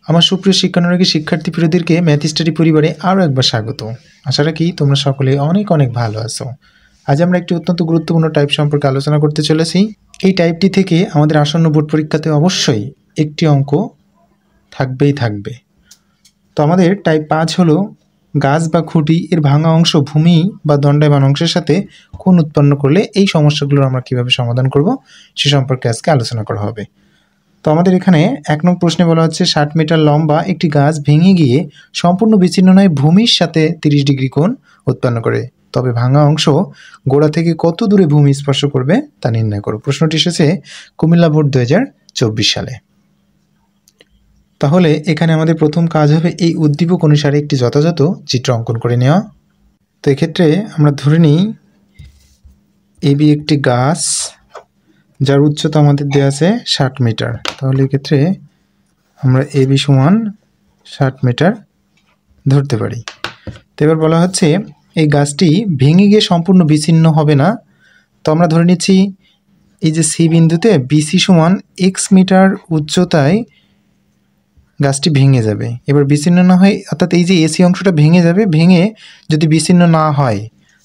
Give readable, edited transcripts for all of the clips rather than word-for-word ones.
আমার সুপ্রিয় শিক্ষানুরাগী শিক্ষার্থী প্রিয়দেরকে ম্যাথ স্টাডি পরিবারে আরও একবার স্বাগত। আশা রাখি তোমরা সকলে অনেক অনেক ভালো আছো। আজ আমরা একটি অত্যন্ত গুরুত্বপূর্ণ টাইপ সম্পর্কে আলোচনা করতে চলেছি। এই টাইপটি থেকে আমাদের আসন্ন বোর্ড পরীক্ষাতে অবশ্যই একটি অঙ্ক থাকবে। তো আমাদের টাইপ 5 হলো গাছ বা খুঁটি এর ভাঙা অংশ ভূমি বা দণ্ডায়মান অংশের সাথে কোণ উৎপন্ন করলে এই সমস্যাগুলো আমরা কীভাবে সমাধান করব সে সম্পর্কে আজকে আলোচনা করা হবে। তো আমাদের এখানে 1 নং প্রশ্নে বলা হচ্ছে 60 মিটার লম্বা একটি গাছ ভেঙে গিয়ে সম্পূর্ণ বিচ্ছিন্ন নয় ভূমির সাথে 30 ডিগ্রি কোণ উৎপন্ন করে, তবে ভাঙা অংশ গোড়া থেকে কত দূরে ভূমি স্পর্শ করবে তা নির্ণয় করো। প্রশ্নটি এসেছে কুমিল্লা বোর্ড 2024 সালে। তাহলে এখানে আমাদের প্রথম কাজ হবে এই উদ্দীপক অনুসারে একটি যথাযথ চিত্র অঙ্কন করে নেওয়া। তো এক্ষেত্রে আমরা ধরে নিই এবি একটি গাছ যার উচ্চতা আমাদের দেওয়া আছে 60 মিটার। তাহলে এক্ষেত্রে আমরা এবি সমান 60 মিটার ধরতে পারি। তো এবার বলা হচ্ছে এই গাছটি ভেঙে গিয়ে সম্পূর্ণ বিচ্ছিন্ন হবে না। তো আমরা ধরে নিচ্ছি এই যে সি বিন্দুতে বিসি সমান এক্স মিটার উচ্চতায় গাছটি ভেঙে যাবে। এবার বিচ্ছিন্ন না হয় অর্থাৎ এই যে এসি অংশটা ভেঙে যাবে, ভেঙে যদি বিচ্ছিন্ন না হয়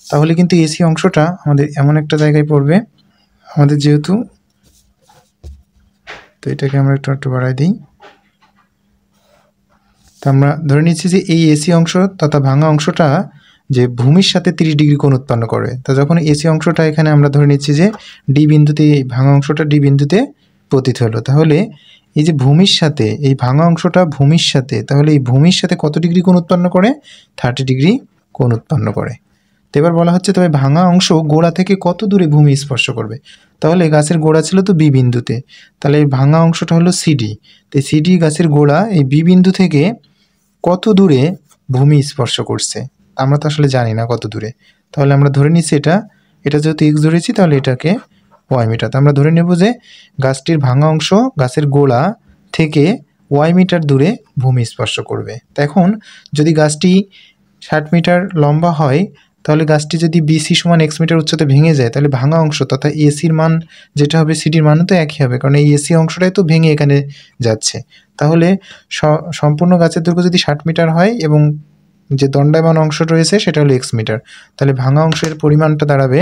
তাহলে কিন্তু এসি অংশটা আমাদের এমন একটা জায়গায় পড়বে। আমাদের যেহেতু তো এটাকে আমরা একটু বাড়াই দিই। তো আমরা ধরে নিচ্ছি যে এই এসি অংশ তথা ভাঙা অংশটা যে ভূমির সাথে 30 ডিগ্রি কোণ উৎপন্ন করে। তো যখন এসি অংশটা এখানে আমরা ধরে নিচ্ছি যে ডি বিন্দুতে, এই ভাঙা অংশটা ডি বিন্দুতে পতিত হলো, তাহলে এই যে ভূমির সাথে এই ভাঙা অংশটা ভূমির সাথে, তাহলে এই ভূমির সাথে কত ডিগ্রি কোণ উৎপন্ন করে? 30 ডিগ্রি কোণ উৎপন্ন করে। তো এবার বলা হচ্ছে তবে ভাঙা অংশ গোড়া থেকে কত দূরে ভূমি স্পর্শ করবে। তাহলে গাছের গোড়া ছিল তো বি বিন্দুতে, তাহলে এই ভাঙা অংশটা হলো সিডি। তো সিডি গাছের গোড়া এই বি বিন্দু থেকে কত দূরে ভূমি স্পর্শ করছে আমরা তো আসলে জানি না কত দূরে। তাহলে আমরা ধরে নিচ্ছি এটা যেহেতু এক্স ধরেছি তাহলে এটাকে ওয়াই মিটার। তো আমরা ধরে নেব যে গাছটির ভাঙা অংশ গাছের গোড়া থেকে ওয়াই মিটার দূরে ভূমি স্পর্শ করবে। তো এখন যদি গাছটি 60 মিটার লম্বা হয় তাহলে গাছটি যদি বিসি সমান এক্স মিটার উচ্চতা ভেঙে যায় তাহলে ভাঙা অংশ তথা এসির মান যেটা হবে সিডির মানও তো একই হবে, কারণ এই এসি অংশটাই তো ভেঙে এখানে যাচ্ছে। তাহলে সম্পূর্ণ গাছের দৈর্ঘ্য যদি 60 মিটার হয় এবং যে দণ্ডায়মান অংশ রয়েছে সেটা হলো এক্স মিটার, তাহলে ভাঙা অংশের পরিমাণটা দাঁড়াবে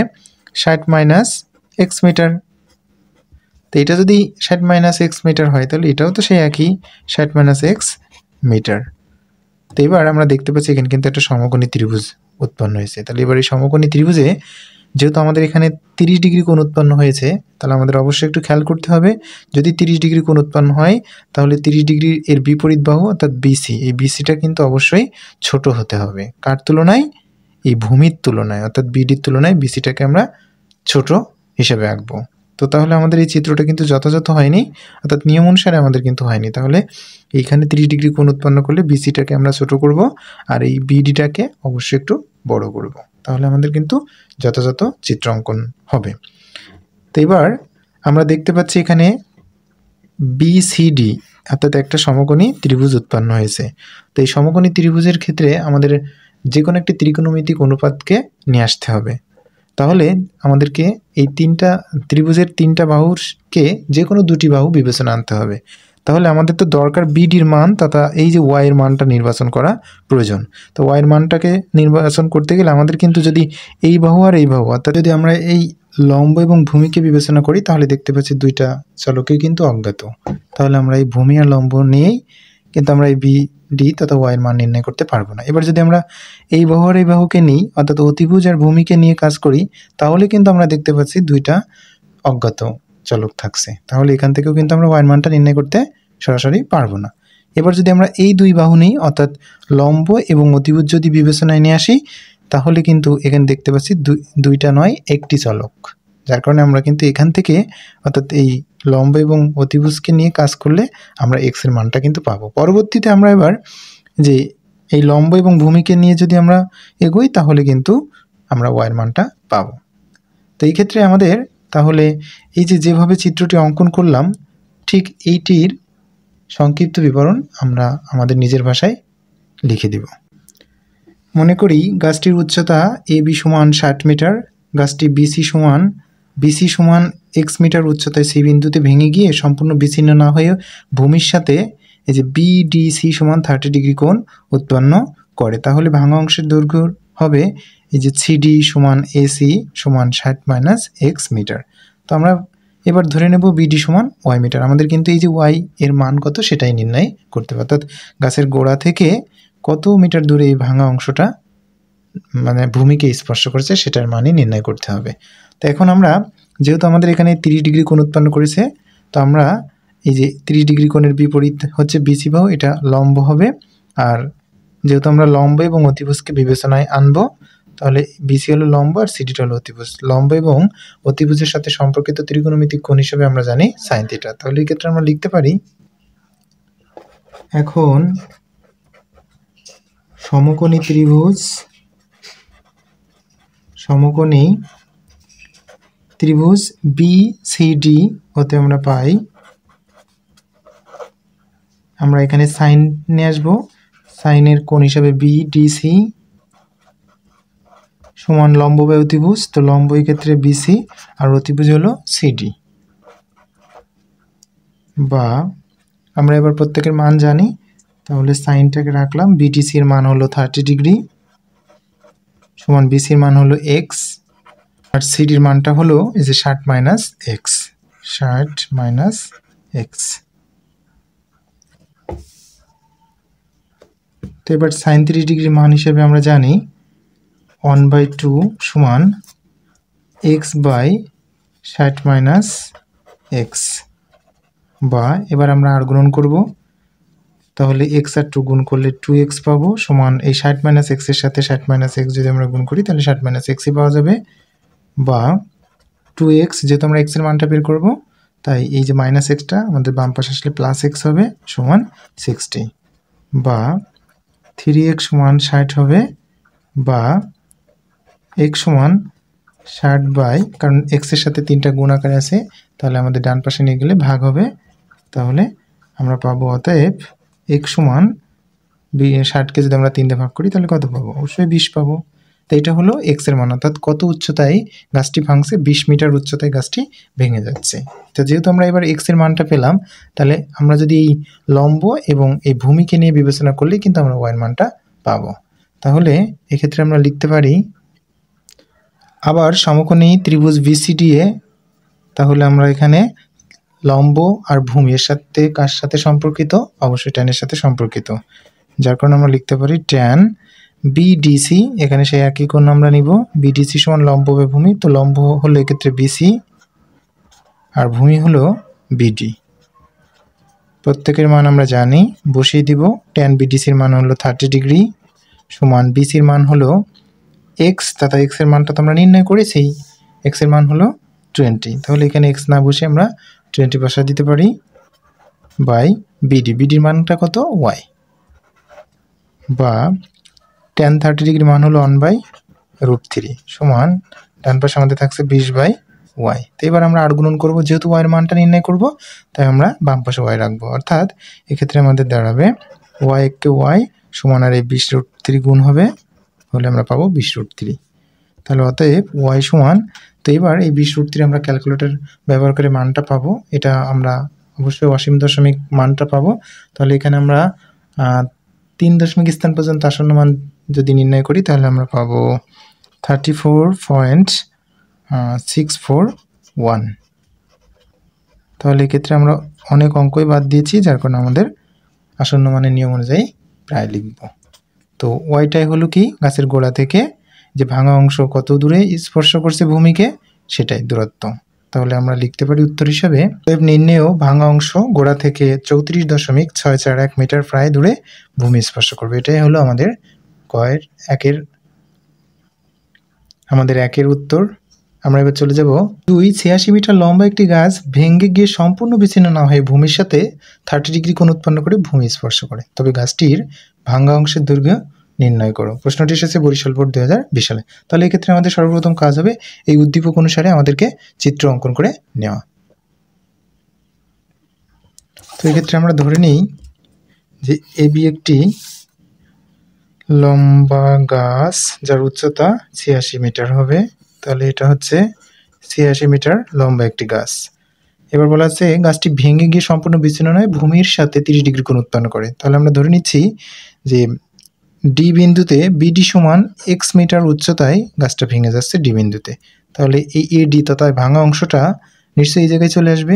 60 মাইনাস এক্স মিটার। তো এটা যদি 60 মাইনাস এক্স মিটার হয় তাহলে এটাও তো সেই একই 60 মাইনাস এক্স মিটার। তো এবার আমরা দেখতে পাচ্ছি এখানে কিন্তু একটা সমকোণী ত্রিভুজ উৎপন্ন হয়েছে। তাহলে এবার এই সমকোণী ত্রিভুজে যেহেতু আমাদের এখানে 30 ডিগ্রি কোণ উৎপন্ন হয়েছে, তাহলে আমাদের অবশ্যই একটু খেয়াল করতে হবে যদি 30 ডিগ্রি কোণ উৎপন্ন হয় তাহলে 30 ডিগ্রির এর বিপরীত বাহু অর্থাৎ বিসি, এই বিসিটা কিন্তু অবশ্যই ছোট হতে হবে। কার তুলনায়? এই ভূমির তুলনায়, অর্থাৎ বিডির তুলনায় বিসিটাকে আমরা ছোট হিসেবে আঁকবো। তো তাহলে আমাদের এই চিত্রটা কিন্তু যথাযথ হয়নি, অর্থাৎ নিয়ম অনুসারে আমাদের কিন্তু হয়নি। তাহলে এইখানে 30 ডিগ্রি কোণ উৎপন্ন করলে বিসিটাকে আমরা ছোট করব আর এই বিডিটাকে অবশ্যই একটু বড় করব, তাহলে আমাদের কিন্তু যথাযথ চিত্র অঙ্কন হবে। তো এবার আমরা দেখতে পাচ্ছি এখানে বিসিডি অর্থাৎ একটা সমকোণী ত্রিভুজ উৎপন্ন হয়েছে। তো এই সমকোণী ত্রিভুজের ক্ষেত্রে আমাদের যে কোনো একটি ত্রিকোণমিতিক অনুপাতকে নিয়ে আসতে হবে। তাহলে আমাদেরকে এই ত্রিভুজের 3টা বাহুকে যে কোনো 2টি বাহু বিবেচনা আনতে হবে। তাহলে আমাদের তো দরকার বিডির মান তথা এই যে ওয়াইয়ের মানটা নির্বাচন করা প্রয়োজন। তো ওয়াইয়ের মানটাকে নির্বাচন করতে গেলে আমাদের কিন্তু যদি এই বাহু আর এই বাহু, অর্থাৎ যদি আমরা এই লম্ব এবং ভূমিকে বিবেচনা করি তাহলে দেখতে পাচ্ছি 2টা চলকই কিন্তু অজ্ঞাত। তাহলে আমরা এই ভূমি আর লম্ব নিয়েই কিন্তু আমরা এই বিডি তথা ওয়াইয়ের মান নির্ণয় করতে পারবো না। এবার যদি আমরা এই বাহু আর এই বাহুকে নিই অর্থাৎ অতিভুজ আর ভূমিকে নিয়ে কাজ করি তাহলে কিন্তু আমরা দেখতে পাচ্ছি 2টা অজ্ঞাত চলক থাকছে। তাহলে এখান থেকেও কিন্তু আমরা ওয়াইয়ের মানটা নির্ণয় করতে সরাসরি পারবো না। এবার যদি আমরা এই 2 বাহু নিই অর্থাৎ লম্ব এবং অতিভুজ যদি বিবেচনায় নিয়ে আসি তাহলে কিন্তু এখানে দেখতে পাচ্ছি 2টা নয় 1টি চলক, যার কারণে আমরা কিন্তু এখান থেকে অর্থাৎ এই লম্ব এবং অতিভুজকে নিয়ে কাজ করলে আমরা এক্সের মানটা কিন্তু পাবো। পরবর্তীতে আমরা এবার যে এই লম্ব এবং ভূমিকে নিয়ে যদি আমরা এগোই তাহলে কিন্তু আমরা ওয়াইয়ের মানটা পাবো। তো এই ক্ষেত্রে আমাদের তাহলে এই যেভাবে চিত্রটি অঙ্কন করলাম ঠিক এইটির সংক্ষিপ্ত বিবরণ আমরা আমাদের নিজের ভাষায় লিখে দেব। মনে করি গাছটির উচ্চতা এবি সমান 60 মিটার, গাছটি বিসি সমান এক্স মিটার উচ্চতায় সি বিন্দুতে ভেঙে গিয়ে সম্পূর্ণ বিচ্ছিন্ন না হয়ে ভূমির সাথে এই যে বিডিসি সমান 30 ডিগ্রি কোণ উৎপন্ন করে। তাহলে ভাঙা অংশের দৈর্ঘ্য হবে এই যে সিডি সমান এসি সমান 60 মাইনাস এক্স মিটার। তো আমরা এবার ধরে নেব বিডি সমান ওয়াই মিটার। আমাদের কিন্তু এই যে ওয়াই এর মান কত সেটাই নির্ণয় করতে হবে, অর্থাৎ গাছের গোড়া থেকে কত মিটার দূরে এই ভাঙা অংশটা মানে ভূমিকে স্পর্শ করেছে সেটার মানই নির্ণয় করতে হবে। তো এখন আমরা যেহেতু আমাদের এখানে 30 ডিগ্রি কোণ উৎপন্ন করেছে, তো আমরা এই যে 30 ডিগ্রি কোণের বিপরীত হচ্ছে বিসি বাহু, এটা লম্ব হবে। আর যেহেতু আমরা লম্ব এবং অতিভুজকে বিবেচনায় আনবো, তাহলে বিসি হলো লম্ব আর সিডিটা হলো অতিভুজ। লম্ব এবং অতিভুজের সাথে সম্পর্কিত ত্রিকোণমিতিক কোণ হিসেবে আমরা জানি সাইন থিটা। তাহলে এই ক্ষেত্রে আমরা লিখতে পারি, এখন সমকোণী ত্রিভুজ বিসিডি হতে আমরা পাই, আমরা এখানে সাইন নিয়ে আসবো, সাইনের কোণ হিসাবে বিডিসি সমান লম্ব বাই অতিভুজ। তো লম্ব এই ক্ষেত্রে বিসি আর অতিভুজ হলো সিডি। বা আমরা এবার প্রত্যেকের মান জানি, তাহলে সাইনটাকে রাখলাম, বিডিসির মান হলো 30 ডিগ্রি সমান বিসির মান হলো এক্স আর সিডির মানটা হলো এই যে 60 মাইনাস এক্স, 60 মাইনাস এক্স। তো এবার সাইন 30 ডিগ্রি মান হিসেবে আমরা জানি 1/2 সমান এক্স বাই 60 মাইনাস এক্স। বা এবার আমরা আর গুণন করব, তাহলে এক্স আর 2 গুণ করলে 2x পাবো সমান এই 60 মাইনাস এক্সের সাথে 60 মাইনাস এক্স যদি আমরা গুণ করি তাহলে 60 মাইনাস এক্সই পাওয়া যাবে। বা 2x, যেহেতু আমরা এক্সের মানটা বের করব তাই এই যে মাইনাস এক্সটা আমাদের বাম পাশে আসলে প্লাস এক্স হবে সমান 60। বা 3x সমান 60 হবে, বা x সমান 60 বাই, কারণ এক্সের সাথে 3টা গুণ আকারে আছে তাহলে আমাদের ডান পাশে নিয়ে গেলে ভাগ হবে, তাহলে আমরা পাবো অতএব x সমান 60কে যদি আমরা 3 দিয়ে ভাগ করি তাহলে কত পাবো, অবশ্যই 20 পাবো। তো এটা হলো এক্স এর মান, অর্থাৎ কত উচ্চতায় গাছটি ভাঙছে, 20 মিটার উচ্চতায় গাছটি ভেঙে যাচ্ছে। তো যেহেতু আমরা এবার এক্স এর মানটা পেলাম, তাহলে আমরা যদি এই লম্ব এবং এই ভূমিকে নিয়ে বিবেচনা করলেই কিন্তু আমরা ওয়াই এর মানটা পাবো। তাহলে এক্ষেত্রে আমরা লিখতে পারি আবার সমকোণী ত্রিভুজ বিসিডি এ, তাহলে আমরা এখানে লম্ব আর ভূমি এর সাথে কার সাথে সম্পর্কিত, অবশ্যই ট্যানের সাথে সম্পর্কিত, যার কারণে আমরা লিখতে পারি ট্যান বিডিসি, এখানে সেই একই কোণ আমরা নিব, বিডিসি সমান লম্ব বাই ভূমি। তো লম্ব হলো এক্ষেত্রে বিসি আর ভূমি হলো বিডি। প্রত্যেকের মান আমরা জানি, বসিয়ে দিব। ট্যান বিডিসির মান হলো 30 ডিগ্রি সমান বিসির মান হলো এক্স, তথা এক্স এর মানটা তো আমরা নির্ণয় করেছি, এক্স এর মান হলো 20। তাহলে এখানে এক্স না বসে আমরা 20 বসা দিতে পারি বাই বিডি, বিডির মানটা কত ওয়াই। বা ট্যান 30 ডিগ্রি মান হলো 1/√3 সমান ডান পাশে আমাদের থাকছে 20/y। তো এবার আমরা আর গুণন করবো, যেহেতু ওয়াইয়ের মানটা নির্ণয় করব তাই আমরা বাম পাশে ওয়াই রাখবো, অর্থাৎ এক্ষেত্রে আমাদের দাঁড়াবে ওয়াই কে ওয়াই সমান আর এই 20√3 গুণ হবে, হলে আমরা পাবো 20√3। তাহলে অতএব ওয়াই সমান, তো এবার এই 20√3 আমরা ক্যালকুলেটর ব্যবহার করে মানটা পাবো, এটা আমরা অবশ্যই অসীম দশমিক মানটা পাবো। তাহলে এখানে আমরা 3 দশমিক স্থান পর্যন্ত আসন্ন মান যদি নির্ণয় করি তাহলে আমরা পাবো 34.641। তাহলে এক্ষেত্রে আমরা অনেক অঙ্কই বাদ দিয়েছি, যার কারণে আমাদের আসন্ন মানের নিয়ম অনুযায়ী প্রায় লিখব। তো ওয়াইটাই হলো কি, গাছের গোড়া থেকে যে ভাঙা অংশ কত দূরে স্পর্শ করছে ভূমিকে সেটাই দূরত্ব। তাহলে আমরা লিখতে পারি উত্তর হিসাবে নির্ণেয় ভাঙা অংশ গোড়া থেকে 34.641 মিটার প্রায় দূরে ভূমি স্পর্শ করবে। এটাই হলো আমাদের একের উত্তর। আমরা এবার চলে যাব 2। 86 মিটার লম্বা একটি গাছ ভেঙে গিয়ে সম্পূর্ণ বিচ্ছিন্ন না হয়ে ভূমির সাথে 30 ডিগ্রি কোণ উৎপন্ন করে ভূমি স্পর্শ করে, তবে গাছটির ভাঙা অংশের দৈর্ঘ্য নির্ণয় করো। প্রশ্নটি এসেছে বরিশাল বোর্ড 2020 সালে। তাহলে এক্ষেত্রে আমাদের সর্বপ্রথম কাজ হবে এই উদ্দীপক অনুসারে আমাদেরকে চিত্র অঙ্কন করে নেওয়া। তো এক্ষেত্রে আমরা ধরে নিই যে এবি একটি লম্বা গাছ যার উচ্চতা 86 মিটার হবে। তাহলে এটা হচ্ছে 86 মিটার লম্বা একটি গাছ। এবার বলা আছে গাছটি ভেঙে গিয়ে সম্পূর্ণ বিচ্ছিন্ন নয় ভূমির সাথে 30 ডিগ্রি কোণ উৎপন্ন করে। তাহলে আমরা ধরে নিচ্ছি যে ডি বিন্দুতে বিডি সমান এক্স মিটার উচ্চতায় গাছটা ভেঙে যাচ্ছে ডি বিন্দুতে। তাহলে এই এডি তথা ভাঙা অংশটা নিশ্চয়ই এই জায়গায় চলে আসবে,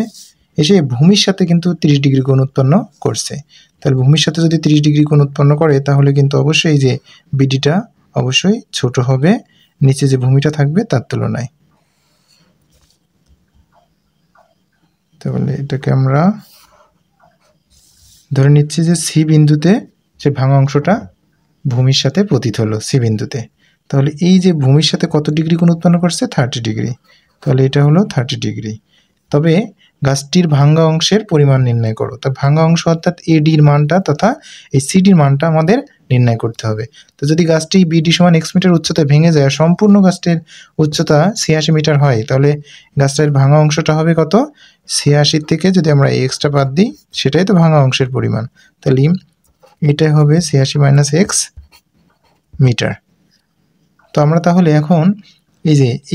এসে ভূমির সাথে কিন্তু 30 ডিগ্রি কোণ উৎপন্ন করছে। তাহলে ভূমির সাথে যদি 30 ডিগ্রি কোণ উৎপন্ন করে তাহলে কিন্তু অবশ্যই যে বিডিটা অবশ্যই ছোট হবে নিচে যে ভূমিটা থাকবে তার তুলনায়। তাহলে এটাকে আমরা ধরে নিচ্ছি যে সি বিন্দুতে যে ভাঙা অংশটা ভূমির সাথে পতিত হলো সি বিন্দুতে। তাহলে এই যে ভূমির সাথে কত ডিগ্রি কোণ উৎপন্ন করছে 30 ডিগ্রি। তাহলে এটা হলো 30 ডিগ্রি। তবে গাছটির ভাঙ্গা অংশের পরিমাণ নির্ণয় করো। তা ভাঙ্গা অংশ অর্থাৎ এডির মানটা তথা এই সিডির মানটা আমাদের নির্ণয় করতে হবে। তো যদি গাছটি বিডি সমান এক্স মিটার উচ্চতায় ভেঙে যায়, সম্পূর্ণ গাছটির উচ্চতা 86 মিটার হয়, তাহলে গাছটার ভাঙা অংশটা হবে কত? 86 থেকে যদি আমরা এক্সটা বাদ দিই সেটাই তো ভাঙা অংশের পরিমাণ। তাহলে এটাই হবে 86 মাইনাস এক্স মিটার। তো আমরা তাহলে এখন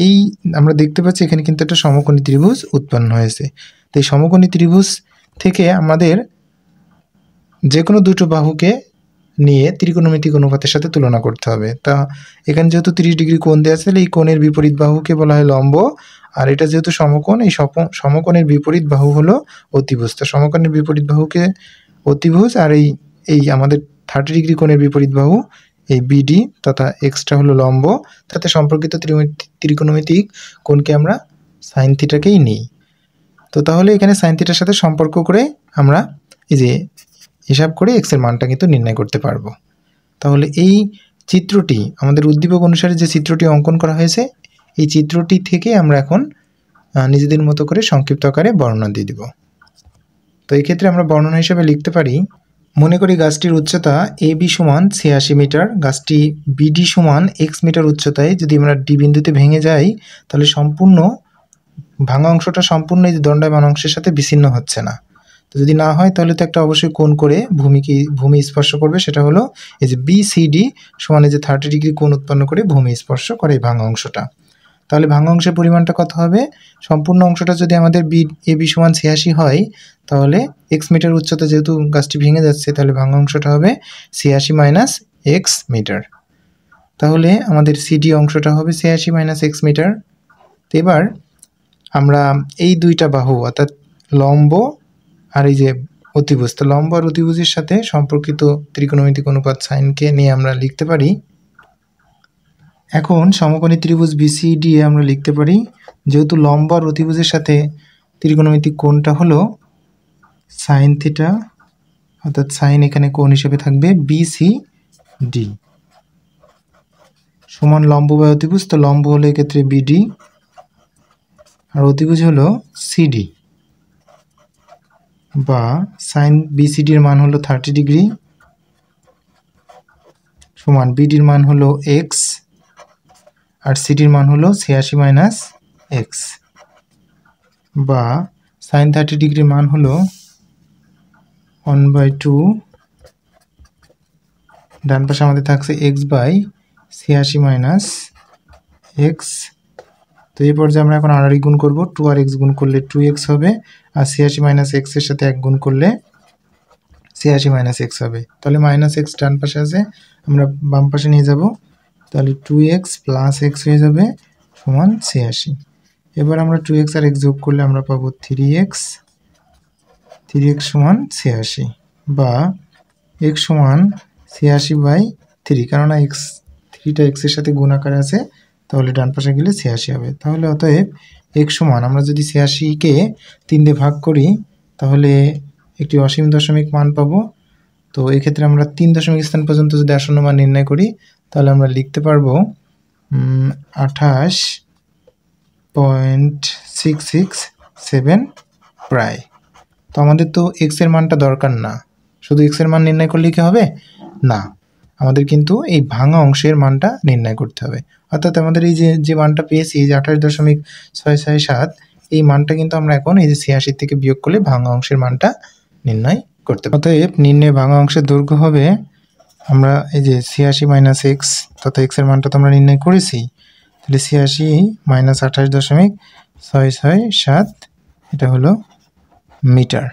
এই আমরা দেখতে পাচ্ছি এখানে কিন্তু একটা সমকোণী ত্রিভুজ উৎপন্ন হয়েছে। তো এই সমকোণী ত্রিভুজ থেকে আমাদের যে কোনো দুটো বাহুকে নিয়ে ত্রিকোণমিতিক অনুপাতের সাথে তুলনা করতে হবে। তা এখানে যেহেতু 30 ডিগ্রি কোণ দেওয়া আছে, এই কোণের বিপরীত বাহুকে বলা হয় লম্ব, আর এটা যেহেতু সমকোণ, এই সমকোণের বিপরীত বাহু হলো অতিভুজ। তো সমকোণের বিপরীত বাহুকে অতিভুজ, আর এই আমাদের 30 ডিগ্রি কোণের বিপরীত বাহু এই বিডি তথা এক্সটা হলো লম্ব, তাতে সম্পর্কিত ত্রিকোণমিতিক কোণকে আমরা সাইন থিটাকেই নিই। তো তাহলে এখানে সাইন থিটার সাথে সম্পর্ক করে আমরা এই যে হিসাব করে এক্সের মানটা কিন্তু নির্ণয় করতে পারবো। তাহলে এই চিত্রটি আমাদের উদ্দীপক অনুসারে যে চিত্রটি অঙ্কন করা হয়েছে, এই চিত্রটি থেকে আমরা এখন নিজেদের মতো করে সংক্ষিপ্ত আকারে বর্ণনা দিয়ে দিব। তো এই ক্ষেত্রে আমরা বর্ণনা হিসেবে লিখতে পারি, মনে করি গাছটির উচ্চতা এ বি সমান 86 মিটার, গাছটি বিডি সমান এক্স মিটার উচ্চতায় যদি আমরা ডি বিন্দুতে ভেঙে যাই তাহলে সম্পূর্ণ ভাঙা অংশটা সম্পূর্ণ এই দণ্ডায়মান অংশের সাথে বিচ্ছিন্ন হচ্ছে না। তো যদি না হয় তাহলে তো একটা অবশ্যই কোণ করে ভূমি স্পর্শ করবে, সেটা হলো এই যে বিসিডি সমান এই যে 30 ডিগ্রি কোণ উৎপন্ন করে ভূমি স্পর্শ করে এই ভাঙা অংশটা। তাহলে ভাঙা অংশের পরিমাণটা কত হবে? সম্পূর্ণ অংশটা যদি আমাদের এ বি সমান 86 হয়, তাহলে এক্স মিটার উচ্চতা যেহেতু গাছটি ভেঙে যাচ্ছে, তাহলে ভাঙা অংশটা হবে 86 মাইনাস এক্স মিটার। তাহলে আমাদের সিডি অংশটা হবে 86 মাইনাস এক্স মিটার। তো এবার আমরা এই দুইটা বাহু অর্থাৎ লম্ব আর এই যে অতিভুজ, তো লম্ব আর অতিভুজের সাথে সম্পর্কিত ত্রিকোণমিতিক অনুপাত সাইনকে নিয়ে আমরা লিখতে পারি। এখন সমকোণী ত্রিভুজ বিসিডি আমরা লিখতে পারি, যেহেতু লম্ব আর অতিভুজের সাথে ত্রিকোণমিতিক কোণটা হলো সাইন থিটা, অর্থাৎ সাইন এখানে কোণ হিসেবে থাকবে বিসিডি সমান লম্ব বা অতিভুজ। তো লম্ব হলো এক্ষেত্রে বিডি আর অতিভুজ হলো সিডি, বা সাইন বিসিডির মান হলো 30 ডিগ্রি সমান বিডির মান হলো এক্স আর সিডির মান হলো 86 মাইনাস এক্স, বা সাইন 30 ডিগ্রির মান হলো 1/2, ডান পাশে আমাদের থাকছে এক্স বাই 86 মাইনাস এক্স। তো এই পর্যায়ে আমরা এখন আর গুণ করবো, 2 আর এক্স গুণ করলে 2x হবে, আর 86 মাইনাস এক্সের সাথে 1 গুণ করলে 86 মাইনাস এক্স হবে। তাহলে মাইনাস এক্স ডান পাশে আছে, আমরা বাম পাশে নিয়ে যাব, তাহলে 2x প্লাস এক্স হয়ে যাবে সমান 86। এবার আমরা 2x আর x যোগ করলে আমরা পাবো 3x সমান 86, বা x সমান 86/3, কেননা থ্রিটা এক্সের সাথে গুণ আকারে আছে, তাহলে ডান পাশে গেলে 86 হবে। তাহলে অতএব x সমান আমরা যদি 86কে 3 দিয়ে ভাগ করি তাহলে একটি অসীম দশমিক মান পাবো। তো এক্ষেত্রে আমরা 3 দশমিক স্থান পর্যন্ত যদি আসন্ন মান নির্ণয় করি তাহলে আমরা লিখতে পারবো 28.667 প্রায়। তো আমাদের তো এক্স এর মানটা দরকার না, শুধু এক্স এর মান নির্ণয় করলেই কি হবে? না, আমাদের কিন্তু এই ভাঙা অংশের মানটা নির্ণয় করতে হবে। অর্থাৎ আমাদের এই যে মানটা পেয়েছি, এই যে 28.667, এই মানটা কিন্তু আমরা এখন এই যে 86 থেকে বিয়োগ করলে ভাঙা অংশের মানটা নির্ণয় করতে পারবো। অতএব নির্ণয় ভাঙা অংশের দৈর্ঘ্য হবে, আমরা এই যে 86 মাইনাস এক্স তথা এক্স এর মানটা তো আমরা নির্ণয় করেছি, তাহলে 86 মাইনাস 28.667, এটা হলো মিটার।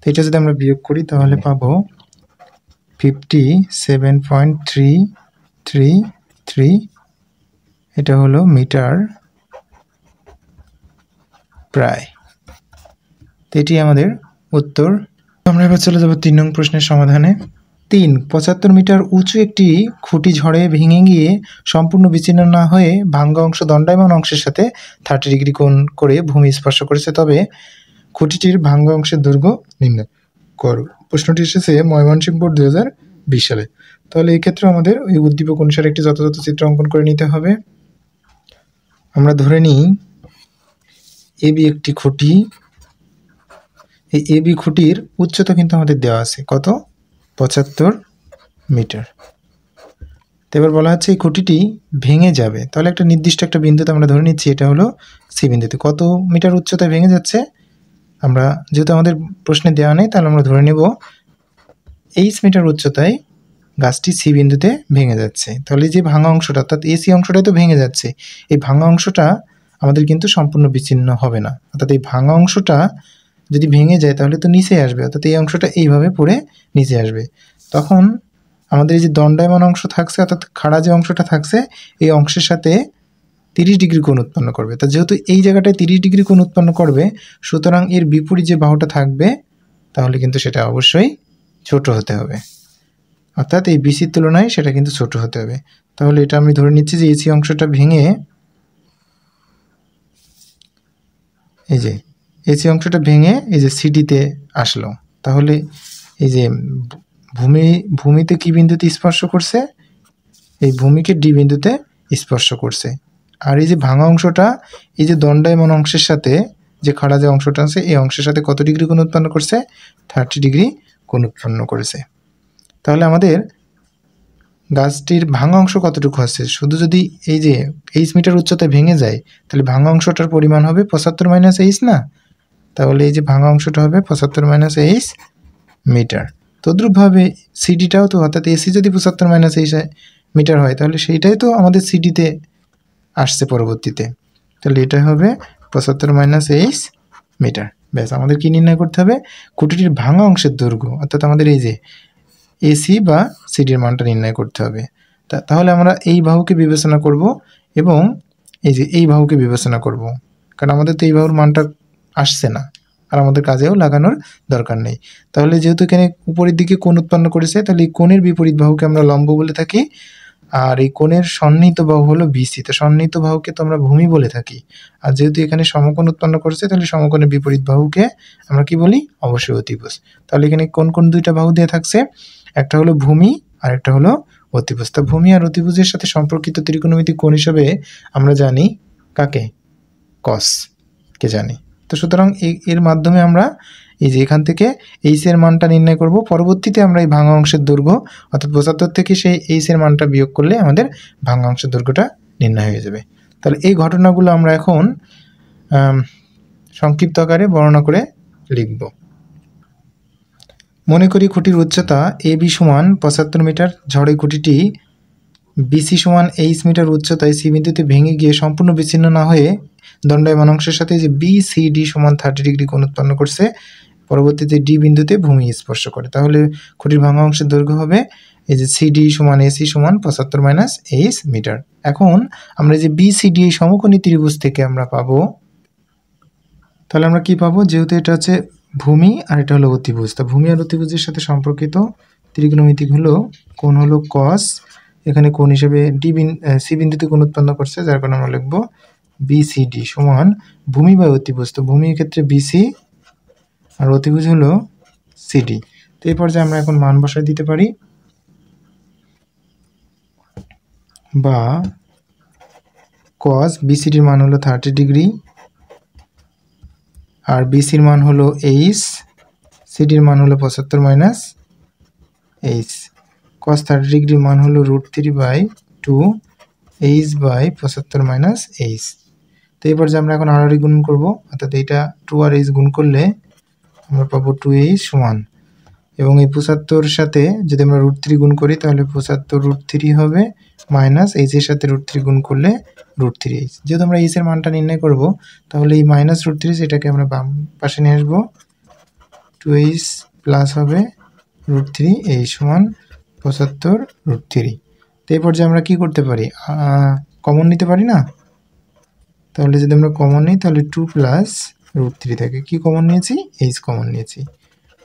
তো এটা যদি আমরা বিয়োগ করি তাহলে পাবো 57.333, এটা হলো মিটার প্রায়। তো এটি আমাদের উত্তর। আমরা এবার চলে যাব 3 নং প্রশ্নের সমাধানে। 3, 75 মিটার উঁচু একটি খুঁটি ঝড়ে ভেঙে গিয়ে সম্পূর্ণ বিচ্ছিন্ন না হয়ে ভাঙ্গা অংশ দণ্ডায়মান অংশের সাথে 30 ডিগ্রি কোণ করে ভূমি স্পর্শ করেছে, তবে খুঁটিটির ভাঙ্গা অংশের দৈর্ঘ্য নির্ণয় করো। প্রশ্নটি এসেছে ময়মনসিংহ বোর্ড 2020 সালে। তাহলে এই ক্ষেত্রে আমাদের ওই উদ্দীপক অনুসারে একটি যথাযথ চিত্র অঙ্কন করে নিতে হবে। আমরা ধরে নিই এবি একটি খুঁটি, এই এবি খুঁটির উচ্চতা কিন্তু আমাদের দেওয়া আছে কত, 75 মিটার। তো এবার বলা হচ্ছে এই খুঁটিটি ভেঙে যাবে, তাহলে একটা নির্দিষ্ট একটা বিন্দুতে আমরা ধরে নিচ্ছি এটা হলো সি বিন্দুতে। কত মিটার উচ্চতায় ভেঙে যাচ্ছে, আমরা যেহেতু আমাদের প্রশ্নে দেওয়া নেই তাহলে আমরা ধরে নেব 8 মিটার উচ্চতায় গাছটি সি বিন্দুতে ভেঙে যাচ্ছে। তাহলে যে ভাঙা অংশটা অর্থাৎ এসি অংশটাই তো ভেঙে যাচ্ছে, এই ভাঙা অংশটা আমাদের কিন্তু সম্পূর্ণ বিচ্ছিন্ন হবে না, অর্থাৎ এই ভাঙা অংশটা যদি ভেঙে যায় তাহলে তো নিচে আসবে, অর্থাৎ এই অংশটা এইভাবে পড়ে নিচে আসবে। তখন আমাদের এই যে দণ্ডায়মান অংশ থাকছে অর্থাৎ খাড়া যে অংশটা থাকছে এই অংশের সাথে 30 ডিগ্রি কোণ উৎপন্ন করবে। তা যেহেতু এই জায়গাটায় 30 ডিগ্রি কোণ উৎপন্ন করবে, সুতরাং এর বিপরীত যে বাহুটা থাকবে তাহলে কিন্তু সেটা অবশ্যই ছোট হতে হবে, অর্থাৎ এই বিসির তুলনায় সেটা কিন্তু ছোট হতে হবে। তাহলে এটা আমি ধরে নিচ্ছি যে এসি অংশটা ভেঙে, এই যে এসি অংশটা ভেঙে এই যে সিডিতে আসলো, তাহলে এই যে ভূমিতে কি বিন্দুতে স্পর্শ করছে, এই ভূমিকে ডি বিন্দুতে স্পর্শ করছে। আর এই যে ভাঙা অংশটা এই যে দণ্ডায়মান অংশের সাথে যে খাড়া যে অংশটা আছে এই অংশের সাথে কত ডিগ্রি কোণ উৎপন্ন করছে, 30 ডিগ্রি কোণ উৎপন্ন করেছে। তাহলে আমাদের গাছটির ভাঙা অংশ কতটুকু আছে, শুধু যদি এই যে 8 মিটার উচ্চতায় ভেঙে যায় তাহলে ভাঙা অংশটার পরিমাণ হবে 75 - 8 না, তাহলে এই যে ভাঙা অংশটা হবে 75 - 8 মিটার। তদ্রূপভাবে সিডিটাও তো, অর্থাৎ এসি যদি 75 - 8 মিটার হয় তাহলে সেইটাই তো আমাদের সিডিতে আসছে পরবর্তীতে, তাহলে এটা হবে 75 - 8 মিটার। ব্যাস, আমাদের কি নির্ণয় করতে হবে, খুঁটিটির ভাঙা অংশের দৈর্ঘ্য, অর্থাৎ আমাদের এই যে এসি বা সিডির মানটা নির্ণয় করতে হবে। তাহলে আমরা এই বাহুকে বিবেচনা করব এবং এই যে এই বাহুকে বিবেচনা করব, কারণ আমাদের তো এই বাহুর মানটা আসছে না আর আমাদের কাজেও লাগানোর দরকার নেই। তাহলে যেহেতু এখানে উপরের দিকে কোণ উৎপন্ন করেছে তাহলে এই কোণের বিপরীত বাহুকে আমরা লম্ব বলে থাকি, আর এই কোণের সন্নিহিত বাহু হলো বিসি। তো সন্নিহিত বাহুকে তো আমরা ভূমি বলে থাকি, আর যেহেতু এখানে সমকোণ উৎপন্ন করেছে তাহলে সমকোণের বিপরীত বাহুকে আমরা কি বলি, অবশ্যই অতিভুজ। তাহলে এখানে কোন কোন দুইটা বাহু দেওয়া থাকছে, একটা হলো ভূমি আর একটা হলো অতিভুজ। তা ভূমি আর অতিভুজের সাথে সম্পর্কিত ত্রিকোণমিতিক কোণ হিসেবে আমরা জানি কাকে, কস কে জানি। তো সুতরাং এর মাধ্যমে আমরা এই যে এখান থেকে এইচ এর মানটা নির্ণয় করব, পরবর্তীতে আমরা এই ভাঙা অংশের দৈর্ঘ্য অর্থাৎ 75 থেকে সেই এইচ এর মানটা বিয়োগ করলে আমাদের ভাঙা অংশের দৈর্ঘ্যটা নির্ণয় হয়ে যাবে। তাহলে এই ঘটনাগুলো আমরা এখন সংক্ষিপ্ত আকারে বর্ণনা করে লিখব। মনে করি খুঁটির উচ্চতা এবি সমান 75 মিটার, ঝড়ে খুঁটিটি বিসি সমান 8 মিটার উচ্চতায় সি বিন্দুতে ভেঙে গিয়ে সম্পূর্ণ বিচ্ছিন্ন না হয়ে দণ্ডায়মান অংশের সাথে যে বিসিডি সমান 30 ডিগ্রি কোণ উৎপন্ন করছে, পরবর্তীতে ডি বিন্দুতে ভূমি স্পর্শ করে। তাহলে খুঁটির ভাঙা অংশের দৈর্ঘ্য হবে এই যে সিডি সমান এসি সমান 75 - 8 মিটার। এখন আমরা যে বিসিডি এই সমকোণী ত্রিভুজ থেকে আমরা পাবো, তাহলে আমরা কি পাবো, যেহেতু এটা হচ্ছে ভূমি আর এটা হলো অতিভুজ, তা ভূমি আর অতিভুজের সাথে সম্পর্কিত ত্রিকোণমিতিক হলো কোণ হলো কস, এখানে কোণ হিসেবে সি বিন্দুতে কোণ উৎপন্ন করছে, যার কারণে আমরা লিখবো বিসিডি সমান ভূমি বা অতিভুজ। তো ভূমির ক্ষেত্রে বিসি আর অতিভুজ হলো সিডি। তো এই পর্যায়ে আমরা এখন মান বসায় দিতে পারি, বা কস বিসিডির মান হলো 30 ডিগ্রি আর বিসির মান হলো 8, সিডির মান হলো 75 - 8। কস 30 ডিগ্রির মান হলো √3/2 h/75 - 8। তো এই পর্যায়ে আমরা এখন আর গুণ করব, অর্থাৎ এইটা 2 আর h গুণ করলে আমরা পাবো 2h সমান এবং এই 75 সাথে যদি আমরা √3 গুণ করি তাহলে 75 √3 হবে মাইনাস এইচ এর সাথে √3 গুণ করলে √3h। যেহেতু আমরা এইচ এর মানটা নির্ণয় করব তাহলে এই মাইনাস √3 এটাকে আমরা বাম পাশে নিয়ে আসবো, 2h প্লাস হবে √3h সমান 75 √3। তো এই পর্যায়ে আমরা কি করতে পারি, কমন নিতে পারি না? তাহলে যদি আমরা কমন নিই তাহলে 2 প্লাস √3 থাকে, কি কমন নিয়েছি, h কমন নিয়েছি।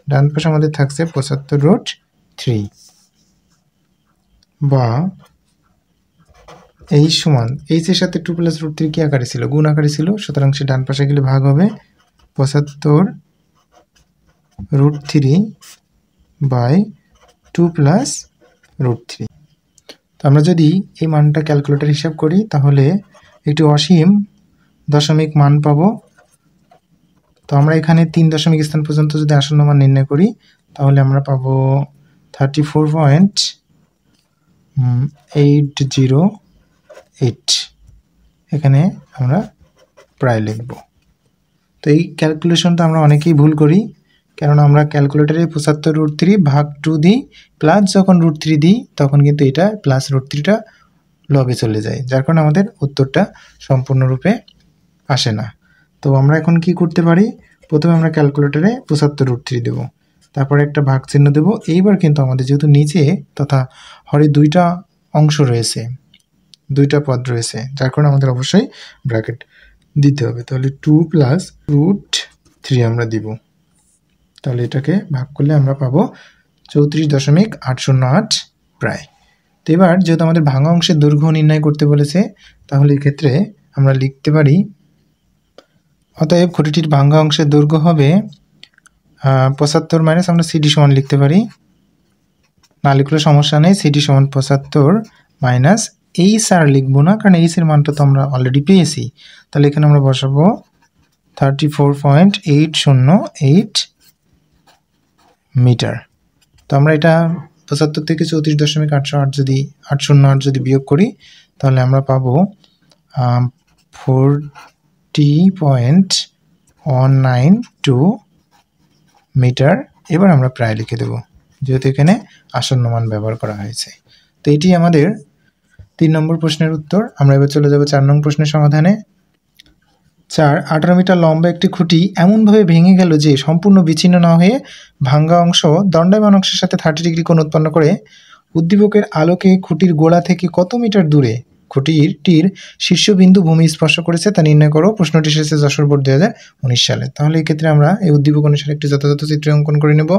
ডান পাশে আমাদের থাকছে 75 √3 বা h সমান h এর সাথে 2 প্লাস √3 কি আকারে ছিল, গুণ আকারে ছিল, সুতরাং সে ডান পাশে গেলে ভাগ হবে 75 √3 বাই 2 প্লাস √3। তো আমরা যদি এই মানটা ক্যালকুলেটর হিসাব করি তাহলে একটি অসীম দশমিক মান পাবো। তো আমরা এখানে 3 দশমিক স্থান পর্যন্ত যদি আসন্ন মান নির্ণয় করি তাহলে আমরা পাবো 34.808। এখানে আমরা প্রায় লিখব। তো এই ক্যালকুলেশনটা আমরা অনেকেই ভুল করি, কারণ আমরা ক্যালকুলেটরে 75 √3 ভাগ 2 দিই, প্লাস যখন √3 দিই তখন কিন্তু এটা প্লাস √3টা লবে চলে যায়, যার কারণে আমাদের উত্তরটা সম্পূর্ণরূপে আসে না। তো আমরা এখন কি করতে পারি, প্রথমে আমরা ক্যালকুলেটরে 75 √3 দেব, তারপরে একটা ভাগ চিহ্ন দেব। এইবার কিন্তু আমাদের যেহেতু নিচে তথা হরে দুইটা অংশ রয়েছে, দুইটা পদ রয়েছে, যার কারণে আমাদের অবশ্যই ব্র্যাকেট দিতে হবে। তাহলে 2 প্লাস √3 আমরা দিব, তাহলে এটাকে ভাগ করলে আমরা পাবো 34.808 প্রায়। তো এবার যেহেতু আমাদের ভাঙা অংশের দৈর্ঘ্য নির্ণয় করতে বলেছে তাহলে এক্ষেত্রে আমরা লিখতে পারি, অতএব খুঁটিটির ভাঙা অংশের দৈর্ঘ্য হবে 75 মাইনাস আমরা সিডি সমান লিখতে পারি, না লিখলে সমস্যা নেই, সিডি সমান 75 মাইনাস এইচ আর লিখবো না, কারণ এইচ এর মানটা তো আমরা অলরেডি পেয়েছি। তাহলে এখানে আমরা বসাবো 34.808 মিটার। তো আমরা এটা 75 থেকে 34.808 যদি 808 যদি বিয়োগ করি তাহলে আমরা পাবো 40.192 মিটার। এবার আমরা প্রায় লিখে দেব, যেহেতু এখানে আসন্ন মান ব্যবহার করা হয়েছে। তো এটি আমাদের 3 নম্বর প্রশ্নের উত্তর। আমরা এবার চলে যাব 4 নং প্রশ্নের সমাধানে। 4, 18 মিটার লম্বা একটি খুঁটি এমনভাবে ভেঙে গেল যে সম্পূর্ণ বিচ্ছিন্ন না হয়ে ভাঙ্গা অংশ দণ্ডায়মান অংশের সাথে 30 ডিগ্রি কোণ উৎপন্ন করে উদ্দীপকের আলোকে খুঁটির গোড়া থেকে কত মিটার দূরে খুঁটিটির শীর্ষবিন্দু ভূমি স্পর্শ করেছে তা নির্ণয় করো। প্রশ্নটি এসেছে যশোর বোর্ড 2019 সালে। তাহলে এই ক্ষেত্রে আমরা এই উদ্দীপক অনুসারে একটি যথাযথ চিত্র অঙ্কন করে নেব।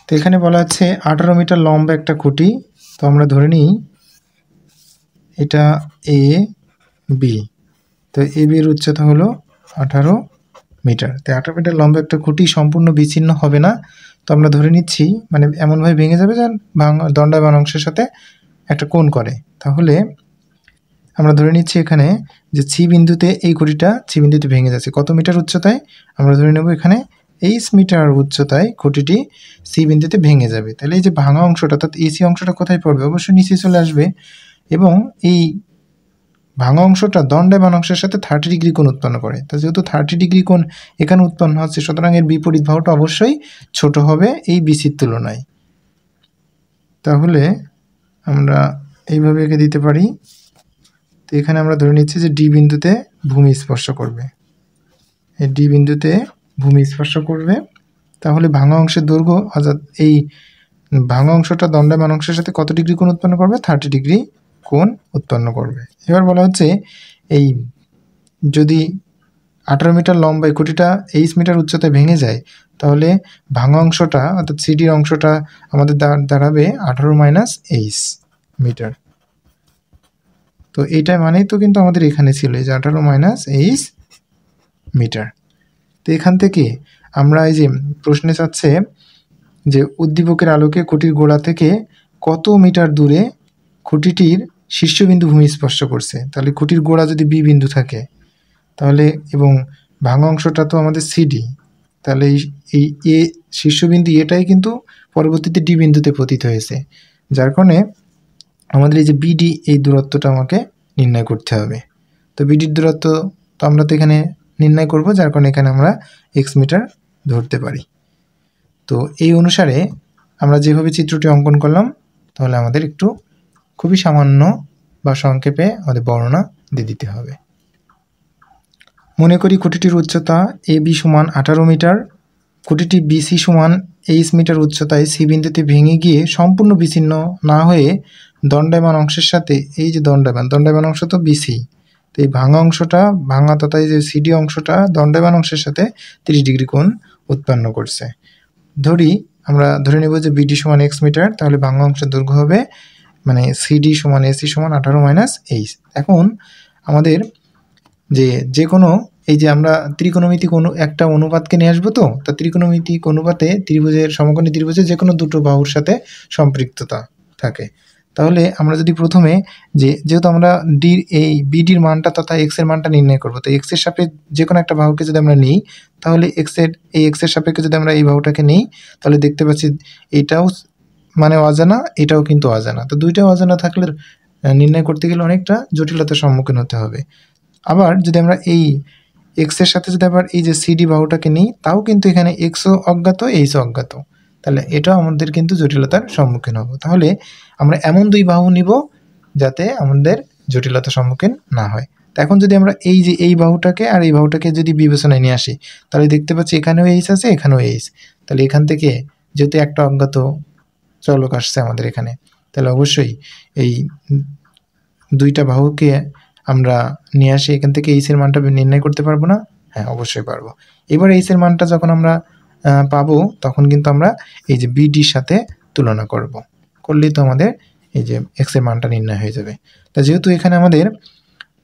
তো এখানে বলা আছে 18 মিটার লম্বা একটা খুঁটি, তো আমরা ধরে নিই এটা এ বি, তো এ বির উচ্চতা হলো 18 মিটার। তো 18 মিটার লম্বা একটা খুঁটি সম্পূর্ণ বিচ্ছিন্ন হবে না, তো আমরা ধরে নিচ্ছি মানে এমনভাবে ভেঙে যাবে যেন দণ্ডায়মান অংশের সাথে একটা কোণ করে। তাহলে আমরা ধরে নিচ্ছি এখানে যে সি বিন্দুতে এই খুঁটিটা সি বিন্দুতে ভেঙে যাচ্ছে কত মিটার উচ্চতায়, আমরা ধরে নেব এখানে 8 মিটার উচ্চতায় খুঁটিটি সি বিন্দুতে ভেঙে যাবে। তাহলে এই যে ভাঙা অংশটা অর্থাৎ এসি অংশটা কোথায় পড়বে, অবশ্যই নিচে চলে আসবে, এবং এই ভাঙা অংশটা দণ্ডায়মান অংশের সাথে 30 ডিগ্রি কোণ উৎপন্ন করে। তো যেহেতু 30 ডিগ্রি কোণ এখানে উৎপন্ন হচ্ছে, সুতরাং এর বিপরীত বাহুটা অবশ্যই ছোট হবে এই বিসির তুলনায়। তাহলে আমরা এইভাবে এঁকে দিতে পারি। তো এখানে আমরা ধরে নিচ্ছি যে ডি বিন্দুতে ভূমি স্পর্শ করবে, এই ডি বিন্দুতে ভূমি স্পর্শ করবে। তাহলে ভাঙা অংশের দৈর্ঘ্য অর্থাৎ এই ভাঙা অংশটা দণ্ডায়মান অংশের সাথে কত ডিগ্রি কোণ উৎপন্ন করবে, 30 ডিগ্রি কোণ উৎপন্ন করবে। এবার বলা হচ্ছে এই যদি 18 মিটার লম্বা খুঁটিটা 8 মিটার উচ্চতায় ভেঙে যায় তাহলে ভাঙা অংশটা অর্থাৎ সিডির অংশটা আমাদের দাঁড়াবে 18 মাইনাস 8 মিটার। তো এইটা মানেই তো কিন্তু আমাদের এখানে ছিল এই যে 18 মাইনাস 8 মিটার। তো এখান থেকে আমরা এই যে প্রশ্নে চাচ্ছে যে উদ্দীপকের আলোকে খুঁটির গোড়া থেকে কত মিটার দূরে খুঁটিটির শীর্ষবিন্দু ভূমি স্পর্শ করছে। তাহলে খুঁটির গোড়া যদি বি বিন্দু থাকে তাহলে এবং ভাঙা অংশটা তো আমাদের সিডি, তাহলে এই এ শীর্ষবিন্দু এটাই কিন্তু পরবর্তীতে ডি বিন্দুতে পতিত হয়েছে, যার কারণে আমাদের এই যে বিডি এই দূরত্বটা আমাকে নির্ণয় করতে হবে। তো বিডির দূরত্ব তো আমরা তো এখানে নির্ণয় করব, যার কারণে এখানে আমরা এক্স মিটার ধরতে পারি। তো এই অনুসারে আমরা যেভাবে চিত্রটি অঙ্কন করলাম তাহলে আমাদের একটু খুবই সামান্য বা সংক্ষেপে আমাদের বর্ণনা দিয়ে দিতে হবে। মনে করি খুঁটিটির উচ্চতা AB সমান 18 মিটার, খুঁটিটি BC সমান 23 মিটার উচ্চতায় সি বিন্দুতে ভেঙে গিয়ে সম্পূর্ণ বিচ্ছিন্ন না হয়ে দণ্ডায়মান অংশের সাথে, এই যে দণ্ডায়মান অংশ তো BC, তো এই ভাঙা অংশটা ভাঙা তথা এই যে CD অংশটা দণ্ডায়মান অংশের সাথে 30 ডিগ্রি কোণ উৎপন্ন করছে। আমরা ধরে নেব যে BD সমান x মিটার, তাহলে ভাঙা অংশের দৈর্ঘ্য হবে মানে CD সমান AC সমান 18 মাইনাস h। এখন আমাদের যে কোনো এই যে আমরা ত্রিকোণমিতিক একটা অনুপাতকে নিয়ে আসবো, তো ত্রিকোণমিতিক অনুপাতে ত্রিভুজের সমকোণী ত্রিভুজে যে কোনো দুটো বাহুর সাথে সম্পৃক্ততা থাকে। তাহলে আমরা যদি প্রথমে যেহেতু আমরা বিডির মানটা তথা এক্স এর মানটা নির্ণয় করবো, তো এক্স এর সাপেক্ষে যে কোনো একটা বাহুকে যদি আমরা নিই, তাহলে এক্স এর সাপেক্ষে যদি আমরা এই বাহুটাকে নিই, তাহলে দেখতে পাচ্ছি এটাও মানে অজানা, এটাও কিন্তু অজানা। তো দুইটাও অজানা থাকলে নির্ণয় করতে গেলে অনেকটা জটিলতার সম্মুখীন হতে হবে। আবার যদি আমরা এই এক্স এর সাথে যদি আবার এই যে সিডি বাহুটাকে নিই, তাও কিন্তু এখানে এক্সও অজ্ঞাত, এইচও অজ্ঞাত, তাহলে এটাও আমাদের কিন্তু জটিলতার সম্মুখীন হব। তাহলে আমরা এমন দুই বাহু নিব যাতে আমাদের জটিলতার সম্মুখীন না হয়। তো এখন যদি আমরা এই বাহুটাকে আর এই বাহুটাকে যদি বিবেচনায় নিয়ে আসি, তাহলে দেখতে পাচ্ছি এখানেও এইচ আছে, এখানেও এইচ। তাহলে এখান থেকে যেহেতু একটা অজ্ঞাত চলক আসছে আমাদের এখানে, তাহলে অবশ্যই এই দুইটা বাহুকে আমরা নিয়ে আসি, এখান থেকে এইচ এর মানটা নির্ণয় করতে পারবো না? হ্যাঁ, অবশ্যই পারবো। এবার এইচ এর মানটা যখন আমরা পাবো, তখন কিন্তু আমরা এই যে বিডির সাথে তুলনা করলেই তো আমাদের এই যে এক্স এর মানটা নির্ণয় হয়ে যাবে। তা যেহেতু এখানে আমাদের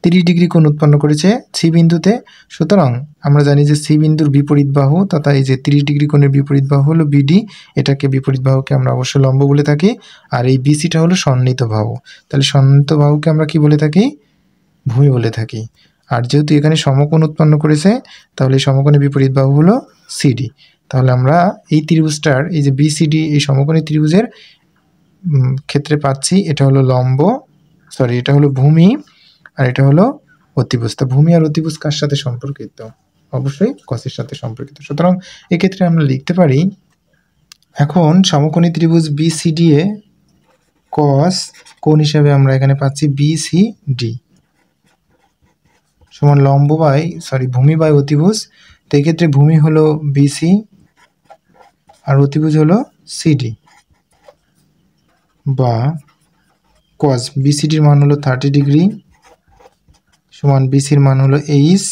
30 ডিগ্রি কোণ উৎপন্ন করেছে সি বিন্দুতে, সুতরাং আমরা জানি যে সি বিন্দুর বিপরীত বাহু তথা এই যে 30 ডিগ্রি কোণের বিপরীত বাহু হলো বিডি, এটাকে বিপরীত বাহুকে আমরা অবশ্যই লম্ব বলে থাকি। আর এই বিসিটা হলো সন্নিহিত বাহু, তাহলে সন্নিহিত বাহুকে আমরা কি বলে থাকি? ভূমি বলে থাকি। আর যেহেতু এখানে সমকোণ উৎপন্ন করেছে, তাহলে এই সমকোণের বিপরীত বাহু হলো সিডি। তাহলে আমরা এই ত্রিভুজটার এই যে বিসিডি এই সমকোণী ত্রিভুজের ক্ষেত্রে পাচ্ছি এটা হলো এটা হলো ভূমি আর এটা হলো অতিভুজ। তো ভূমি আর অতিভুজ কার সাথে সম্পর্কিত? অবশ্যই কসের সাথে সম্পর্কিত। সুতরাং এক্ষেত্রে আমরা লিখতে পারি, এখন সমকোণী ত্রিভুজ বিসিডি এ কস কোণ হিসাবে আমরা এখানে পাচ্ছি বিসিডি সমান ভূমি বাই অতিভুজ। তো এক্ষেত্রে ভূমি হলো বিসি আর অতিভুজ হলো সিডি, বা কস বিসিডির মান হলো 30 ডিগ্রি সমান বিসির মান হলো এইচ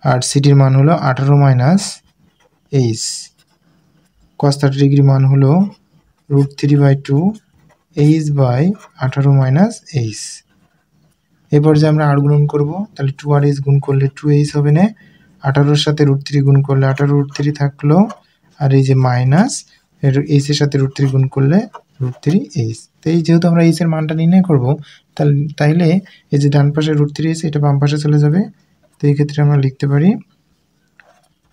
আর সিডির মান হলো 18 মাইনাস এইচ। কস 30 ডিগ্রি মান হলো √3/2 এইচ বাই 18 মাইনাস এইচ। এরপর যে আমরা আর গুণন করবো, তাহলে 2 আর এইচ গুণ করলে 2h হবে না, 18-র সাথে √3 গুণ করলে 18√3 থাকলো, আর এই যে মাইনাস এইচ এর সাথে √3 গুণ করলে √3h। তো এই যেহেতু আমরা এইচ এর মানটা নির্ণয় করবো, তাইলে এই যে ডান পাশে √3h এটা বাম পাশে চলে যাবে। তো এই ক্ষেত্রে আমরা লিখতে পারি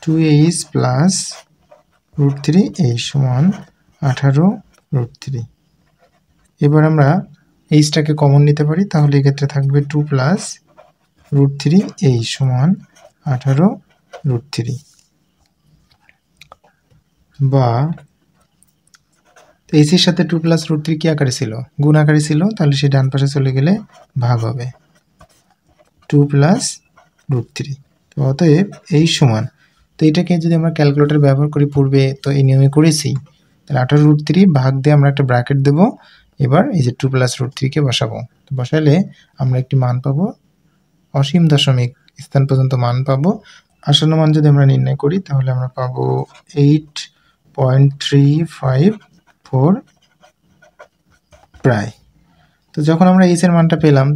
2h প্লাস √3h সমান 18√3। এবার আমরা এইচটাকে কমন নিতে পারি, তাহলে এক্ষেত্রে থাকবে 2 প্লাস √3h সমান 18√3, বা এইচ এর সাথে 2 প্লাস √3 কি আকারে ছিল? গুণ আকারে ছিল, তাহলে সে ডান পাশে চলে গেলে ভাগ হবে 2 প্লাস √3। তো অতএব এই সমান, তো এটাকে যদি আমরা ক্যালকুলেটর ব্যবহার করি, পূর্বে তো এই নিয়মে করেছি, তাহলে 18√3 ভাগ দিয়ে আমরা একটা ব্র্যাকেট দেবো। এবার এই যে 2 প্লাস √3 কে বসাবো, তো বসালে আমরা একটি মান পাবো, অসীম দশমিক স্থান পর্যন্ত মান পাবো। আসন্ন মান যদি আমরা নির্ণয় করি, তাহলে আমরা পাবো 8.354 প্রায়। তো যখন আমরা এইচ এর মানটা পেলাম,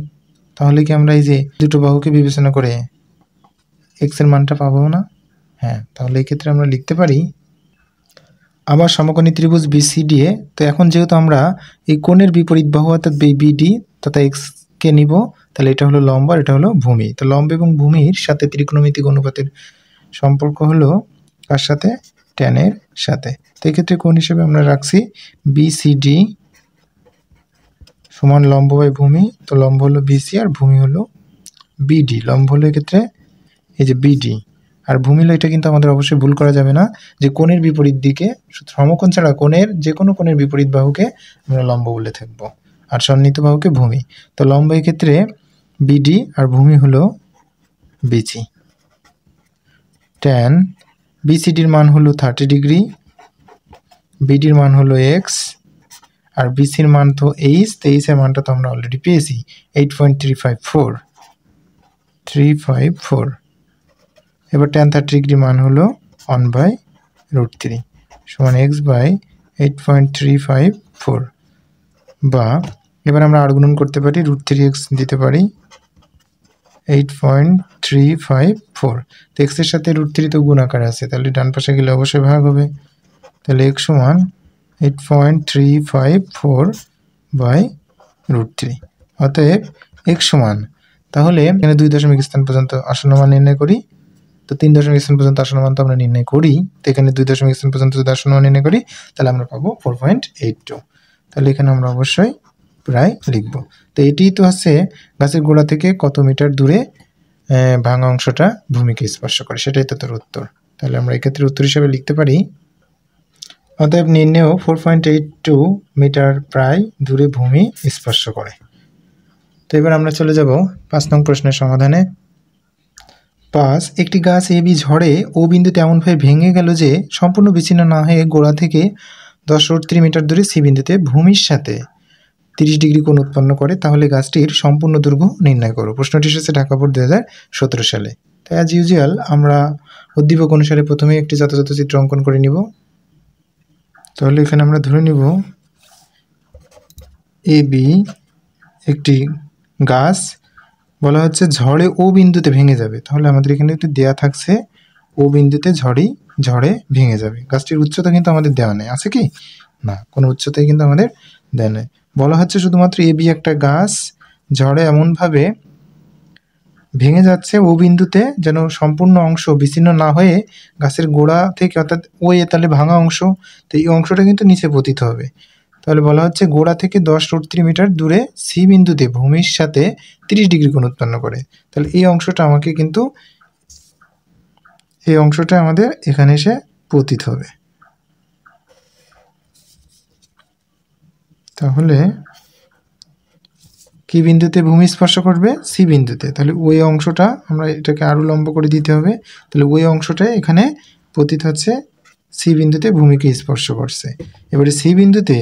তাহলে কি আমরা এই যে দুটো বাহুকে বিবেচনা করে এক্স এর মানটা পাবো না? হ্যাঁ, তাহলে এই ক্ষেত্রে আমরা লিখতে পারি আবার সমকোণী ত্রিভুজ বিসিডি এ, তো এখন যেহেতু আমরা এই কোণের বিপরীত বাহু অর্থাৎ বিডি তথা এক্স কে নিব, তাহলে এটা হলো লম্ব আর এটা হলো ভূমি। তো লম্ব এবং ভূমির সাথে ত্রিকোণমিতিক অনুপাতের সম্পর্ক হলো কার সাথে? tan এর সাথে। তো এক্ষেত্রে কোণ হিসেবে আমরা রাখছি বিসিডি সমান লম্ব বাই ভূমি। তো লম্ব হলো বিসি আর ভূমি হলো বিডি। লম্ব হলো এক্ষেত্রে এই যে বিডি আর ভূমিল এটা কিন্তু আমাদের অবশ্যই ভুল করা যাবে না যে কোণের বিপরীত দিকে, সমকোণ ছাড়া কোণের যে কোনো কোণের বিপরীত বাহুকে আমরা লম্ব বলে থাকব, আর সন্নিহিত বাহুকে ভূমি। তো লম্ব এই ক্ষেত্রে বিডি আর ভূমি হলো বিসি। ট্যান বিসিডির মান হলো 30 ডিগ্রি, বিডির মান হলো এক্স, আর বিসির মান তো এইচ, তো এইচের মানটা তো আমরা অলরেডি পেয়েছি 8.354। এবার ট্যান 30 ডিগ্রি মান হলো 1/√3 সমান এক্স বাই 8.354, বা এবার আমরা আর গুণন করতে পারি, √3x দিতে পারি 8.354। তো এক্সের সাথে √3 তো গুণ আকারে আছে, তাহলে ডান পাশে গেলে অবশ্যই ভাগ হবে, তাহলে x সমান 8.354/√3। অতএব x সমান, তাহলে এখানে 2 দশমিক স্থান পর্যন্ত আসন্ন মান নির্ণয় করি, তো 3 দশমিক স্থান পর্যন্ত আসন্ন মান তো আমরা নির্ণয় করি, তো এখানে 2 দশমিক স্থান পর্যন্ত যদি আসন্ন মান নির্ণয় করি তাহলে আমরা পাবো 4.82। তাহলে এখানে আমরা অবশ্যই প্রায় লিখব। তো এটিই তো হচ্ছে গাছের গোড়া থেকে কত মিটার দূরে ভাঙা অংশটা ভূমিকে স্পর্শ করে, সেটাই তো তোর উত্তর। তাহলে আমরা এক্ষেত্রে উত্তর হিসাবে লিখতে পারি, অতএব নির্ণেয় 4.82 মিটার প্রায় দূরে ভূমি স্পর্শ করে। তো এবার আমরা চলে যাব 5 নং প্রশ্নের সমাধানে। 5, একটি গাছ এবি ঝড়ে ও বিন্দুতে এমনভাবে ভেঙে গেল যে সম্পূর্ণ বিচ্ছিন্ন না হয়ে গোড়া থেকে 10-30 মিটার দূরে সি বিন্দুতে ভূমির সাথে 30 ডিগ্রি কোণ উৎপন্ন করে, তাহলে গাছটির সম্পূর্ণ দৈর্ঘ্য নির্ণয় করো। প্রশ্নটি এসেছে ঢাকা বোর্ড 2017 সালে। তাই অ্যাজ ইউজুয়াল আমরা উদ্দীপক অনুসারে প্রথমে একটি যথাযথ চিত্র অঙ্কন করে নিব। তাহলে এখানে আমরা ধরে নিব এবি একটি গাছ, বলা হচ্ছে ঝড়ে ও বিন্দুতে ভেঙে যাবে, তাহলে আমাদের এখানে একটু দেয়া থাকছে ও বিন্দুতে ঝড়ে ভেঙে যাবে। গাছটির উচ্চতা কিন্তু আমাদের দেওয়া নেই, আছে কি না, কোনো উচ্চতাই কিন্তু আমাদের দেওয়া নেই। বলা হচ্ছে শুধুমাত্র এবি একটা গাছ ঝড়ে এমনভাবে ভেঙে যাচ্ছে ও বিন্দুতে যেন সম্পূর্ণ অংশ বিচ্ছিন্ন না হয়ে গাছের গোড়া থেকে, অর্থাৎ ও এ তাহলে ভাঙা অংশ, তো এই অংশটা কিন্তু নিচে পতিত হবে। তাহলে বলা হচ্ছে গোড়া থেকে 10-30 মিটার দূরে সি বিন্দুতে ভূমির সাথে 30 ডিগ্রি কোণ উৎপন্ন করে, তাহলে এই অংশটা আমাকে কিন্তু এই অংশটা আমাদের এখানে এসে পতিত হবে। তাহলে কি বিন্দুতে ভূমি স্পর্শ করবে? সি বিন্দুতে। তাহলে ওই অংশটা আমরা এটাকে আরও লম্ব করে দিতে হবে, তাহলে ওই অংশটা এখানে পতিত হচ্ছে সি বিন্দুতে ভূমিকে স্পর্শ করছে। এবারে সি বিন্দুতে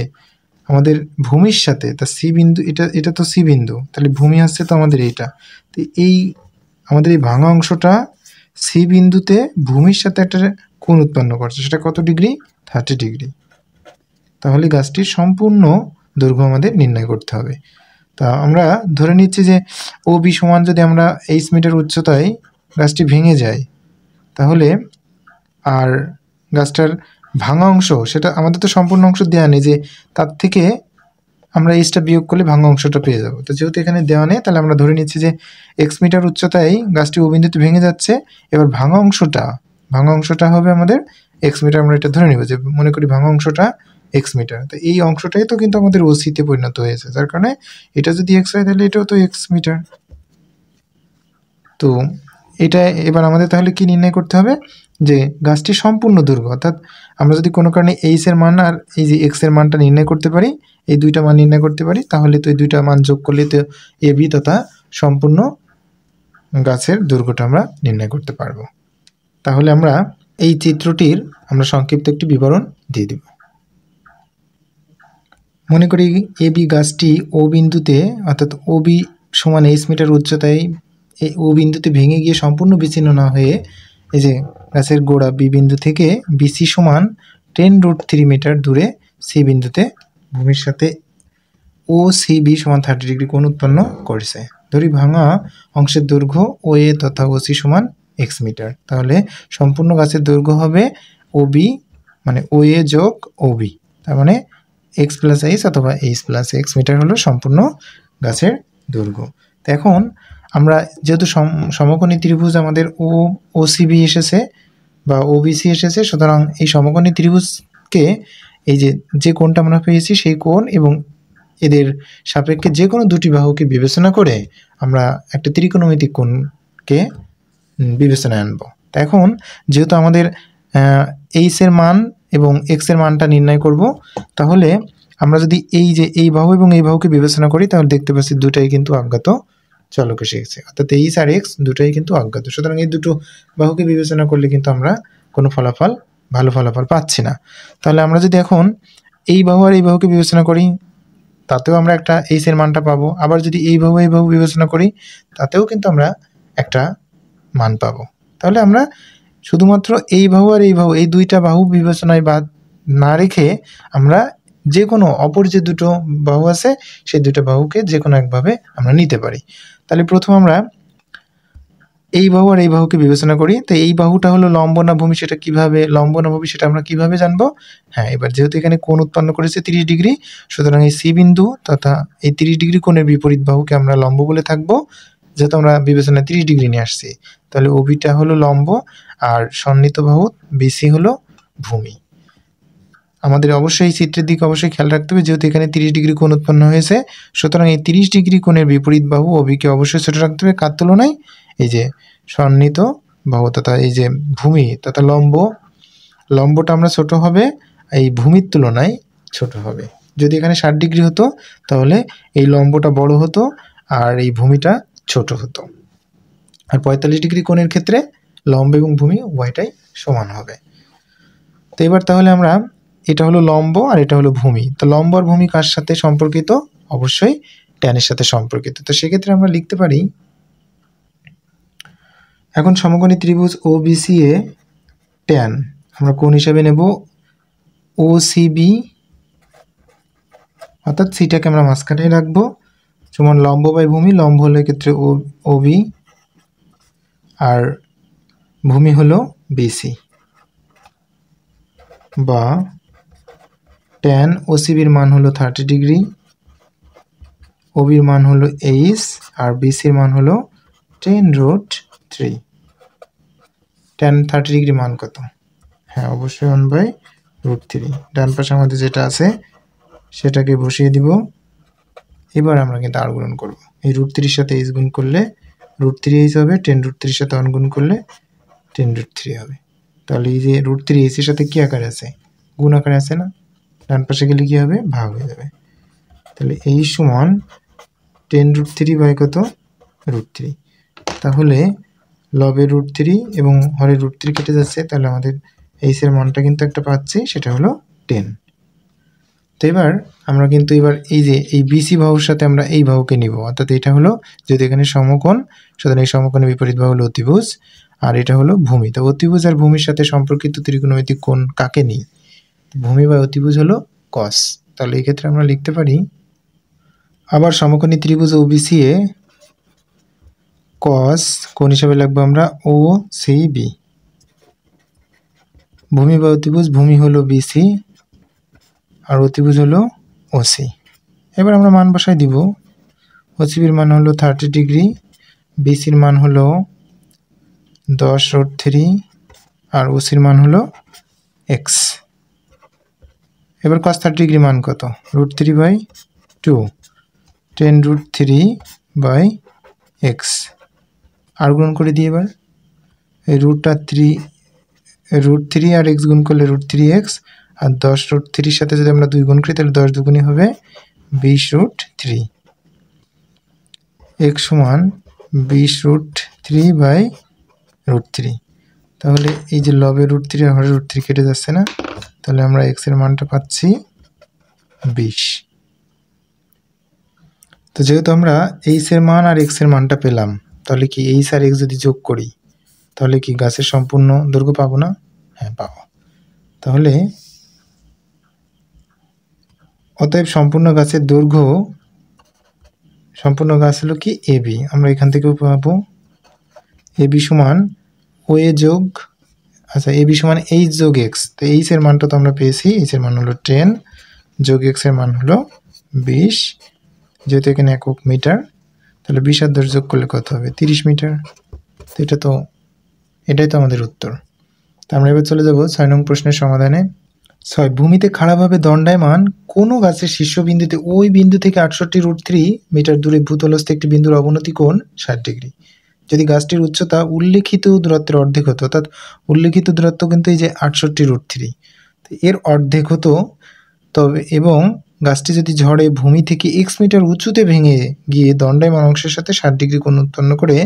আমাদের ভূমির সাথে, তা সি বিন্দু এটা তো সি বিন্দু, তাহলে ভূমি হচ্ছে তো আমাদের এইটা, তো এই আমাদের এই ভাঙা অংশটা সি বিন্দুতে ভূমির সাথে একটা কোণ উৎপন্ন করছে, সেটা কত ডিগ্রি? 30 ডিগ্রি। তাহলে গাছটির সম্পূর্ণ দৈর্ঘ্য আমাদের নির্ণয় করতে হবে। তা আমরা ধরে নিচ্ছি যে ও বি সমান যদি আমরা 8 মিটার উচ্চতায় গাছটি ভেঙে যায়, তাহলে আর গাছটার ভাঙা অংশ, সেটা আমাদের তো সম্পূর্ণ অংশ দেওয়া নেই, যে তার থেকে আমরা এইচটা বিয়োগ করলে ভাঙা অংশটা পেয়ে যাব। তো যেহেতু এখানে দেওয়া নেই, তাহলে আমরা ধরে নিচ্ছি যে এক্স মিটার উচ্চতায় গাছটি ও বিন্দুতে ভেঙে যাচ্ছে, এবার ভাঙা অংশটা হবে আমাদের এক্স মিটার। আমরা এটা ধরে নিব যে মনে করি ভাঙা অংশটা এক্স মিটার, তো এই অংশটাই তো কিন্তু আমাদের ওসিতে পরিণত হয়েছে, যার কারণে এটা যদি এক্স হয় তাহলে এটাও তো এক্স মিটার। তো এটা এবার আমাদের তাহলে কি নির্ণয় করতে হবে, যে গাছটির সম্পূর্ণ দৈর্ঘ্য, অর্থাৎ আমরা যদি কোনো কারণে এইচ এর মান আর এই যে এক্স এর মানটা নির্ণয় করতে পারি, এই দুইটা মান নির্ণয় করতে পারি, তাহলে তো এই দুইটা মান যোগ করলে তো এ বি তথা সম্পূর্ণ গাছের দৈর্ঘ্যটা আমরা নির্ণয় করতে পারবো। তাহলে আমরা এই চিত্রটির আমরা সংক্ষিপ্ত একটি বিবরণ দিয়ে দিব। মনে করি এ বি গাছটি ও বিন্দুতে, অর্থাৎ ও বি সমান 8 মিটার উচ্চতায় এই ও বিন্দুতে ভেঙে গিয়ে সম্পূর্ণ বিচ্ছিন্ন না হয়ে এই যে গাছের গোড়া বি বিন্দু থেকে বিসি সমান 10√3 মিটার দূরে সি বিন্দুতে ভূমির সাথে ও সি বি সমান 30 ডিগ্রি কোণ উৎপন্ন করেছে। ধরি ভাঙা অংশের দৈর্ঘ্য ও এ তথা ও সি সমান এক্স মিটার, তাহলে সম্পূর্ণ গাছের দৈর্ঘ্য হবে ও বি মানে ও এ যোগ ও বি, তার মানে এক্স প্লাস এইচ অথবা এইচ প্লাস এক্স মিটার হলো সম্পূর্ণ গাছের দৈর্ঘ্য। তো এখন আমরা যেহেতু সমকোণী ত্রিভুজ আমাদের ও সি বি এসেছে বা ও বি সি এসেছে, সুতরাং এই সমকোণী ত্রিভুজকে এই যে কোণটা আমরা পেয়েছি সেই কোণ এবং এদের সাপেক্ষে যে কোনো দুটি বাহুকে বিবেচনা করে আমরা একটা ত্রিকোণমিতিক কোণকে বিবেচনায় আনব। এখন যেহেতু আমাদের এইচ এর মান এবং এক্স এর মানটা নির্ণয় করব, তাহলে আমরা যদি এই যে এই বাহু এবং এই বাহুকে বিবেচনা করি তাহলে দেখতে পাচ্ছি দুটাই কিন্তু অজ্ঞাত চলক এসে গেছে, অর্থাৎ এইচ আর এক্স দুটাই কিন্তু অজ্ঞাত। সুতরাং এই দুটো বাহুকে বিবেচনা করলে কিন্তু আমরা কোনো ভালো ফলাফল পাচ্ছি না। তাহলে আমরা যদি এখন এই বাহু আর এই বাহুকে বিবেচনা করি তাতেও আমরা একটা এইচ এর মানটা পাবো, আবার যদি এই বাহু বিবেচনা করি তাতেও কিন্তু আমরা একটা মান পাবো। তাহলে আমরা শুধুমাত্র এই বাহু আর এই বাহু এই দুইটা বাহু বিবেচনায় বাদ না রেখে আমরা যে কোনো অপর যে দুটো বাহু আছে সেই দুটো বাহুকে যে কোনো একভাবে আমরা নিতে পারি। তাহলে প্রথম আমরা এই বাহু আর এই বাহুকে বিবেচনা করি। তো এই বাহুটা হলো লম্ব না ভূমি, সেটা কিভাবে লম্ব না ভূমি সেটা আমরা কিভাবে জানবো? হ্যাঁ, এবার যেহেতু এখানে কোণ উৎপন্ন করেছে 30 ডিগ্রি, সুতরাং এই সি বিন্দু তথা এই 30 ডিগ্রি কোণের বিপরীত বাহুকে আমরা লম্ব বলে থাকবো, যেহেতু আমরা বিবেচনায় 30 ডিগ্রি নিয়ে আসছি। তাহলে ওবিটা হলো লম্ব আর সন্নিহিত বাহু বিসি হলো ভূমি। আমাদের অবশ্যই এই চিত্রের দিকে অবশ্যই খেয়াল রাখতে হবে, যেহেতু এখানে 30 ডিগ্রি কোণ উৎপন্ন হয়েছে, সুতরাং এই 30 ডিগ্রি কোণের বিপরীত বাহু ওবিকে অবশ্যই ছোট রাখতে হবে। কার তুলনায়? এই যে সন্নিহিত বাহু তথা এই যে ভূমি তথা লম্বটা আমরা ছোট হবে, এই ভূমির তুলনায় ছোট হবে। যদি এখানে 60 ডিগ্রি হতো তাহলে এই লম্বটা বড় হতো আর এই ভূমিটা ছোট হতো। আর 45 ডিগ্রি কোণের ক্ষেত্রে লম্ব এবং ভূমি উভয়টাই সমান হবে। তো এবার তাহলে আমরা এটা হলো লম্ব আর এটা হলো ভূমি। তো লম্ব আর ভূমি কার সাথে সম্পর্কিত? অবশ্যই ট্যানের সাথে সম্পর্কিত। তো সেক্ষেত্রে আমরা লিখতে পারি, এখন সমকোণী ত্রিভুজ ওবিসি এ ট্যান আমরা কোণ হিসাবে নেব ওসিবি, অর্থাৎ সিটাকে আমরা মাঝখানে রাখবো, সমান লম্ব বাই ভূমি। লম্ব হলো এক্ষেত্রে ওবি আর ভূমি হলো বিসি, বা ট্যান ওসিবির মান হলো 30 ডিগ্রি, ওবির মান হলো এইচ আর বিসির মান হলো 10√3। ট্যান 30 ডিগ্রি মান কত? হ্যাঁ, অবশ্যই 1/√3। ডান পাশে আমাদের যেটা আছে সেটাকে বসিয়ে দিব। এবার আমরা কিন্তু আর গুণ করব, এই √3 সাথে এইচ গুণ করলে √3h হবে, 10√3 সাথে 1 গুণ করলে 10√3 হবে। তাহলে এই যে √3h এর সাথে কি আকারে আছে? গুণ আকারে আছে না? ডান পাশে গেলে কি হবে? ভাগ হয়ে যাবে। তাহলে এই সমান 10√3 বাই কত? √3। তাহলে লবে √3 এবং হরে √3 কেটে যাচ্ছে, তাহলে আমাদের এইচ এর মানটা কিন্তু একটা পাচ্ছি, সেটা হলো 10। তো এবার আমরা কিন্তু এই যে এই বিসি বাহুর সাথে আমরা এই বাহুকে নিব, অর্থাৎ এটা হলো যদি এখানে সমকোণ, সুতরাং এই সমকোণের বিপরীত বাহু হলো অতিভুজ আর এটা হলো ভূমি। তো অতিভুজ আর ভূমির সাথে সম্পর্কিত ত্রিকোণমিতিক কোণ কাকে নিই? ভূমি বা অতিভুজ হলো কস। তাহলে এই ক্ষেত্রে আমরা লিখতে পারি, আবার সমকোণী ত্রিভুজ ওবিসি এ কস কোণ হিসাবে লিখবো আমরা ও সি বি। ভূমি বা অতিভুজ, ভূমি হলো বিসি আর অতিভুজ হলো ওসি। এবার আমরা মান বসাই দিব। ওসিবির মান হলো 30 ডিগ্রি, বিসির মান হলো 10√3 আর ওসির মান হলো এক্স। এবার cos 30 ডিগ্রি মান কত? √3/2, 10√3/x। আর গুণ করে দিই এবার, এই √3 আর x গুণ করলে √3x, আর 10√3 সাথে যদি আমরা 2 গুণ করি তাহলে 10 দুগুণী হবে 20√3। x সমান 20√3/√3। তাহলে এই যে লবে √3 আর হরে √3 কেটে যাচ্ছে না, তাহলে আমরা x এর মানটা পাচ্ছি 20। তো যেহেতু আমরা এইচ এর মান আর এক্স এর মানটা পেলাম, তাহলে কি এইচ আর এক্স যদি যোগ করি তাহলে কি গাছের সম্পূর্ণ দৈর্ঘ্য পাবো না? হ্যাঁ, পাবো। তাহলে অতএব সম্পূর্ণ গাছের দৈর্ঘ্য, সম্পূর্ণ গাছ হলো কি এবি। আমরা এখান থেকেও পাবো এবি সমান ও এ যোগ, আচ্ছা এবি সমান এইচ যোগ এক্স। তো এইচ এর মানটা তো আমরা পেয়েছি, এইচ এর মান হলো 10 যোগ এক্স এর মান হলো 20, যেহেতু এখানে একক মিটার, তাহলে 20 আর 10 যোগ করলে কত হবে? 30 মিটার। তো এটাই তো আমাদের উত্তর। তো আমরা এবার চলে যাব 6 নং প্রশ্নের সমাধানে। 6, ভূমিতে খাড়াভাবে দণ্ডায়মান কোনো গাছের শীর্ষবিন্দুতে ওই বিন্দু থেকে 68√3 মিটার দূরে ভূতলস্থ একটি বিন্দুর অবনতি কোণ 60 ডিগ্রি। যদি গাছটির উচ্চতা উল্লেখিত দূরত্বের অর্ধেক হতো, অর্থাৎ উল্লেখিত দূরত্ব কিন্তু এই যে 68√3, তো এর অর্ধেক হতো, তবে এবং গাছটি যদি ঝড়ে ভূমি থেকে x মিটার উঁচুতে ভেঙে গিয়ে দণ্ডায়মান অংশের সাথে 60 ডিগ্রি কোণ উৎপন্ন করে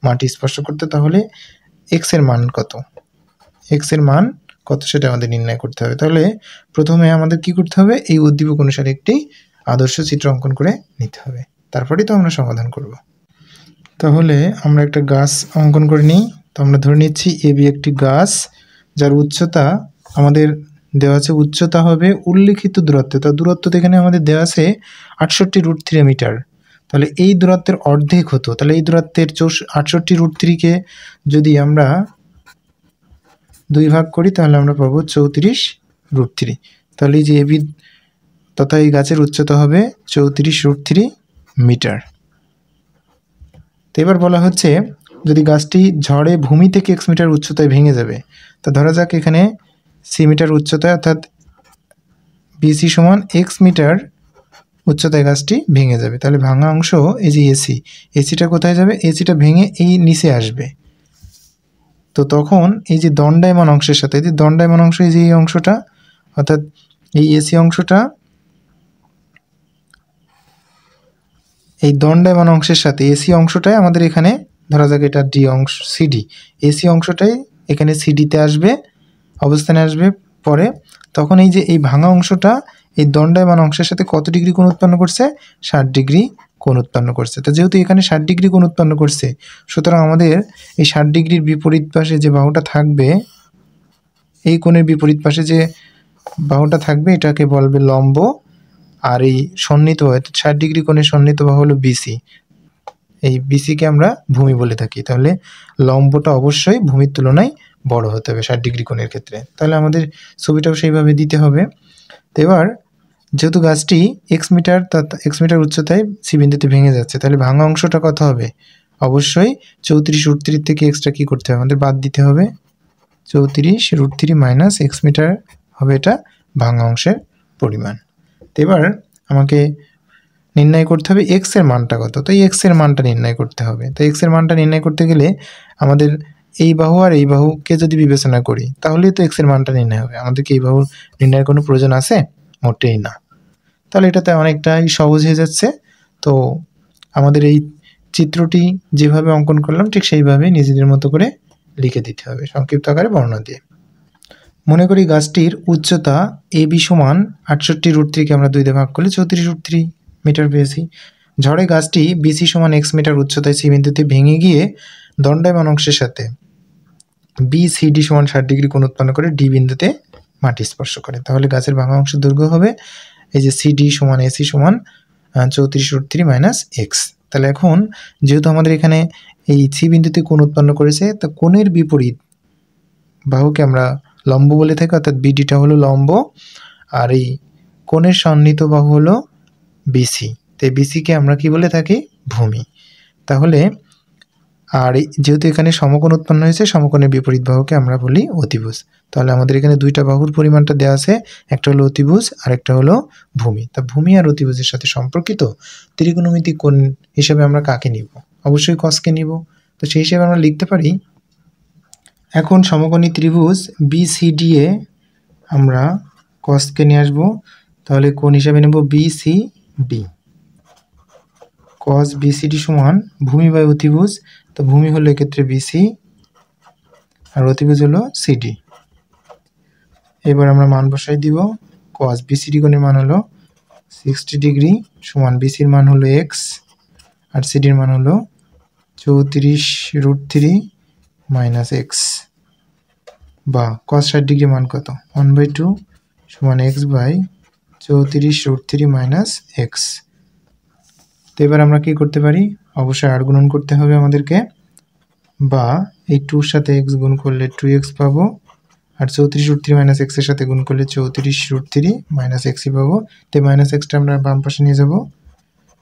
মাটি স্পর্শ করতে, তাহলে x এর মান কত, সেটা আমাদের নির্ণয় করতে হবে। তাহলে প্রথমে আমাদের কি করতে হবে, এই উদ্দীপক অনুসারে একটি আদর্শ চিত্র অঙ্কন করে নিতে হবে, তারপরেই তো আমরা সমাধান করব। তাহলে আমরা একটা গাছ অঙ্কন করে নিই। তো আমরা ধরে নিচ্ছি এবি একটি গাছ, যার উচ্চতা আমাদের দেওয়া আছে, উচ্চতা হবে উল্লেখিত দূরত্ব, তো দূরত্ব এখানে আমাদের দেওয়া আছে 68√3 মিটার। তাহলে এই দূরত্বের অর্ধেক হতো, তাহলে এই দূরত্বের 68√3কে যদি আমরা 2 ভাগ করি তাহলে আমরা পাবো 34√3। তাহলে এই যে এবি তথা এই গাছের উচ্চতা হবে 34√3 মিটার। তো এবার বলা হচ্ছে যদি গাছটি ঝড়ে ভূমি থেকে x মিটার উচ্চতায় ভেঙে যাবে, তো ধরা যাক এখানে সি মিটার উচ্চতায়, অর্থাৎ বিসি সমান x মিটার উচ্চতায় গাছটি ভেঙে যাবে, তাহলে ভাঙা অংশ এই যে এসিটা কোথায় যাবে, এসিটা ভেঙে এই নিচে আসবে। তো তখন এই যে দণ্ডায়মান অংশের সাথে, এই যে দণ্ডায়মান অংশ, এই যে এই অংশটা, অর্থাৎ এই এসি অংশটা এই দণ্ডায়মান অংশের সাথে এসি অংশটাই আমাদের এখানে ধরা যাক এটা ডি অংশ, সিডি, এসি অংশটাই এখানে সিডিতে আসবে, অবস্থানে আসবে পরে। তখন এই যে এই ভাঙা অংশটা এই দণ্ডায়মান অংশের সাথে কত ডিগ্রি কোণ উৎপন্ন করছে, 60 ডিগ্রি কোণ উৎপন্ন করছে। তো যেহেতু এখানে 60 ডিগ্রি কোণ উৎপন্ন করছে, সুতরাং আমাদের এই 60 ডিগ্রির বিপরীত পাশে যে বাহুটা থাকবে, এই কোণের বিপরীত পাশে যে বাহুটা থাকবে এটাকে বলবে লম্ব, আর এই সন্নিহিত বাহু 60 ডিগ্রি কোণের সন্নিহিত বাহু হলো বিসি, এই বিসিকে আমরা ভূমি বলে থাকি। তাহলে লম্বটা অবশ্যই ভূমির তুলনায় বড় হতে হবে 60 ডিগ্রি কোণের ক্ষেত্রে। তাহলে আমাদের ছবিটাও সেইভাবে দিতে হবে। তো এবার যেহেতু গাছটি x মিটার উচ্চতায় সি বিন্দুতে ভেঙে যাচ্ছে, তাহলে ভাঙা অংশটা কত হবে, অবশ্যই 34√3 থেকে এক্সট্রা কী করতে হবে, আমাদের বাদ দিতে হবে। 34√3 মাইনাস x মিটার হবে এটা ভাঙা অংশের পরিমাণ। তো এবার আমাকে নির্ণয় করতে হবে x এর মানটা কত, তো এই x এর মানটা নির্ণয় করতে হবে। তো x এর মানটা নির্ণয় করতে গেলে আমাদের এই বাহু আর এই বাহুকে যদি বিবেচনা করি তাহলেই তো x এর মানটা নির্ণয় হবে, আমাদেরকে এই বাহু নির্ণয়ের কোনো প্রয়োজন আছে, মোটেই না। তাহলে এটাতে অনেকটাই সহজ হয়ে যাচ্ছে। তো আমাদের এই চিত্রটি যেভাবে অঙ্কন করলাম ঠিক সেইভাবে নিজেদের মতো করে লিখে দিতে হবে সংক্ষিপ্ত আকারে বর্ণনা দিয়ে। মনে করি গাছটির উচ্চতা এবি সমান 68√3কে আমরা 2 দিয়ে ভাগ করলে 34√3 মিটার পেয়েছি। ঝড়ে গাছটি বিসি সমান x মিটার উচ্চতায় সি বিন্দুতে ভেঙে গিয়ে দণ্ডায়মান অংশের সাথে বিসিডি সমান 60 ডিগ্রি কোণ উৎপন্ন করে ডি বিন্দুতে মাটি স্পর্শ করে। তাহলে গাছের ভাঙা অংশের দৈর্ঘ্য হবে এই যে সিডি সমান এসি সমান 34√3 মাইনাস এক্স। তাহলে এখন যেহেতু আমাদের এখানে এই সি বিন্দুতে কোণ উৎপন্ন করেছে, তো কোণের বিপরীত বাহুকে আমরা লম্ব বলে থাকি, অর্থাৎ বিডিটা হলো লম্ব, আর এই কোণের সন্নিহিত বাহু হলো বিসি। তো এই বিসিকে আমরা কি বলে থাকি, ভূমি। তাহলে আর যেহেতু এখানে সমকোণ উৎপন্ন হয়েছে, সমকোণের বিপরীত বাহুকে আমরা বলি অতিভুজ। তাহলে আমাদের এখানে দুইটা বাহুর পরিমাণটা দেওয়া আছে, একটা হলো অতিভুজ আর একটা হলো ভূমি। তা ভূমি আর অতিভুজের সাথে সম্পর্কিত ত্রিকোণমিতিক কোণ হিসেবে আমরা কাকে নিব, অবশ্যই কসকে নিব। তো সেই হিসেবে আমরা লিখতে পারি, এখন সমকোণী ত্রিভুজ বিসিডি এ আমরা কসকে নিয়ে আসবো, তাহলে কোণ হিসেবে নেব বিসিডি। কস বিসিডি সমান ভূমি বাই অতিভুজ, তো ভূমি হলো এক্ষেত্রে বিসি আর অতিভুজ হলো সিডি। এবার আমরা মান বসাই দিব। কস বিসিডি কোণের মান হলো 60 ডিগ্রি সমান বিসির মান হলো এক্স আর সিডির মান হলো 34√3 মাইনাস এক্স, বা কস 60 ডিগ্রি মান কত, 1/2 সমান এক্স বাই 34√3 মাইনাস এক্স। তো এবার আমরা কি করতে পারি, অবশ্যই আর গুণন করতে হবে আমাদেরকে, বা এই 2-র সাথে এক্স গুণ করলে 2x পাবো, আর 34√3 মাইনাস এক্সের সাথে গুণ করলে 34√3 মাইনাস এক্সই পাবো। তো মাইনাস এক্সটা আমরা বাম পাশে নিয়ে যাব,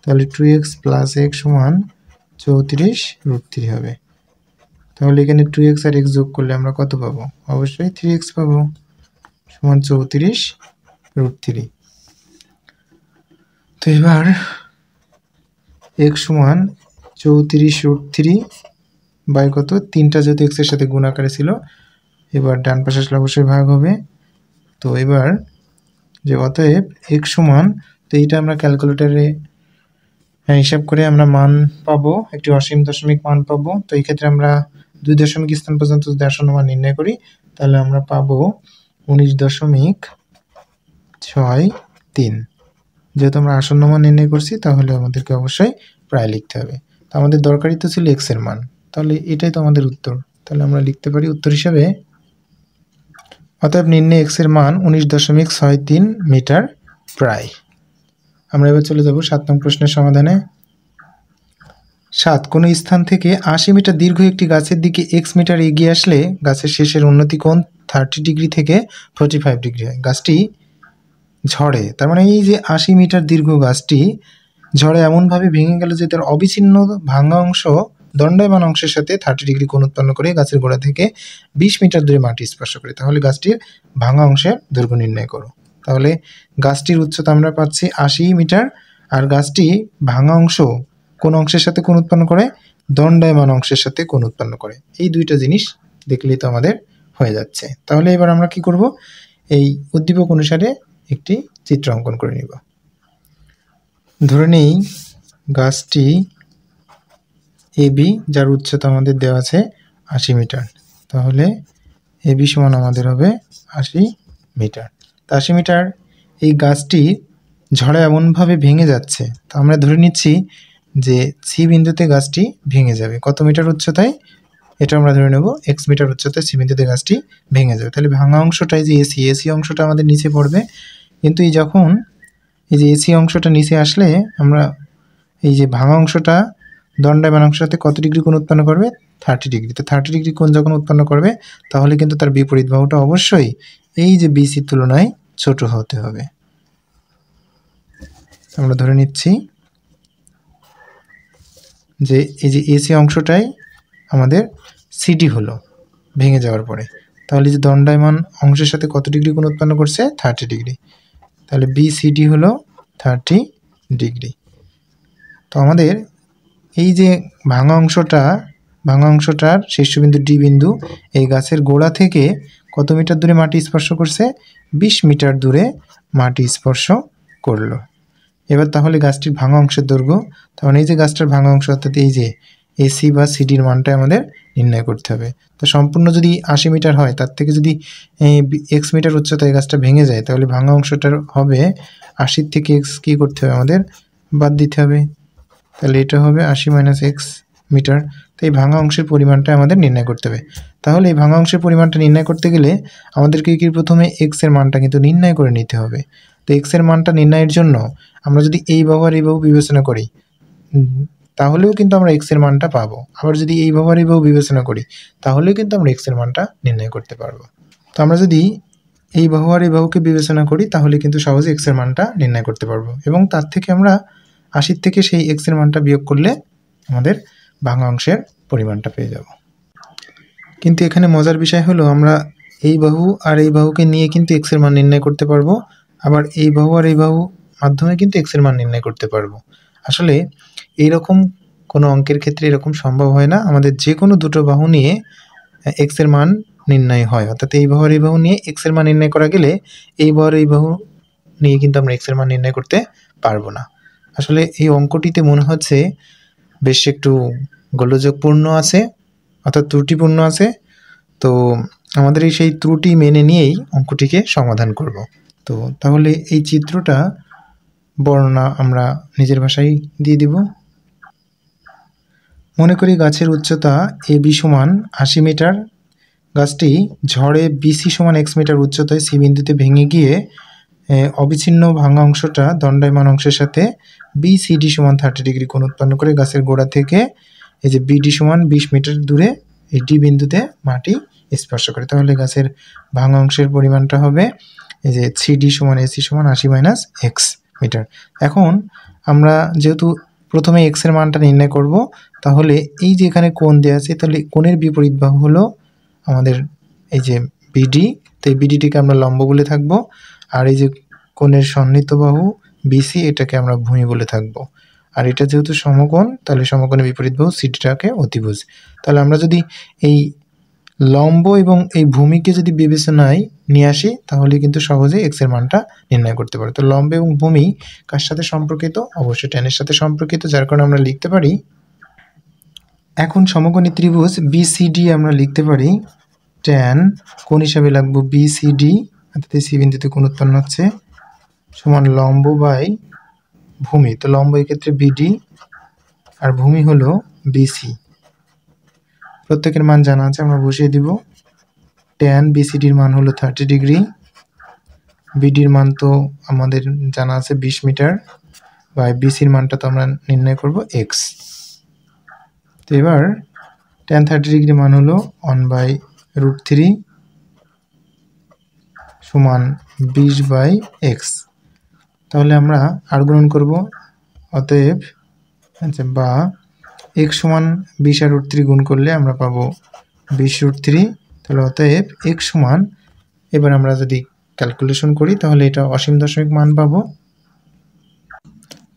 তাহলে 2x প্লাস এক্স সমান 34√3 হবে। তাহলে এখানে 2x আর এক্স যোগ করলে আমরা কত পাবো, অবশ্যই 3x পাবো সমান 34√3। তো এবার x সমান 34√3 বাই কত 3টা যেহেতু x এর সাথে গুণ আকারে ছিল, এবার ডান পাশে আসলে অবশ্যই ভাগ হবে। তো এবার যে অতএব x সমান, তো এইটা আমরা ক্যালকুলেটরে হিসাব করে আমরা মান পাবো, একটি অসীম দশমিক মান পাবো। তো এই ক্ষেত্রে আমরা 2 দশমিক স্থান পর্যন্ত যদি আসন্ন মান নির্ণয় করি তাহলে আমরা পাবো 19.63। যেহেতু আমরা আসন্ন মান নির্ণয় করছি তাহলে আমাদেরকে অবশ্যই প্রায় লিখতে হবে। তো আমাদের দরকারই তো ছিল x এর মান, তাহলে এটাই তো আমাদের উত্তর। তাহলে আমরা লিখতে পারি উত্তর হিসাবে, অতএব নির্ণয় x এর মান 19.63 মিটার প্রায়। আমরা এবার চলে যাব 7 নং প্রশ্নের সমাধানে। 7, কোনো স্থান থেকে 80 মিটার দীর্ঘ একটি গাছের দিকে x মিটার এগিয়ে আসলে গাছের শেষের উন্নতি কোণ 30 ডিগ্রি থেকে 45 ডিগ্রি হয়। গাছটি ঝড়ে, তার মানে এই যে 80 মিটার দীর্ঘ গাছটি ঝড়ে এমনভাবে ভেঙে গেল যে তার অবিচ্ছিন্ন ভাঙা অংশ দণ্ডায়মান অংশের সাথে 30 ডিগ্রি কোণ উৎপন্ন করে গাছের গোড়া থেকে 20 মিটার দূরে মাটি স্পর্শ করে। তাহলে গাছটির ভাঙা অংশের দৈর্ঘ্য নির্ণয় করো। তাহলে গাছটির উচ্চতা আমরা পাচ্ছি 80 মিটার, আর গাছটি ভাঙা অংশ কোন অংশের সাথে কোণ উৎপন্ন করে? দণ্ডায়মান অংশের সাথে কোণ উৎপন্ন করে। এই দুইটা জিনিস দেখলেই তো আমাদের হয়ে যাচ্ছে। তাহলে এবার আমরা কি করব, এই উদ্দীপক অনুসারে একটি চিত্র অঙ্কন করে নিব। ধরে নেই গাছটি এবি, যার উচ্চতা আমাদের দেওয়া আছে 80 মিটার। তাহলে এবি সমান আমাদের হবে 80 মিটার। তো 80 মিটার এই গাছটি ঝড়ে এমনভাবে ভেঙে যাচ্ছে, তো আমরা ধরে নিচ্ছি যে সি বিন্দুতে গাছটি ভেঙে যাবে। কত মিটার উচ্চতায়? এটা আমরা ধরে নেব x মিটার উচ্চতায় সি বিন্দুতে গাছটি ভেঙে যাবে। তাহলে ভাঙা অংশটাই যে এসি অংশটা আমাদের নিচে পড়বে, কিন্তু এই যখন এই যে এসি অংশটা নিচে আসলে আমরা এই যে ভাঙা অংশটা দণ্ডায়মান অংশের সাথে কত ডিগ্রি কোণ উৎপন্ন করবে? 30 ডিগ্রি। তো 30 ডিগ্রি কোণ যখন উৎপন্ন করবে তাহলে কিন্তু তার বিপরীত বাহুটা অবশ্যই এই যে বিসির তুলনায় ছোট হতে হবে। আমরা ধরে নিচ্ছি যে এই যে এসি অংশটাই আমাদের সিডি হলো ভেঙে যাওয়ার পরে। তাহলে যে দণ্ডায়মান অংশের সাথে কত ডিগ্রি কোণ উৎপন্ন করছে? 30 ডিগ্রি। তাহলে বিসিডি হলো 30 ডিগ্রি। তো আমাদের এই যে ভাঙা অংশটার শীর্ষবিন্দু ডি বিন্দু এই গাছের গোড়া থেকে কত মিটার দূরে মাটি স্পর্শ করছে? 20 মিটার দূরে মাটি স্পর্শ করলো। এবার তাহলে গাছটির ভাঙা অংশের দৈর্ঘ্য, তখন এই যে গাছটার ভাঙা অংশ অর্থাৎ এই যে এসি বা সিডির মানটা আমাদের নির্ণয় করতে হবে। তো সম্পূর্ণ যদি 80 মিটার হয়, তার থেকে যদি এক্স মিটার উচ্চতায় গাছটা ভেঙে যায়, তাহলে ভাঙা অংশটার হবে 80 থেকে এক্স কী করতে হবে? আমাদের বাদ দিতে হবে। তাহলে এটা হবে 80 মাইনাস এক্স মিটার। তো এই ভাঙা অংশের পরিমাণটা আমাদের নির্ণয় করতে হবে। তাহলে এই ভাঙা অংশের পরিমাণটা নির্ণয় করতে গেলে আমাদেরকে কি প্রথমে এক্স এর মানটা কিন্তু নির্ণয় করে নিতে হবে। তো এক্স এর মানটা নির্ণয়ের জন্য আমরা যদি এই বাহু আর এই বাহু বিবেচনা করি তাহলেও কিন্তু আমরা এক্স এর মানটা পাবো। আবার যদি এই বাহু আর এই বাহু বিবেচনা করি তাহলেও কিন্তু আমরা এক্স এর মানটা নির্ণয় করতে পারবো। তো আমরা যদি এই বাহু আর এই বাহুকে বিবেচনা করি তাহলে কিন্তু সহজে এক্স এর মানটা নির্ণয় করতে পারবো, এবং তার থেকে আমরা 80 থেকে সেই এক্স এর মানটা বিয়োগ করলে আমাদের ভাঙা অংশের পরিমাণটা পেয়ে যাব। কিন্তু এখানে মজার বিষয় হলো আমরা এই বাহু আর এই বাহুকে নিয়ে কিন্তু এক্স এর মান নির্ণয় করতে পারবো, আবার এই বাহু আর এই বাহু মাধ্যমে কিন্তু এক্স এর মান নির্ণয় করতে পারবো। আসলে এইরকম কোনো অঙ্কের ক্ষেত্রে এরকম সম্ভব হয় না। আমাদের যে কোনো দুটো বাহু নিয়ে এক্স এর মান নির্ণয় হয়, অর্থাৎ এই বাহু আর এই বাহু নিয়ে এক্স এর মান নির্ণয় করা গেলে এই বাহু আর এই বাহু নিয়ে কিন্তু আমরা এক্স এর মান নির্ণয় করতে পারবো না। আসলে এই অঙ্কটিতে মনে হচ্ছে বেশ একটু গোলযোগপূর্ণ আছে, অর্থাৎ ত্রুটিপূর্ণ আছে। তো আমাদের এই সেই ত্রুটি মেনে নিয়েই অঙ্কটিকে সমাধান করব। তো তাহলে এই চিত্রটা বর্ণনা আমরা নিজের ভাষায় দিয়ে দিব। মনে করি গাছের উচ্চতা এবি সমান 80 মিটার। গাছটি ঝড়ে বিসি সমান এক্স মিটার উচ্চতায় সি বিন্দুতে ভেঙে গিয়ে অবিচ্ছিন্ন ভাঙা অংশটা দণ্ডায়মান অংশের সাথে বিসিডি সমান 30 ডিগ্রি কোণ উৎপন্ন করে গাছের গোড়া থেকে এই যে বিডি সমান 20 মিটার দূরে এই ডি বিন্দুতে মাটি স্পর্শ করে। তাহলে গাছের ভাঙা অংশের পরিমাণটা হবে এই যে সিডি সমান এসি সমান 80 মাইনাস এক্স মিটার। এখন আমরা যেহেতু প্রথমে এক্স এর মানটা নির্ণয় করব, তাহলে এই যে এখানে কোণ দেওয়া আছে, তাহলে কোণের বিপরীত বাহু হলো আমাদের এই যে বিডি। তো এই বিডিটিকে আমরা লম্ব বলে থাকবো, আর এই যে কোণের সন্নিহিত বাহু বিসি এটাকে আমরা ভূমি বলে থাকবো। আর এটা যেহেতু সমকোণ, তাহলে সমকোণের বিপরীত বাহু সিডিটাকে অতিভুজ। তাহলে আমরা যদি এই লম্ব এবং এই ভূমিকে যদি বিবেচনায় নিয়ে আসি, তাহলে কিন্তু সহজেই এক্স এর মানটা নির্ণয় করতে পারি। তো লম্ব এবং ভূমি কার সাথে সম্পর্কিত? অবশ্যই ট্যানের সাথে সম্পর্কিত, যার কারণে আমরা লিখতে পারি, এখন সমকোণী ত্রিভুজ বিসিডি আমরা লিখতে পারি ট্যান কোণ হিসাবে লাগবো বিসিডি, অর্থাৎ সি বিন্দুতে কোণ উৎপন্ন হচ্ছে, সমান লম্ব বাই ভূমি। তো লম্ব এক্ষেত্রে বিডি আর ভূমি হলো বিসি। প্রত্যেকের মান জানা আছে, আমরা বসিয়ে দিব। ট্যান বিসিডির মান হলো 30 ডিগ্রি, বিডির মান তো আমাদের জানা আছে 20 মিটার, বাই বিসির মানটা তো আমরা নির্ণয় করব এক্স। তো এবার ট্যান 30 ডিগ্রি মান হলো 1/√3 সমান 20/x। তাহলে আমরা আর গুণন করব, অতএব আচ্ছা বা x সমান 20 আর √3 গুণ করলে আমরা পাবো 20√3। তাহলে অতএব x সমান, এবার আমরা যদি ক্যালকুলেশন করি তাহলে এটা অসীম দশমিক মান পাবো।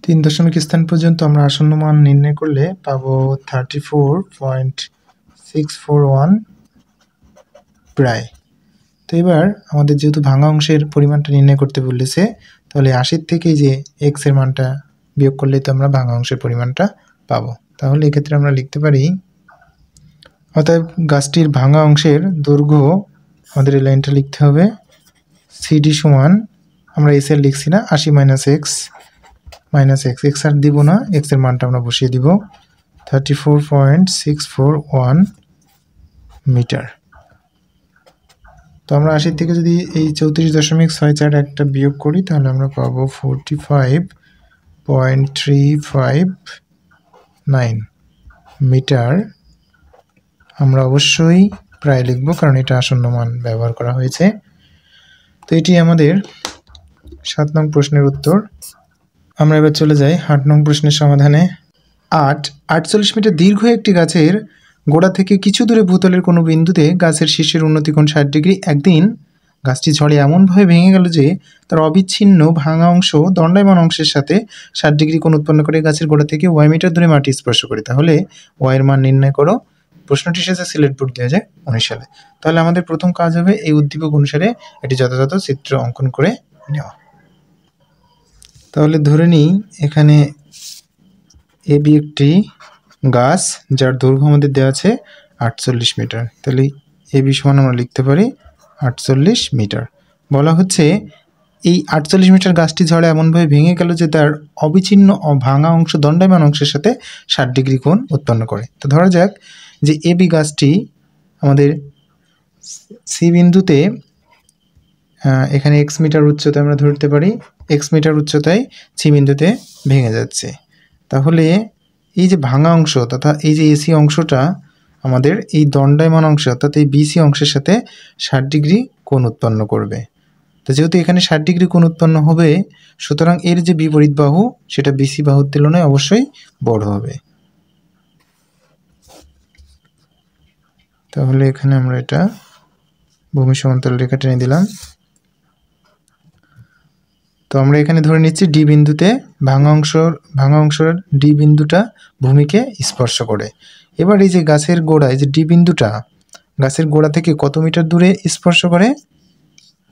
3 দশমিক স্থান পর্যন্ত আমরা আসন্ন মান নির্ণয় করলে পাবো 34.641 প্রায়। তো এবার আমাদের যেহেতু ভাঙা অংশের পরিমাণটা নির্ণয় করতে বলেছে, তাহলে 80 থেকে যে এক্স এর মানটা বিয়োগ করলে তো আমরা ভাঙা অংশের পরিমাণটা পাবো। তাহলে এক্ষেত্রে আমরা লিখতে পারি, অতএব গাছটির ভাঙা অংশের দৈর্ঘ্য, আমাদের এই লাইনটা লিখতে হবে, সিডি সমান, আমরা এস এর লিখছি না, 80 মাইনাস এক্স, এক্স আর দিব না, এক্স এর মানটা আমরা বসিয়ে দিব 34.641 মিটার। তো আমরা 80 থেকে যদি এই 34.64 একটা বিয়োগ করি, তাহলে আমরা পাবো 45.359 মিটার। আমরা অবশ্যই প্রায় লিখব, কারণ এটা আসন্ন মান ব্যবহার করা হয়েছে। তো এটি আমাদের 7 নং প্রশ্নের উত্তর। আমরা এবার চলে যাই 8 নং প্রশ্নের সমাধানে। 48 মিটার দীর্ঘ একটি গাছের গোড়া থেকে কিছু দূরে ভূতলের কোনো বিন্দুতে গাছের শীর্ষের উন্নতি কোণ 60 ডিগ্রি। একদিন গাছটি ঝড়ে এমনভাবে ভেঙে গেল যে তার অবিচ্ছিন্ন ভাঙা অংশ দণ্ডায়মান অংশের সাথে 60 ডিগ্রি কোণ উৎপন্ন করে গাছের গোড়া থেকে ওয়াই মিটার দূরে মাটি স্পর্শ করে। তাহলে ওয়াই এর মান নির্ণয় করো। প্রশ্নটি এসেছে সিলেট বোর্ড 2019 সালে। তাহলে আমাদের প্রথম কাজ হবে এই উদ্দীপক অনুসারে এটি যথাযথ চিত্র অঙ্কন করে নেওয়া। তাহলে ধরে নিই এখানে এ বি একটি গাছ, যার দৈর্ঘ্য আমাদের দেওয়া আছে 48 মিটার। তাহলে এ বি সমান আমরা লিখতে পারি 48 মিটার। বলা হচ্ছে এই 48 মিটার গাছটি ঝড়ে এমনভাবে ভেঙে গেল যে তার অবিচ্ছিন্ন ভাঙা অংশ দণ্ডায়মান অংশের সাথে 60 ডিগ্রি কোণ উৎপন্ন করে। তো ধরা যাক যে এ বি গাছটি আমাদের সি বিন্দুতে, এখানে এক্স মিটার উচ্চতায় আমরা ধরতে পারি, এক্স মিটার উচ্চতায় সি বিন্দুতে ভেঙে যাচ্ছে। তাহলে এই যে ভাঙা অংশ তথা এই যে এসি অংশটা আমাদের এই দণ্ডায়মান অংশ অর্থাৎ এই বিসি অংশের সাথে 60 ডিগ্রি কোণ উৎপন্ন করবে। তো যেহেতু এখানে 60 ডিগ্রি কোণ উৎপন্ন হবে, সুতরাং এর যে বিপরীত বাহু সেটা বিসি বাহুর তুলনায় অবশ্যই বড় হবে। তাহলে এখানে আমরা এটা ভূমি সমান্তরাল রেখা টেনে দিলাম। তো আমরা এখানে ধরে নিচ্ছি ডি বিন্দুতে ভাঙা অংশের ডি বিন্দুটা ভূমিকে স্পর্শ করে। এবার এই যে গাছের গোড়ায় যে ডি বিন্দুটা গাছের গোড়া থেকে কত মিটার দূরে স্পর্শ করে,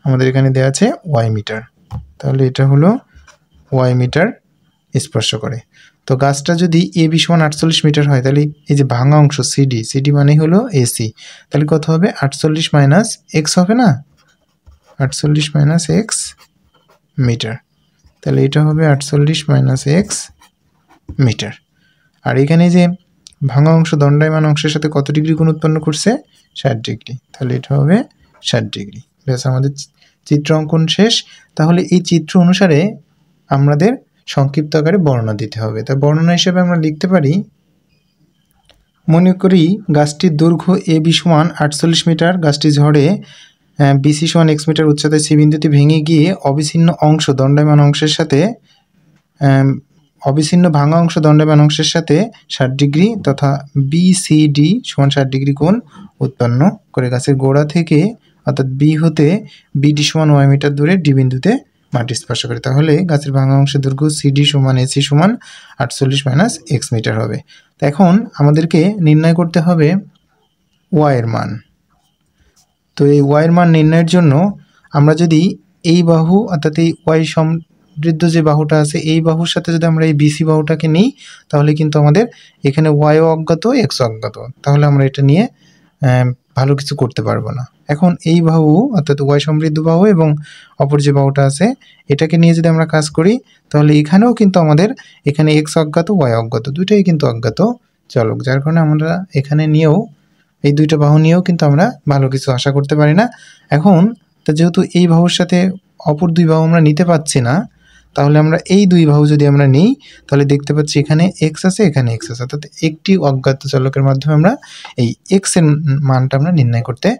আমাদের এখানে দেওয়া আছে ওয়াই মিটার। তাহলে এটা হলো ওয়াই মিটার স্পর্শ করে। তো গাছটা যদি এ বি সমান 48 মিটার হয়, তাহলে এই যে ভাঙা অংশ সিডি মানে হলো এসি, তাহলে কত হবে 48 মাইনাস এক্স হবে না, 48 মাইনাস এক্স মিটার। তাহলে এটা হবে 48 মাইনাস এক্স মিটার। আর এখানে যে ভাঙা অংশ দণ্ডায়মান অংশের সাথে কত ডিগ্রি কোণ উৎপন্ন করছে, 60 ডিগ্রি। তাহলে এটা হবে 60 ডিগ্রি। ব্যাস, আমাদের চিত্র অঙ্কন শেষ। তাহলে এই চিত্র অনুসারে আমাদের সংক্ষিপ্ত আকারে বর্ণনা দিতে হবে। তা বর্ণনা হিসেবে আমরা লিখতে পারি, মনে করি গাছটির দৈর্ঘ্য এ বি সমান 48 মিটার, গাছটি ঝড়ে বিসি সমান এক্স মিটার উচ্চতায় সি বিন্দুতে ভেঙে গিয়ে অবিচ্ছিন্ন অংশ দণ্ডায়মান অংশের সাথে অবিচ্ছিন্ন ভাঙা অংশ দণ্ডায়মান অংশের সাথে 60 ডিগ্রি তথা বিসিডি সমান 60 ডিগ্রি কোণ উৎপন্ন করে গাছের গোড়া থেকে অর্থাৎ বি হতে বিডি সমান ওয়াই মিটার দূরে ডি বিন্দুতে মাটি স্পর্শ করে। তাহলে গাছের ভাঙা অংশের দৈর্ঘ্য সিডি সমান এসি সমান 48 মাইনাস এক্স মিটার হবে। তো এখন আমাদেরকে নির্ণয় করতে হবে ওয়াইয়ের মান। তো এই ওয়াইয়ের মান নির্ণয়ের জন্য আমরা যদি এই বাহু অর্থাৎ এই ওয়াই সমৃদ্ধ যে বাহুটা আছে এই বাহুর সাথে যদি আমরা এই বিসি বাহুটাকে নিই তাহলে কিন্তু আমাদের এখানে ওয়াইও অজ্ঞাত এক্স অজ্ঞাত, তাহলে আমরা এটা নিয়ে ভালো কিছু করতে পারবো না। এখন এই বাহু অর্থাৎ ওয়াই সমৃদ্ধ বাহু এবং অপর যে বাহুটা আছে এটাকে নিয়ে যদি আমরা কাজ করি তাহলে এখানেও কিন্তু আমাদের এখানে এক্স অজ্ঞাত ওয়াই অজ্ঞাত, দুইটাই কিন্তু অজ্ঞাত চলক, যার কারণে আমরা এখানে নিয়েও এই দুইটা বাহু নিয়েও কিন্তু আমরা ভালো কিছু আশা করতে পারি না। এখন তো যেহেতু এই বাহুর সাথে অপর দুই বাহু আমরা নিতে পারছি না, তাহলে আমরা এই দুই বাহু যদি আমরা নিই তাহলে দেখতে পাচ্ছি এখানে এক্স আছে এখানে এক্স আছে, অর্থাৎ একটি অজ্ঞাত চলকের মাধ্যমে আমরা এই এক্স এর মানটা আমরা নির্ণয় করতে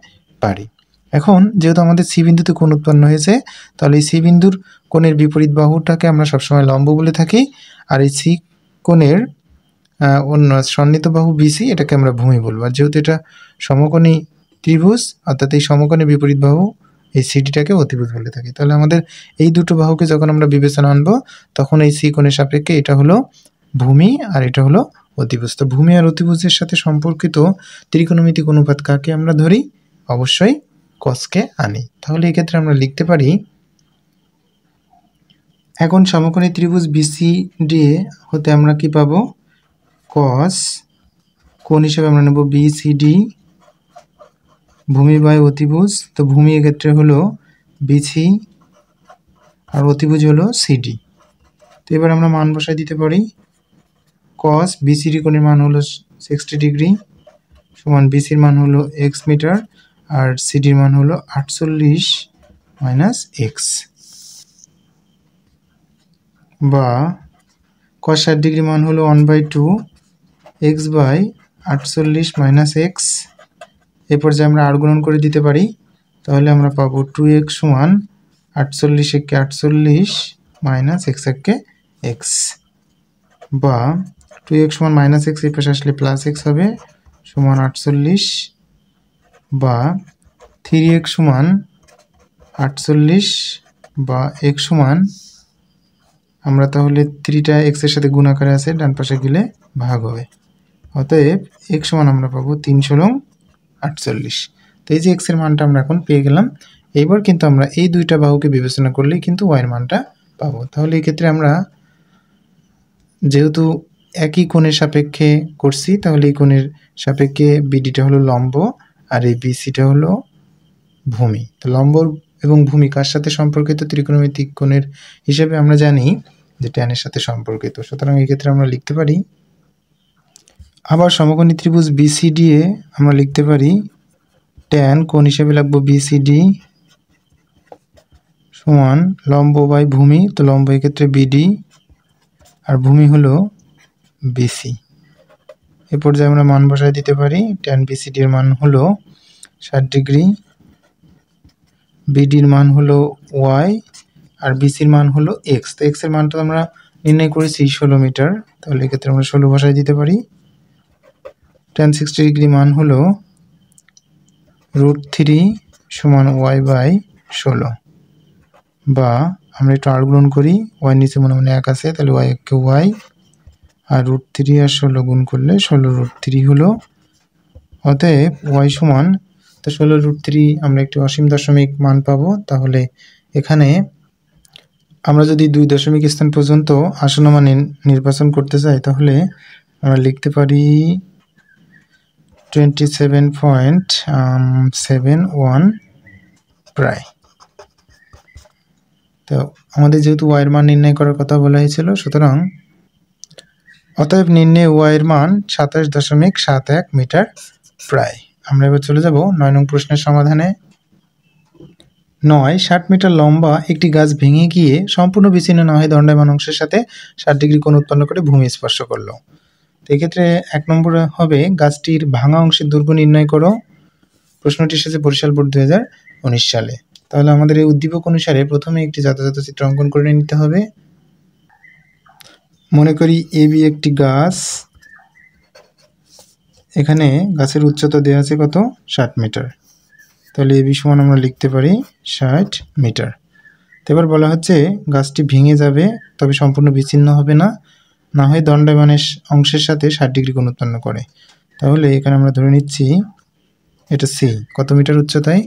পারি। এখন যেহেতু আমাদের সি বিন্দুতে কোণ উৎপন্ন হয়েছে তাহলে এই সি বিন্দুর কোণের বিপরীত বাহুটাকে আমরা সবসময় লম্ব বলে থাকি, আর এই সি কোণের অন্য সন্নিহিত বাহু বিসি এটাকে আমরা ভূমি বলবো। আর যেহেতু এটা সমকোণী ত্রিভুজ অর্থাৎ এই সমকোণের বিপরীত বাহু এই সিডিটাকে অতিভুজ বলে থাকি। তাহলে আমাদের এই দুটো বাহুকে যখন আমরা বিবেচনা আনবো তখন এই সি কোণের সাপেক্ষে এটা হলো ভূমি আর এটা হলো অতিভুজ। তো ভূমি আর অতিভুজের সাথে সম্পর্কিত ত্রিকোণমিতিক অনুপাত কাকে আমরা ধরি? অবশ্যই কসকে আনি। তাহলে এক্ষেত্রে আমরা লিখতে পারি, এখন সমকোণী ত্রিভুজ বিসিডি হতে আমরা কি পাবো? কস কোণ হিসেবে আমরা নেব বিসিডি ভূমি বাই অতিভুজ। তো ভূমি এক্ষেত্রে হলো বিসি আর অতিভুজ হলো সিডি। তো এবার আমরা মান বসাই দিতে পারি। কস বিসিডি কোণের মান হলো 60 ডিগ্রি সমান বিসির মান হলো এক্স মিটার আর সিডির মান হলো 48 মাইনাস এক্স, বা কস 60 ডিগ্রি মান হলো 1/2 এক্স বাই 48 মাইনাস এক্স। এরপর যে আমরা আর গুণন করে দিতে পারি তাহলে আমরা পাবো 2x সমান 48 একে 48 মাইনাস এক্স একে এক্স, বা 2x সমান মাইনাস এক্স এই পাশে আসলে প্লাস এক্স হবে সমান 48, বা 3x সমান 48 বা x সমান আমরা তাহলে 3টা x এর সাথে গুণ আকারে আছে ডান পাশে গেলে ভাগ হবে, অতএব x সমান আমরা পাবো 3×48। তো এই যে x এর মানটা আমরা এখন পেয়ে গেলাম। এইবার কিন্তু আমরা এই দুইটা বাহুকে বিবেচনা করলেই কিন্তু y এর মানটা পাবো। তাহলে এই ক্ষেত্রে আমরা যেহেতু একই কোণের সাপেক্ষে করছি তাহলে এই কোণের সাপেক্ষে বিডিটা হলো লম্ব আর এই বিসিটা হলো ভূমি। তো লম্ব এবং ভূমি কার সাথে সম্পর্কিত? ত্রিকোণমিতিক কোণের হিসেবে আমরা জানি যে tan এর সাথে সম্পর্কিত। সুতরাং এই ক্ষেত্রে আমরা লিখতে পারি, আবার সমকোণী ত্রিভুজ বিসিডি এ আমরা লিখতে পারি tan কোণ হিসেবে লিখবো বিসিডি সমান লম্ব বাই ভূমি। তো লম্ব এই ক্ষেত্রে বিডি আর ভূমি হলো বিসি। এই পর্যায়ে আমরা মান বসায় দিতে পারি। tan বিসিডি এর মান হলো 60 ডিগ্রি, বিডির মান হলো ওয়াই আর বিসির মান হলো এক্স। তো এক্স এর মানটা আমরা নির্ণয় করেছি 16 মিটার, তাহলে এক্ষেত্রে আমরা 16 বসায় দিতে পারি। tan 60 ডিগ্রি মান হলো √3 সমান ওয়াই বাই 16, বা আমরা একটু আর গুণ করি, ওয়াই নিচে মনে মনে 1 আছে তাহলে ওয়াই কে ওয়াই আর √3 আর 16 গুণ করলে 16√3 হলো, অতএব ওয়াই সমান তো 16√3 আমরা একটি অসীম দশমিক মান পাবো। তাহলে এখানে আমরা যদি 2 দশমিক স্থান পর্যন্ত আসন্ন মান নির্বাচন করতে চাই তাহলে আমরা লিখতে পারি 27.71 প্রায়। তো আমাদের যেহেতু y এর মান নির্ণয় করার কথা বলা হয়েছিল, সুতরাং অতএব নির্ণয় y এর মান 27.71 মিটার প্রায়। আমরা এবার চলে যাব 9 নং প্রশ্নের সমাধানে। 9 60 মিটার লম্বা একটি গাছ ভেঙে গিয়ে সম্পূর্ণ বিচ্ছিন্ন না হয়ে দণ্ডায়মান অংশের সাথে 60 ডিগ্রি কোণ উৎপন্ন করে ভূমি স্পর্শ করলো। তো এক্ষেত্রে 1 নম্বরে হবে গাছটির ভাঙা অংশের দৈর্ঘ্য নির্ণয় করো। প্রশ্নটি এসেছে বরিশাল বোর্ড 2019 সালে। তাহলে আমাদের এই উদ্দীপক অনুসারে প্রথমে একটি যথাযথ চিত্র অঙ্কন করে নিতে হবে। মনে করি এবি একটি গাছ, এখানে গাছের উচ্চতা দেওয়া আছে কত? 60 মিটার। তাহলে এবি সমান আমরা লিখতে পারি 60 মিটার। এবার বলা হচ্ছে গাছটি ভেঙে যাবে, তবে সম্পূর্ণ বিচ্ছিন্ন হবে না, না হয় দণ্ডায়মানের অংশের সাথে 60 ডিগ্রি কোণ উৎপন্ন করে। তাহলে এখানে আমরা ধরে নিচ্ছি এটা সি। কত মিটার উচ্চতায়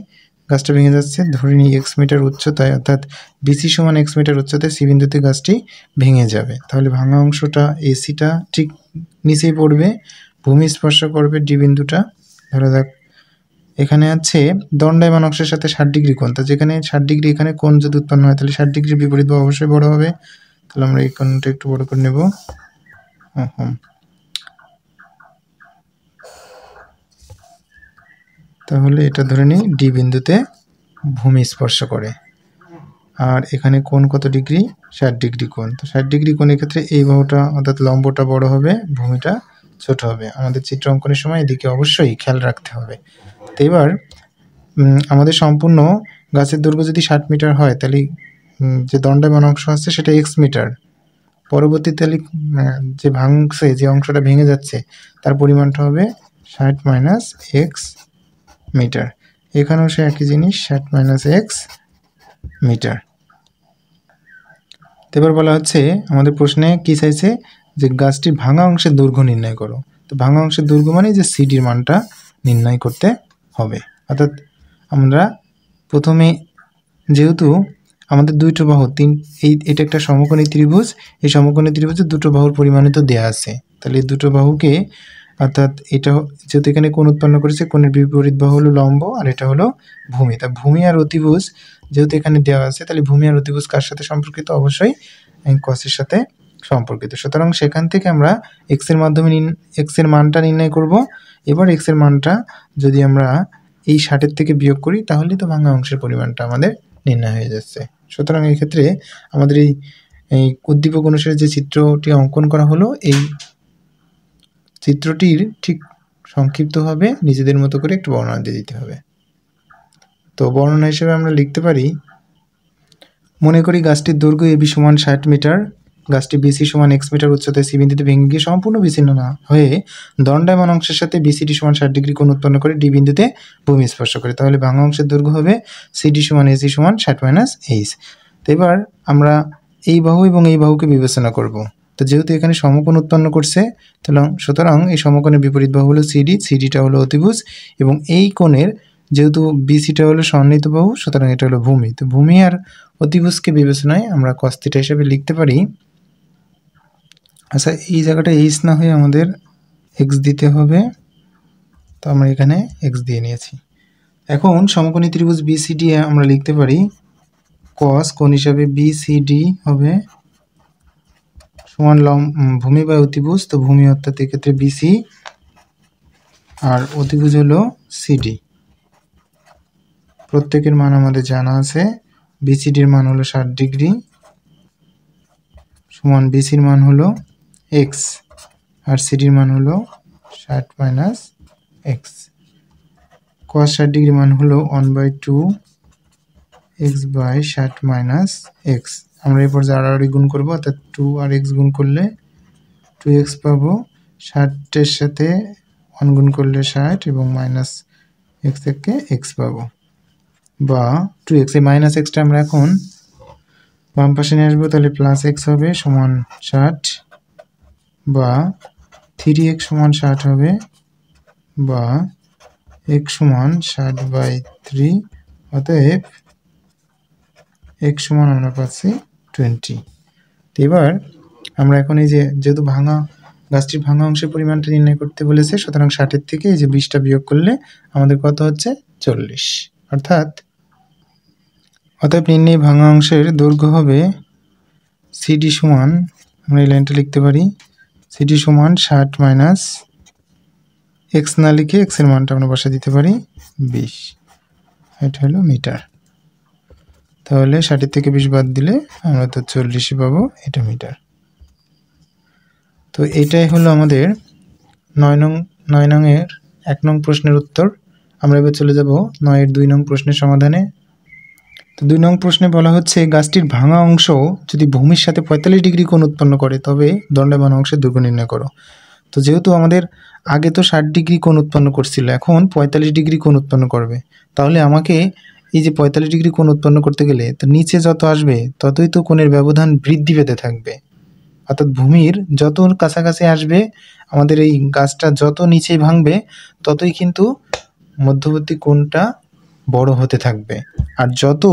গাছটা ভেঙে যাচ্ছে? ধরে নিই এক্স মিটার উচ্চতায়, অর্থাৎ বিসি সমান এক্স মিটার উচ্চতায় সি বিন্দুতে গাছটি ভেঙে যাবে। তাহলে ভাঙা অংশটা এসিটা ঠিক নিচেই পড়বে, ভূমি স্পর্শ করবে ডি বিন্দুটা। ধরা যাক এখানে আছে দণ্ডায়মান অংশের সাথে 60 ডিগ্রি কোণ, তো যেখানে 60 ডিগ্রি এখানে কোণ যদি উৎপন্ন হয় তাহলে 60 ডিগ্রির বিপরীত বাহু অবশ্যই বড় হবে। তাহলে আমরা এই কোণটা একটু বড় করে নেব। তাহলে এটা ধরে নিই ডি বিন্দুতে ভূমি স্পর্শ করে, আর এখানে কোণ কত ডিগ্রি? 60 ডিগ্রি কোণ। তো 60 ডিগ্রি কোণের ক্ষেত্রে এই বাহুটা অর্থাৎ লম্বটা বড় হবে, ভূমিটা ছোট হবে। আমাদের চিত্র অঙ্কনের সময় এদিকে অবশ্যই খেয়াল রাখতে হবে। তো এবার আমাদের সম্পূর্ণ গাছের দৈর্ঘ্য যদি 60 মিটার হয় তাহলে যে দণ্ডায়মান অংশ আছে সেটা এক্স মিটার, পরবর্তী তাহলে যে ভাঙছে, যে অংশটা ভেঙে যাচ্ছে তার পরিমাণটা হবে 60 মাইনাস এক্স মিটার। এখানেও সে একই জিনিস, 60 মাইনাস এক্স মিটার। এবার বলা হচ্ছে আমাদের প্রশ্নে কি চাইছে, যে গাছটির ভাঙা অংশের দৈর্ঘ্য নির্ণয় করো। তো ভাঙা অংশের দৈর্ঘ্য মানে যে সিডির মানটা নির্ণয় করতে হবে। অর্থাৎ আমরা প্রথমে যেহেতু আমাদের দুটো বাহু এটা একটা সমকোণী ত্রিভুজ, এই সমকোণী ত্রিভুজের দুটো বাহুর পরিমাণিত দেয়া আছে। তাহলে এই দুটো বাহুকে, অর্থাৎ এটা যেহেতু এখানে কোণ উৎপন্ন করেছে, কোণের বিপরীত বাহু হলো লম্ব আর এটা হলো ভূমি। তা ভূমি আর অতিভুজ যেহেতু এখানে দেওয়া আছে, তাহলে ভূমি আর অতিভুজ কার সাথে সম্পর্কিত? অবশ্যই কসের সাথে সম্পর্কিত। সুতরাং সেখান থেকে আমরা এক্স এর মাধ্যমে এক্স এর মানটা নির্ণয় করব। এবার এক্স এর মানটা যদি আমরা এই 60 থেকে বিয়োগ করি তাহলেই তো ভাঙা অংশের পরিমাণটা আমাদের নির্ণয় হয়ে যাচ্ছে। সুতরাং এই ক্ষেত্রে আমাদের এই উদ্দীপক অনুসারে যে চিত্রটি অঙ্কন করা হলো, এই চিত্রটির ঠিক সংক্ষিপ্তভাবে নিজেদের মতো করে একটু বর্ণনা দিয়ে দিতে হবে। তো বর্ণনা হিসেবে আমরা লিখতে পারি, মনে করি গাছটির দৈর্ঘ্য এবি সমান 60 মিটার, গাছটি বিসি সমান এক্স মিটার উচ্চতায় সি বিন্দুতে ভেঙে গিয়ে সম্পূর্ণ বিচ্ছিন্ন না হয়ে দণ্ডায়মান অংশের সাথে বিসিডি সমান 60 ডিগ্রি কোণ উৎপন্ন করে ডি বিন্দুতে ভূমি স্পর্শ করে। তাহলে ভাঙা অংশের দৈর্ঘ্য হবে সিডি সমান এসি সমান 60 মাইনাস এইচ। তো এবার আমরা এই বাহু এবং এই বাহুকে বিবেচনা করব। তো যেহেতু এখানে সমকোণ উৎপন্ন করছে, সুতরাং এই সমকোণের বিপরীত বাহু হলো সিডি, সিডিটা হলো অতিভুজ, এবং এই কোণের যেহেতু বিসিটা হলো সন্নিহিত বাহু, সুতরাং এটা হলো ভূমি। তো ভূমি আর অতিভুজকে বিবেচনায় আমরা কস থিটা হিসেবে লিখতে পারি। আচ্ছা, এই জায়গাটা এইচ না হয়ে আমাদের এক্স দিতে হবে, তো আমরা এখানে এক্স দিয়ে নিয়েছি। এখন সমকোণী ত্রিভুজ বিসিডি আমরা লিখতে পারি কস কোণ হিসাবে বিসিডি হবে সমান ভূমি বা অতিভুজ। তো ভূমি অর্থাৎ এক্ষেত্রে বিসি আর অতিভুজ হলো সিডি। প্রত্যেকের মান আমাদের জানা আছে। বিসিডির মান হলো 60 ডিগ্রি সমান বিসির মান হলো এক্স আর সিডির মান হলো 60 মাইনাস এক্স। কস 60 ডিগ্রি মান হলো 1/2 এক্স বাই 60 মাইনাস এক্স। আমরা এরপর জাড়াড়ি গুণ করবো, অর্থাৎ 2 আর এক্স গুণ করলে 2x পাবো, 60-এর সাথে 1 গুণ করলে 60 এবং মাইনাস এক্স থেকে এক্স পাবো, বা 2x। এই মাইনাস এক্সটা আমরা এখন বাম পাশে নিয়ে আসবো, তাহলে প্লাস এক্স হবে সমান 60, বা 3x সমান 60 হবে, বা x সমান 60/3, অতএব x সমান আমরা পাচ্ছি 20। তো এবার আমরা এখন এই যেহেতু গাছটির ভাঙা অংশের পরিমাণটা নির্ণয় করতে বলেছে, সুতরাং 60-এর থেকে এই যে 20টা বিয়োগ করলে আমাদের কত হচ্ছে? 40। অতএব নির্ণয় ভাঙা অংশের দৈর্ঘ্য হবে সিডি সমান, আমরা এই লাইনটা লিখতে পারি, সিডি সমান 60 মাইনাস এক্স না লিখে এক্স এর মানটা আমরা বসে দিতে পারি 20। এটা হলো মিটার। তাহলে 60 থেকে 20 বাদ দিলে আমরা তো 40 পাবো, এটা মিটার। তো এটাই হলো আমাদের 9 নং এর 1 নং প্রশ্নের উত্তর। আমরা এবার চলে যাব 9 এর 2 নং প্রশ্নের সমাধানে। তো 2 নং প্রশ্নে বলা হচ্ছে গাছটির ভাঙা অংশ যদি ভূমির সাথে 45 ডিগ্রি কোণ উৎপন্ন করে তবে দণ্ডায়মান অংশের দৈর্ঘ্য নির্ণয় করো। তো যেহেতু আমাদের আগে তো 60 ডিগ্রি কোণ উৎপন্ন করছিল, এখন 45 ডিগ্রি কোণ উৎপন্ন করবে, তাহলে আমাকে এই যে 45 ডিগ্রি কোণ উৎপন্ন করতে গেলে তো নিচে যত আসবে ততই তো কোণের ব্যবধান বৃদ্ধি পেতে থাকবে, অর্থাৎ ভূমির যত কাছাকাছি আসবে আমাদের এই গাছটা যত নিচে ভাঙবে ততই কিন্তু মধ্যবর্তী কোণটা বড় হতে থাকবে। আর যত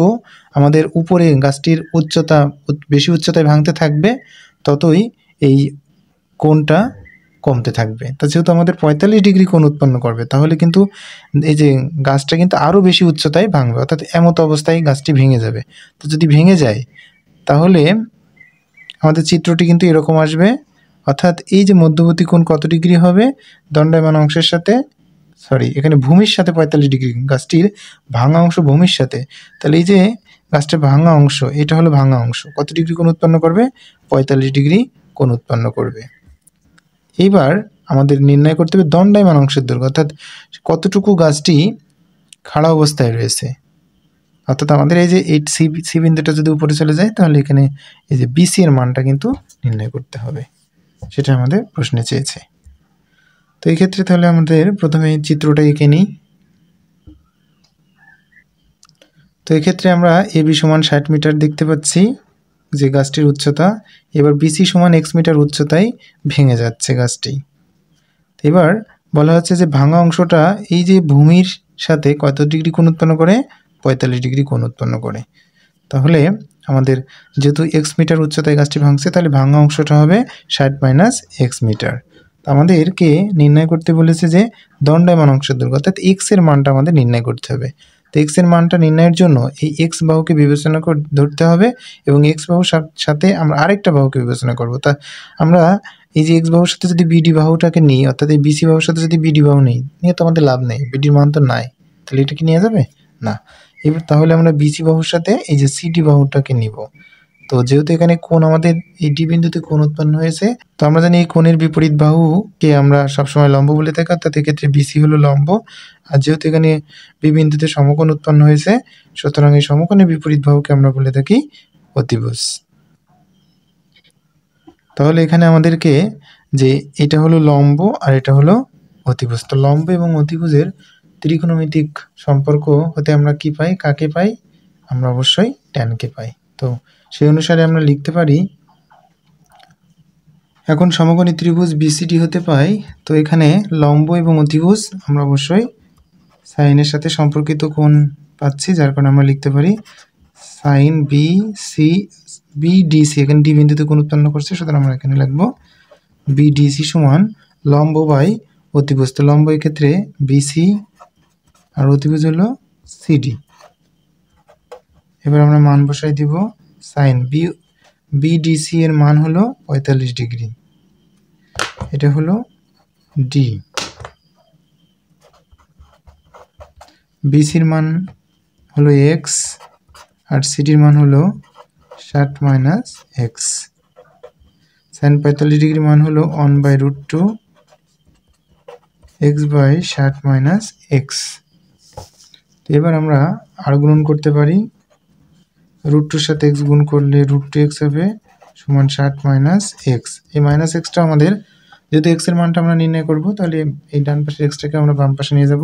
আমাদের উপরে গাছটির উচ্চতা বেশি উচ্চতায় ভাঙতে থাকবে ততই এই কোণটা কমতে থাকবে। তো যেহেতু আমাদের 45 ডিগ্রি কোণ উৎপন্ন করবে তাহলে কিন্তু এই যে গাছটা কিন্তু আরও বেশি উচ্চতায় ভাঙবে, অর্থাৎ এমত অবস্থায় গাছটি ভেঙে যাবে। তো যদি ভেঙে যায় তাহলে আমাদের চিত্রটি কিন্তু এরকম আসবে, অর্থাৎ এই যে মধ্যবর্তী কোণ কত ডিগ্রি হবে দণ্ডায়মান অংশের সাথে, এখানে ভূমির সাথে 45 ডিগ্রি, গাছটির ভাঙা অংশ ভূমির সাথে, তাহলে এই যে গাছটার ভাঙা অংশ এটা হলো ভাঙা অংশ, কত ডিগ্রি কোণ উৎপন্ন করবে 45 ডিগ্রি কোণ উৎপন্ন করবে। এইবার আমাদের নির্ণয় করতে হবে দণ্ডায়মান অংশের দৈর্ঘ্য, অর্থাৎ কতটুকু গাছটি খাড়া অবস্থায় রয়েছে। অর্থাৎ আমাদের এই যে এই সি বিন্দুটা যদি উপরে চলে যায় তাহলে এখানে এই যে বিসি এর মানটা কিন্তু নির্ণয় করতে হবে, সেটা আমাদের প্রশ্নে চেয়েছে। তো এই ক্ষেত্রে তাহলে আমাদের প্রথমে চিত্রটা এঁকে নিই। তো এক্ষেত্রে আমরা এবি সমান 60 মিটার দেখতে পাচ্ছি যে গাছটির উচ্চতা, এবার বিসি সমান x মিটার উচ্চতায় ভেঙে যাচ্ছে গাছটি। এবার বলা হচ্ছে যে ভাঙা অংশটা এই যে ভূমির সাথে কত ডিগ্রি কোণ উৎপন্ন করে 45 ডিগ্রি কোণ উৎপন্ন করে। তাহলে আমাদের যেহেতু x মিটার উচ্চতায় গাছটি ভাঙছে তাহলে ভাঙা অংশটা হবে 60 মাইনাস x মিটার। আমাদেরকে নির্ণয় করতে বলেছে যে দণ্ডায়মান অংশের দৈর্ঘ্য, অর্থাৎ x এর মানটা আমাদের নির্ণয় করতে হবে। তো x এর মানটা নির্ণয়ের জন্য এই x বাহুকে বিবেচনা করে ধরতে হবে এবং x বাহুর সাথে আমরা আরেকটা বাহুকে বিবেচনা করব। তা আমরা এই যে x বাহুর সাথে যদি বিডি বাহুটাকে নিই, অর্থাৎ এই বিসি বাহুর সাথে যদি বিডি বাহু নিই, নিয়ে তো আমাদের লাভ নেই, বিডির মান তো নাই, তাহলে এটা কি নিয়ে যাবে না। এবার তাহলে আমরা বিসি বাহুর সাথে এই যে সিডি বাহুটাকে নিব। তো যেহেতু এখানে কোণ আমাদের এই ডি বিন্দুতে কোণ উৎপন্ন হয়েছে, তো আমরা জানি এই কোণের বিপরীত বাহুকে আমরা সবসময় লম্ব বলে থাকি, অর্থাৎ এক্ষেত্রে বিসি হলো লম্ব। আর যেহেতু এখানে বি বিন্দুতে সমকোণ উৎপন্ন হয়েছে সুতরাং এই সমকোণের বিপরীত বাহুকে আমরা বলে থাকি অতিভুজ। তাহলে এখানে আমাদেরকে যে এটা হলো লম্ব আর এটা হলো অতিভুজ, তো লম্ব এবং অতিভুজের ত্রিকোণমিতিক সম্পর্ক হতে আমরা কি পাই, কাকে পাই, আমরা অবশ্যই ট্যানকে পাই। তো সেই অনুসারে আমরা লিখতে পারি এখন সমকোণী ত্রিভুজ বিসিডি হতে পাই, তো এখানে লম্ব এবং অতিভুজ আমরা অবশ্যই সাইনের সাথে সম্পর্কিত কোণ পাচ্ছি, যার কারণে আমরা লিখতে পারি সাইন বিডিসি, এখানে ডি বিন্দুতে কোণ উৎপন্ন করছে সুতরাং আমরা এখানে লিখব বিডিসি সমান লম্ব বাই অতিভুজ। তো লম্ব এক্ষেত্রে বিসি আর অতিভুজ হলো সিডি। এবার আমরা মান বসাই দিব, সাইন বিডিসি এর মান হলো 45 ডিগ্রি, এটা হলো ডি, বিসির মান হলো এক্স আর সিডির মান হলো 60 মাইনাস এক্স। সাইন 45 ডিগ্রি মান হলো 1/√2 এক্স বাই 60 মাইনাস এক্স। তো এবার আমরা আর গুণন করতে পারি, √2 সাথে এক্স গুণ করলে √2x হবে সমান 60 মাইনাস এক্স। এই মাইনাস এক্সটা আমাদের যেহেতু এক্স এর মানটা আমরা নির্ণয় করব তাহলে এই ডান পাশের এক্সটাকে আমরা বাম পাশে নিয়ে যাব,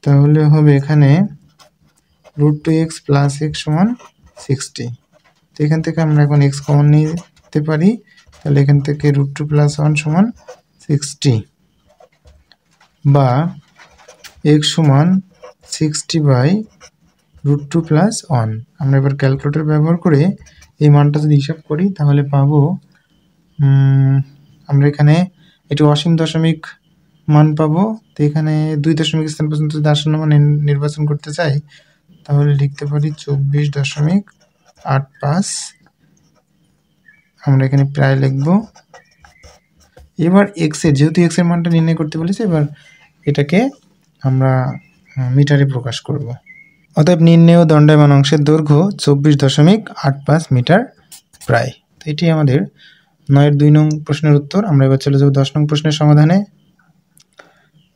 তাহলে হবে এখানে √2x প্লাস এক্স সমান 60। তো এখান থেকে আমরা এখন এক্স কমন নিতে পারি, তাহলে এখান থেকে √2 প্লাস 1 সমান 60 বা এক্স সমান 60 বাই √2 প্লাস 1। আমরা এবার ক্যালকুলেটর ব্যবহার করে এই মানটা যদি হিসাব করি তাহলে পাবো আমরা এখানে এটি অসীম দশমিক মান পাবো। তো এখানে 2 দশমিক স্থান পর্যন্ত যদি আসন্ন মান নির্বাচন করতে চাই তাহলে লিখতে পারি 24.85, আমরা এখানে প্রায় লিখব। এবার এক্স এর যেহেতু এক্স এর মানটা নির্ণয় করতে বলেছে এবার এটাকে আমরা মিটারে প্রকাশ করব। অতএব নির্ণেয় দণ্ডায়মান অংশের দৈর্ঘ্য 24.85 মিটার প্রায়। তো এটি আমাদের 9-এর 2 নং প্রশ্নের উত্তর। আমরা এবার চলে যাব 10 নং প্রশ্নের সমাধানে।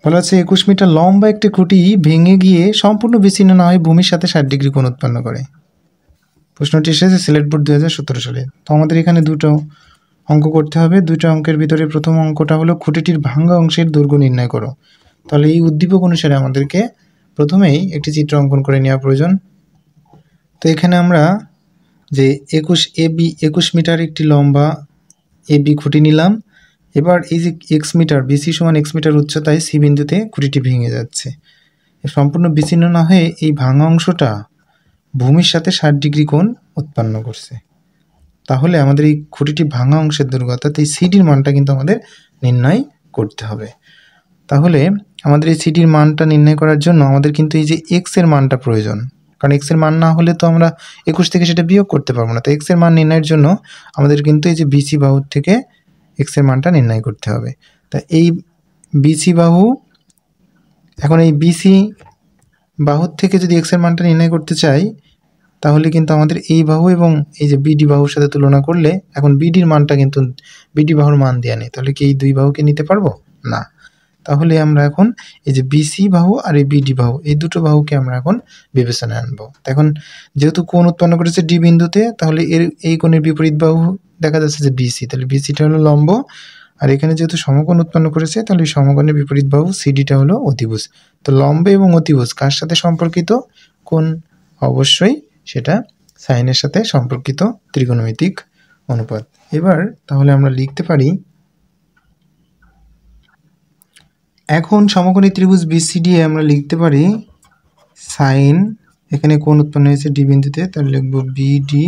বলা আছে 21 মিটার লম্বা একটি খুঁটি ভেঙে গিয়ে সম্পূর্ণ বিচ্ছিন্ন না হয়ে ভূমির সাথে 60 ডিগ্রি কোণ উৎপন্ন করে। প্রশ্নটি এসেছে সিলেট বোর্ড 2017 সালে। তো আমাদের এখানে দুটো অঙ্ক করতে হবে। দুটো অঙ্কের ভিতরে প্রথম অঙ্কটা হলো খুঁটিটির ভাঙা অংশের দৈর্ঘ্য নির্ণয় করো। তাহলে এই উদ্দীপক অনুসারে আমাদেরকে প্রথমেই একটি চিত্র অঙ্কন করে নেওয়া প্রয়োজন। তো এখানে আমরা যে 21 মিটার একটি লম্বা এবি খুঁটি নিলাম। এবার এই যে এক্স মিটার, বিসি সমান এক্স মিটার উচ্চতায় সি বিন্দুতে খুঁটিটি ভেঙে যাচ্ছে। সম্পূর্ণ বিচ্ছিন্ন না হয়ে এই ভাঙা অংশটা ভূমির সাথে 60 ডিগ্রি কোণ উৎপন্ন করছে। তাহলে আমাদের এই খুঁটিটি ভাঙা অংশের দৈর্ঘ্য অর্থাৎ এই সিডির মানটা কিন্তু আমাদের নির্ণয় করতে হবে। তাহলে আমাদের এই সিডির মানটা নির্ণয় করার জন্য আমাদের কিন্তু এই যে এক্স এর মানটা প্রয়োজন, কারণ এক্স এর মান না হলে তো আমরা 21 থেকে সেটা বিয়োগ করতে পারবো না। তো এক্স এর মান নির্ণয়ের জন্য আমাদের কিন্তু এই যে বিসি বাহুর থেকে এক্স এর মানটা নির্ণয় করতে হবে। তা এই বিসি বাহু, এখন এই বিসি বাহুর থেকে যদি এক্স এর মানটা নির্ণয় করতে চাই তাহলে কিন্তু আমাদের এই বাহু এবং এই যে বিডি বাহুর সাথে তুলনা করলে এখন বিডির মানটা কিন্তু বিডি বাহুর মান দেওয়া নেই, তাহলে কি এই দুই বাহুকে নিতে পারবো না। তাহলে আমরা এখন এই যে বিসি বাহু আর এই বিডি বাহু, এই দুটো বাহুকে আমরা এখন বিবেচনায় আনবো। এখন যেহেতু কোণ উৎপন্ন করেছে ডি বিন্দুতে, তাহলে এই কোণের বিপরীত বাহু দেখা যাচ্ছে যে বিসি, তাহলে বিসিটা হলো লম্ব, আর এখানে যেহেতু সমকোণ উৎপন্ন করেছে তাহলে এই সমকোণের বিপরীত বাহু সিডিটা হলো অতিভুজ। তো লম্ব এবং অতিভুজ কার সাথে সম্পর্কিত? কোণ অবশ্যই সেটা সাইনের সাথে সম্পর্কিত ত্রিকোণমিতিক অনুপাত। এবার তাহলে আমরা লিখতে পারি, এখন সমকোণী ত্রিভুজ বিসিডি আমরা লিখতে পারি সাইন, এখানে কোণ উৎপন্ন হয়েছে ডি বিন্দুতে, তাহলে লিখব বিডি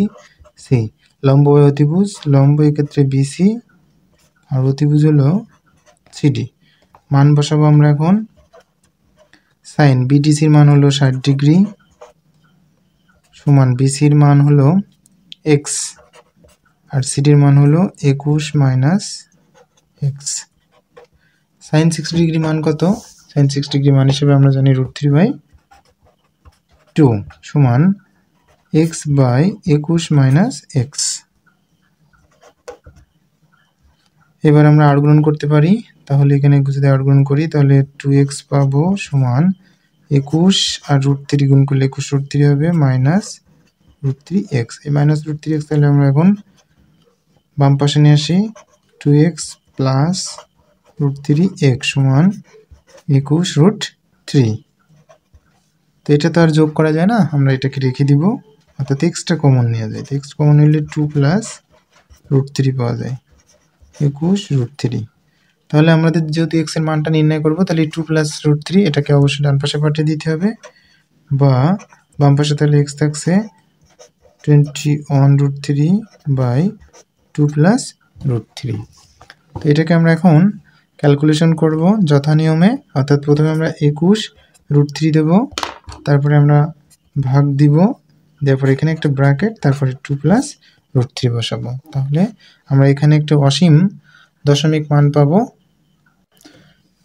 সি। লম্ব অতিভুজ, লম্ব এক্ষেত্রে বিসি আর অতিভুজ হলো সিডি। মান বসাবো আমরা এখন। সাইন বিডিসির মান হলো 60 ডিগ্রি সমান বিসির মান হলো এক্স আর সিডির মান হলো 21 মাইনাস এক্স। সাইন 60 ডিগ্রি মান কত? সাইন 60 ডিগ্রি মান হিসেবে আমরা জানি √3/2 সমান এক্স বাই 21 মাইনাস এক্স। এবার আমরা আর গুণন করতে পারি, তাহলে এখানে যদি আর গুণন করি তাহলে 2x পাবো সমান 21 আর √3 গুণ করলে 21 √3 হবে মাইনাস √3x। এই মাইনাস √3x তাহলে আমরা এখন বাম পাশে নিয়ে আসি, 2x প্লাস √3x সমান 21√3। তো এটা তো আর যোগ করা যায় না, আমরা এটাকে রেখে দিব, অর্থাৎ এক্সটা কমন নেওয়া যায়। তো এক্স কমন নিলে 2 প্লাস √3 পাওয়া যায় 21√3। তাহলে আমাদের যেহেতু এক্স এর মানটা নির্ণয় করবো তাহলে 2 প্লাস √3 এটাকে অবশ্যই ডান পাশে পাঠিয়ে দিতে হবে, বা বাম পাশে তাহলে এক্স থাকছে 21√3/2 প্লাস √3। তো এটাকে আমরা এখন ক্যালকুলেশন করব যথা নিয়মে, অর্থাৎ প্রথমে আমরা 21√3 দেব, তারপরে আমরা ভাগ দিব, তারপরে এখানে একটা ব্র্যাকেট, তারপরে 2 প্লাস √3 বসাবো। তাহলে আমরা এখানে একটা অসীম দশমিক মান পাবো।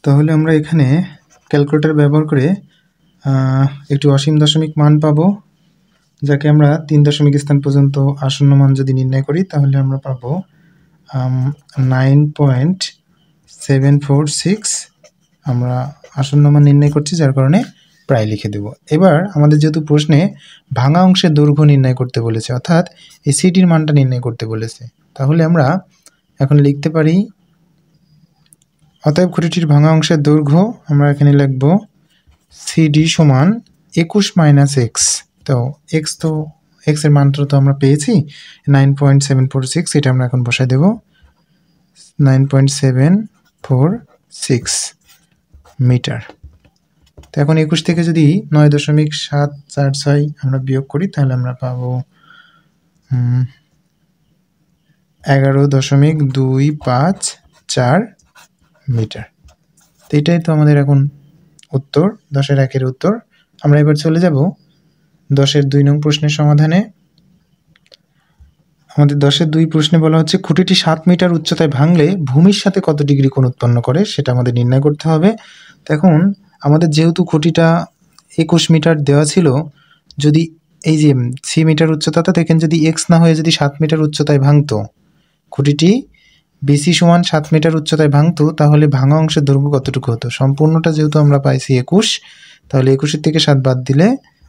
তাহলে আমরা এখানে ক্যালকুলেটর ব্যবহার করে একটি অসীম দশমিক মান পাবো, যাকে আমরা 3 দশমিক স্থান পর্যন্ত আসন্ন মান যদি নির্ণয় করি তাহলে আমরা পাবো 9.746। আমরা আসন্ন মান নির্ণয় করছি যার কারণে প্রায় লিখে দেব। এবার আমাদের যেহেতু প্রশ্নে ভাঙা অংশের দৈর্ঘ্য নির্ণয় করতে বলেছে, অর্থাৎ এই সিডির মানটা নির্ণয় করতে বলেছে, তাহলে আমরা এখন লিখতে পারি, অতএব খুঁটিটির ভাঙা অংশের দৈর্ঘ্য আমরা এখানে লিখব সিডি সমান 21 মাইনাস এক্স। তো এক্স এর মানটা তো আমরা পেয়েছি 9.746, এটা আমরা এখন বসাই দেব 9.746 মিটার। তো এখন 21 থেকে যদি 9.746 আমরা বিয়োগ করি তাহলে আমরা পাবো 11.254 মিটার। তো এটাই তো আমাদের এখন উত্তর, 10-এর 1-এর উত্তর। আমরা এবার চলে যাব 10-এর 2 নং প্রশ্নের সমাধানে। আমাদের 10-এর 2 প্রশ্নে বলা হচ্ছে খুঁটিটি 7 মিটার উচ্চতায় ভাঙলে ভূমির সাথে কত ডিগ্রি কোণ উৎপন্ন করে সেটা আমাদের নির্ণয় করতে হবে। তো এখন আমাদের যেহেতু খুঁটিটা 21 মিটার দেওয়া ছিল, যদি এই যে সি মিটার উচ্চতাটা দেখেন যদি এক্স না হয়ে যদি 7 মিটার উচ্চতায় ভাঙতো, খুঁটিটি বিসি সমান 7 মিটার উচ্চতায় ভাঙতো, তাহলে ভাঙা অংশের দৈর্ঘ্য কতটুকু হতো? সম্পূর্ণটা যেহেতু আমরা পাইছি 21, তাহলে 21-এর থেকে 7 বাদ দিলে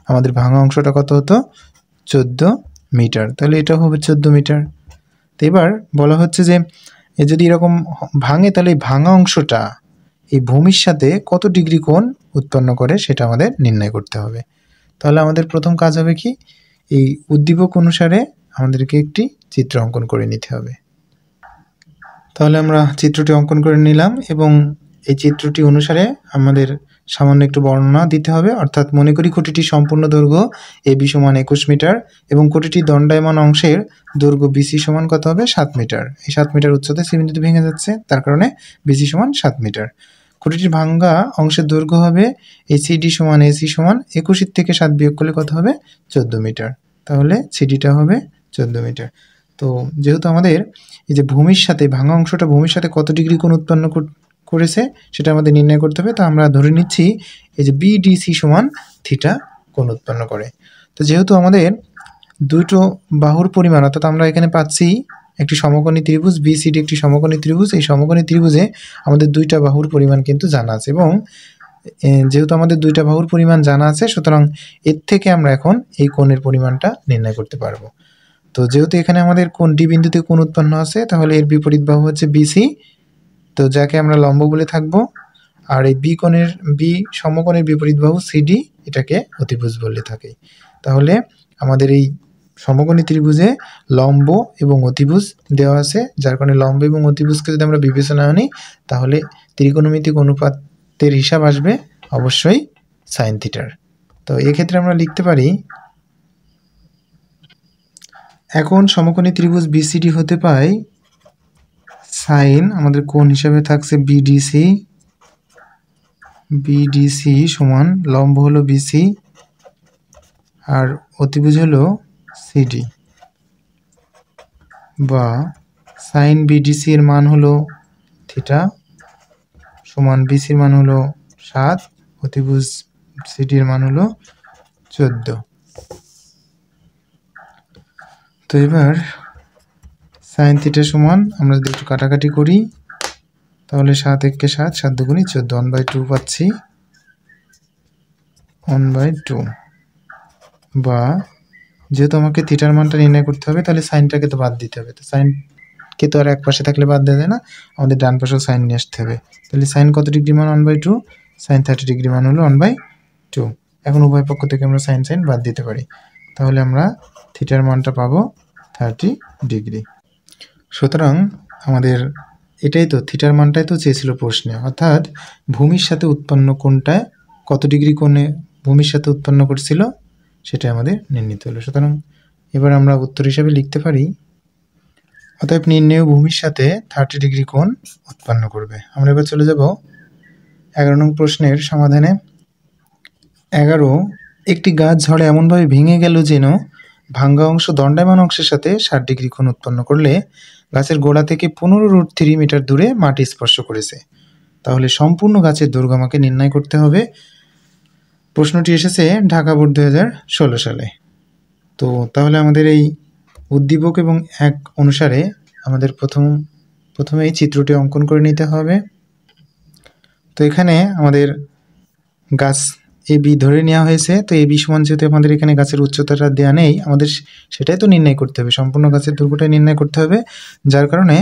আমাদের ভাঙা অংশটা কত হতো? 14 মিটার। তাহলে এটা হবে 14 মিটার। তো এবার বলা হচ্ছে যে যদি এরকম ভাঙে তাহলে এই ভাঙা অংশটা এই ভূমির সাথে কত ডিগ্রি কোণ উৎপন্ন করে সেটা আমাদের নির্ণয় করতে হবে। তাহলে আমাদের প্রথম কাজ হবে কি, এই উদ্দীপক অনুসারে আমাদেরকে একটি চিত্র অঙ্কন করে নিতে হবে। তাহলে আমরা চিত্রটি অঙ্কন করে নিলাম এবং এই চিত্রটি অনুসারে আমাদের সামান্য একটু বর্ণনা দিতে হবে। অর্থাৎ মনে করি খুঁটিটির সম্পূর্ণ দৈর্ঘ্য AB সমান 21 মিটার এবং খুঁটিটির দণ্ডায়মান অংশের দৈর্ঘ্য BC সমান কত হবে 7 মিটার। এই 7 মিটার উচ্চতায় C বিন্দুতে ভেঙে যাচ্ছে, তার কারণে BC সমান 7 মিটার। খুঁটিটির ভাঙ্গা অংশের দৈর্ঘ্য হবে ACD সমান AC সমান 21 থেকে 7 বিয়োগ করলে কত হবে 14 মিটার। তাহলে সিডিটা হবে 14 মিটার। তো যেহেতু আমাদের এই যে ভূমির সাথে ভাঙা অংশটা ভূমির সাথে কত ডিগ্রি কোণ উৎপন্ন করেছে সেটা আমাদের নির্ণয় করতে হবে। তো আমরা ধরে নিচ্ছি এই যে BDC সমান থিটা কোণ উৎপন্ন করে। তো যেহেতু আমাদের দুটো বাহুর পরিমাণ, অর্থাৎ আমরা এখানে পাচ্ছি একটি সমকোণী ত্রিভুজ BCD, একটি সমকোণী ত্রিভুজ। এই সমকোণী ত্রিভুজে আমাদের দুইটা বাহুর পরিমাণ কিন্তু জানা আছে এবং যেহেতু আমাদের দুইটা বাহুর পরিমাণ জানা আছে, সুতরাং এর থেকে আমরা এখন এই কোণের পরিমাণটা নির্ণয় করতে পারবো। তো যেহেতু এখানে আমাদের কোণ D বিন্দুতে কোণ উৎপন্ন আছে, তাহলে এর বিপরীত বাহু হচ্ছে BC, তো যাকে আমরা লম্ব বলে থাকবো। আর এই বি সমকোণের বিপরীত বাহু CD, এটাকে অতিভুজ বলে থাকি। তাহলে আমাদের এই সমকোণী ত্রিভুজে লম্ব এবং অতিভুজ দেওয়া আছে, যার কারণে লম্ব এবং অতিভুজকে যদি আমরা বিবেচনায় আনি তাহলে ত্রিকোণমিতিক অনুপাতের হিসাব আসবে অবশ্যই সাইন থিটার। তো এক্ষেত্রে আমরা লিখতে পারি, এখন সমকোণী ত্রিভুজ BCD হতে পাই সাইন, আমাদের কোণ হিসাবে থাকছে BDC সমান লম্ব হলো BC আর অতিভুজ হলো CD, বা সাইন BDC এর মান হলো থিটা সমান BC এর মান হলো 7, অতিভুজ CD এর মান হলো 14। তো এবার সাইন থিটা সমান আমরা যদি একটু কাটাকাটি করি তাহলে 7 1 কে 7, 7 দুগুণে 14, 1/2 পাচ্ছি, 1/2। বা যেহেতু আমাকে থিটার মানটা নির্ণয় করতে হবে, তাহলে সাইনটাকে তো বাদ দিতে হবে। তো সাইনকে তো আর এক পাশে থাকলে বাদ দেওয়া যায় না, আমাদের ডান পাশেও সাইন নিয়ে আসতে হবে। তাহলে সাইন কত ডিগ্রি মান 1/2, সাইন 30 ডিগ্রি মান হলো 1/2। এখন উভয় পক্ষ থেকে আমরা সাইন বাদ দিতে পারি, তাহলে আমরা থিটার মানটা পাবো 30 ডিগ্রি। সুতরাং আমাদের এটাই তো থিটার মানটাই তো চেয়েছিল প্রশ্নে, অর্থাৎ ভূমির সাথে উৎপন্ন কোণটায় কত ডিগ্রি কোণে ভূমির সাথে উৎপন্ন করছিল সেটাই আমাদের নির্ণীত হলো। সুতরাং এবার আমরা উত্তর হিসাবে লিখতে পারি, অতএব নির্ণেয় ভূমির সাথে 30 ডিগ্রি কোণ উৎপন্ন করবে। আমরা এবার চলে যাব 11 নং প্রশ্নের সমাধানে। 11, একটি গাছ ঝড়ে এমনভাবে ভেঙে গেল যেন ভাঙ্গা অংশ দণ্ডায়মান অংশের সাথে 60 ডিগ্রি কোণ উৎপন্ন করলে গাছের গোড়া থেকে 15√3 মিটার দূরে মাটি স্পর্শ করেছে। তাহলে সম্পূর্ণ গাছের দৈর্ঘ্য আমাকে নির্ণয় করতে হবে। প্রশ্নটি এসেছে ঢাকা বোর্ড 2016 সালে। তো তাহলে আমাদের এই উদ্দীপক এবং এক অনুসারে আমাদের প্রথমে এই চিত্রটি অঙ্কন করে নিতে হবে। তো এখানে আমাদের গাছ AB ধরে নেওয়া হয়েছে। তো AB সমান যেহেতু আমাদের এখানে গাছের উচ্চতাটা দেওয়া নেই, আমাদের সেটাই তো নির্ণয় করতে হবে, সম্পূর্ণ গাছের দৈর্ঘ্যটাই নির্ণয় করতে হবে। যার কারণে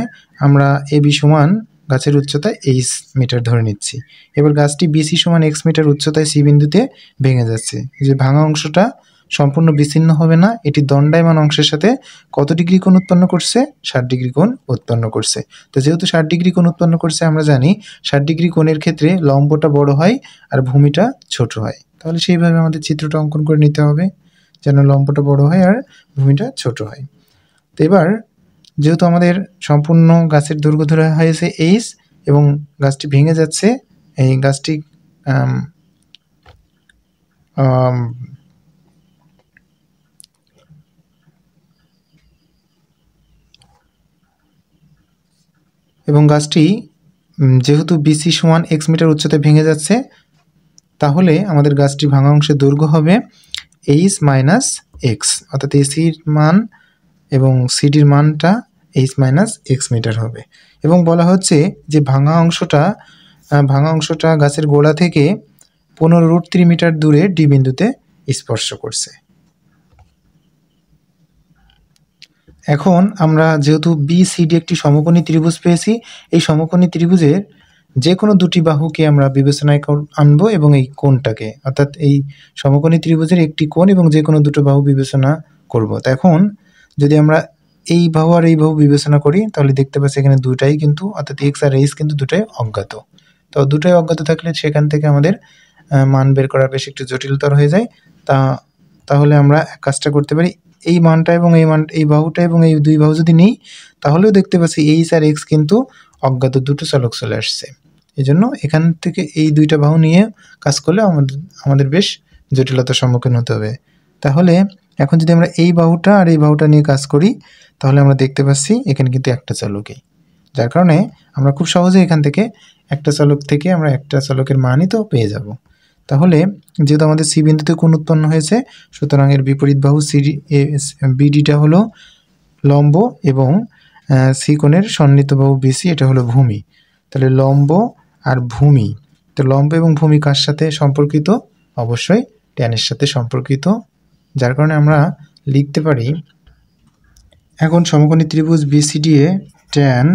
আমরা AB সমান গাছের উচ্চতায় H মিটার ধরে নিচ্ছি। এবার গাছটি BC সমান X মিটার উচ্চতায় C বিন্দুতে ভেঙে যাচ্ছে। যে ভাঙা অংশটা সম্পূর্ণ বিচ্ছিন্ন হবে না, এটি দণ্ডায়মান অংশের সাথে কত ডিগ্রি কোণ উৎপন্ন করছে 60 ডিগ্রি কোণ উৎপন্ন করছে। তো যেহেতু 60 ডিগ্রি কোণ উৎপন্ন করছে, আমরা জানি 60 ডিগ্রি কোণের ক্ষেত্রে লম্বটা বড় হয় আর ভূমিটা ছোট হয়। তাহলে সেইভাবে আমাদের চিত্রটা অঙ্কন করে নিতে হবে যেন লম্বটা বড় হয় আর ভূমিটা ছোট হয়। তো এবার যেহেতু আমাদের সম্পূর্ণ গাছের দৈর্ঘ্য ধরা হয়েছে H এবং গাছটি ভেঙে যাচ্ছে, এই গাছটি এবং গাছটি যেহেতু BC সমান X মিটার উচ্চতায় ভেঙে যাচ্ছে, তাহলে আমাদের গাছটি ভাঙা অংশের দৈর্ঘ্য হবে H মাইনাস X, অর্থাৎ ACর মান এবং CDর মানটা H মাইনাস X মিটার হবে। এবং বলা হচ্ছে যে ভাঙা অংশটা গাছের গোড়া থেকে 15√3 মিটার দূরে D বিন্দুতে স্পর্শ করছে। এখন আমরা যেহেতু BCD একটি সমকোণী ত্রিভুজ পেয়েছি, এই সমকোণী ত্রিভুজের যে কোনো দুটি বাহুকে আমরা বিবেচনায় আনবো এবং এই কোণটাকে, অর্থাৎ এই সমকোণী ত্রিভুজের একটি কোণ এবং যে কোনো দুটো বাহু বিবেচনা করব। তো এখন যদি আমরা এই বাহু আর এই বাহু বিবেচনা করি তাহলে দেখতে পাচ্ছি এখানে দুটাই কিন্তু, অর্থাৎ এক্স আর এইচ কিন্তু দুটাই অজ্ঞাত। তো দুটাই অজ্ঞাত থাকলে সেখান থেকে আমাদের মান বের করা বেশ একটু জটিলতর হয়ে যায়। তাহলে আমরা কাজটা করতে পারি, এই মানটা এবং এই বাহুটা এবং এই দুই বাহু যদি নিই তাহলেও দেখতে পাচ্ছি এইচ আর এক্স কিন্তু অজ্ঞাত দুটো চলক চলে আসছে। এই জন্য এখান থেকে এই দুইটা বাহু নিয়ে কাজ করলে আমাদের বেশ জটিলতার সম্মুখীন হতে হবে। তাহলে এখন যদি আমরা এই বাহুটা আর এই বাহুটা নিয়ে কাজ করি তাহলে আমরা দেখতে পাচ্ছি এখানে কিন্তু একটা চলকই, যার কারণে আমরা খুব সহজে এখান থেকে একটা চলক থেকে আমরা একটা চলকের মানই তো পেয়ে যাব। তাহলে যেহেতু আমাদের সি বিন্দুতে কোণ উৎপন্ন হয়েছে, সুতরাং এর বিপরীত বাহু বিডিটা হলো লম্ব এবং সি কোণের সন্নিহিত বাহু বিসি এটা হলো ভূমি। তাহলে লম্ব আর ভূমি, তো লম্ব এবং ভূমি কার সাথে সম্পর্কিত? অবশ্যই ট্যানের সাথে সম্পর্কিত, যার কারণে আমরা লিখতে পারি এখন সমকোণী ত্রিভুজ বিসিডি এ ট্যান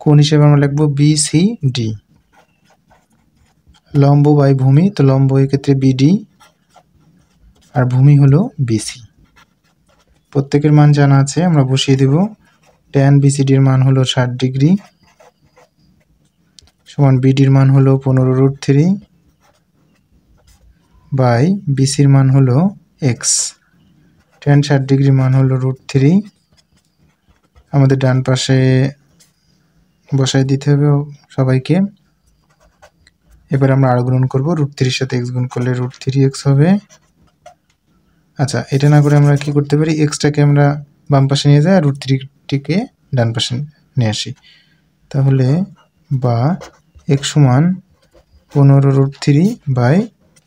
কোণ হিসেবে আমরা লিখব বিসিডি, লম্ব বাই ভূমি, তো লম্ব এক্ষেত্রে বিডি আর ভূমি হলো বিসি। প্রত্যেকের মান জানা আছে, আমরা বসিয়ে দেব। ট্যান বিসিডির মান হলো 60 ডিগ্রি সমান বিডির মান হলো 15√3 বাই বিসির মান হলো এক্স। ট্যান 60 ডিগ্রির মান হলো √3, আমাদের ডান পাশে বসাই দিতে হবে সবাইকে। এবার আমরা আরো গুণন করব, √3 সাথে এক্স গুণ করলে √3x হবে। আচ্ছা, এটা না করে আমরা কি করতে পারি, এক্সটাকে আমরা বাম পাশে নিয়ে যাই আর √3টিকে ডান পাশে নিয়ে আসি। তাহলে বা x সমান 15√3 বাই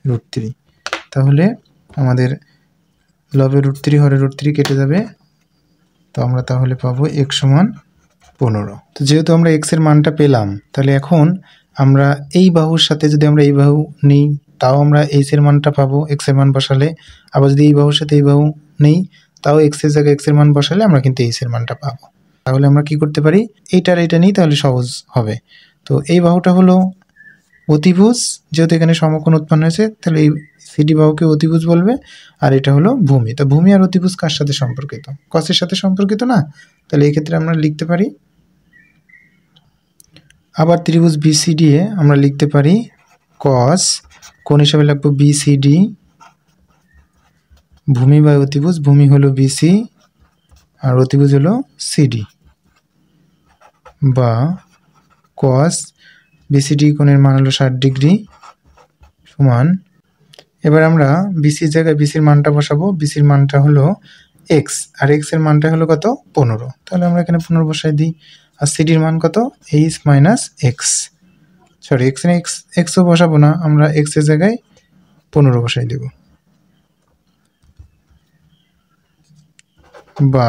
√3, তাহলে আমাদের লবে √3 হরে √3 কেটে যাবে, তো আমরা তাহলে পাবো x সমান 15। তো যেহেতু আমরা x এর মানটা পেলাম, তাহলে এখন আমরা এই বাহুর সাথে যদি আমরা এই বাহু নিই তাও আমরা h এর মানটা পাবো x এর মান বসালে, আবার যদি এই বাহুর সাথে এই বাহু নেই তাও x এর জায়গায় x এর মান বসালে আমরা কিন্তু h এর মানটা পাবো। তাহলে আমরা কি করতে পারি, এইটার এটা নিই তাহলে সহজ হবে। তো এই বাহুটা হলো অতিভুজ, যেহেতু এখানে সমকোণ উৎপন্ন হয়েছে তাহলে এই সিডি বাহুকে অতিভুজ বলবে, আর এটা হলো ভূমি। তো ভূমি আর অতিভুজ কার সাথে সম্পর্কিত? কসের সাথে সম্পর্কিত না? তাহলে এই ক্ষেত্রে আমরা লিখতে পারি, আবার ত্রিভুজ বিসিডি এ আমরা লিখতে পারি কস, কোণ হিসাবে লিখব বিসিডি, ভূমি বাই অতিভুজ, ভূমি হলো বিসি আর অতিভুজ হলো সিডি, বা কস বিসিডি কোণের মান হলো 60 ডিগ্রি সমান, এবার আমরা বিসির জায়গায় বিসির মানটা বসাবো, বিসির মানটা হলো এক্স আর এক্স এর মানটা হলো কত? 15, তাহলে আমরা এখানে 15 বসাই দিই। আর সিডির মান কত? এইচ মাইনাস এক্স, সরি এক্সও বসাবো না, আমরা এক্স এর জায়গায় 15 বসাই দেব, বা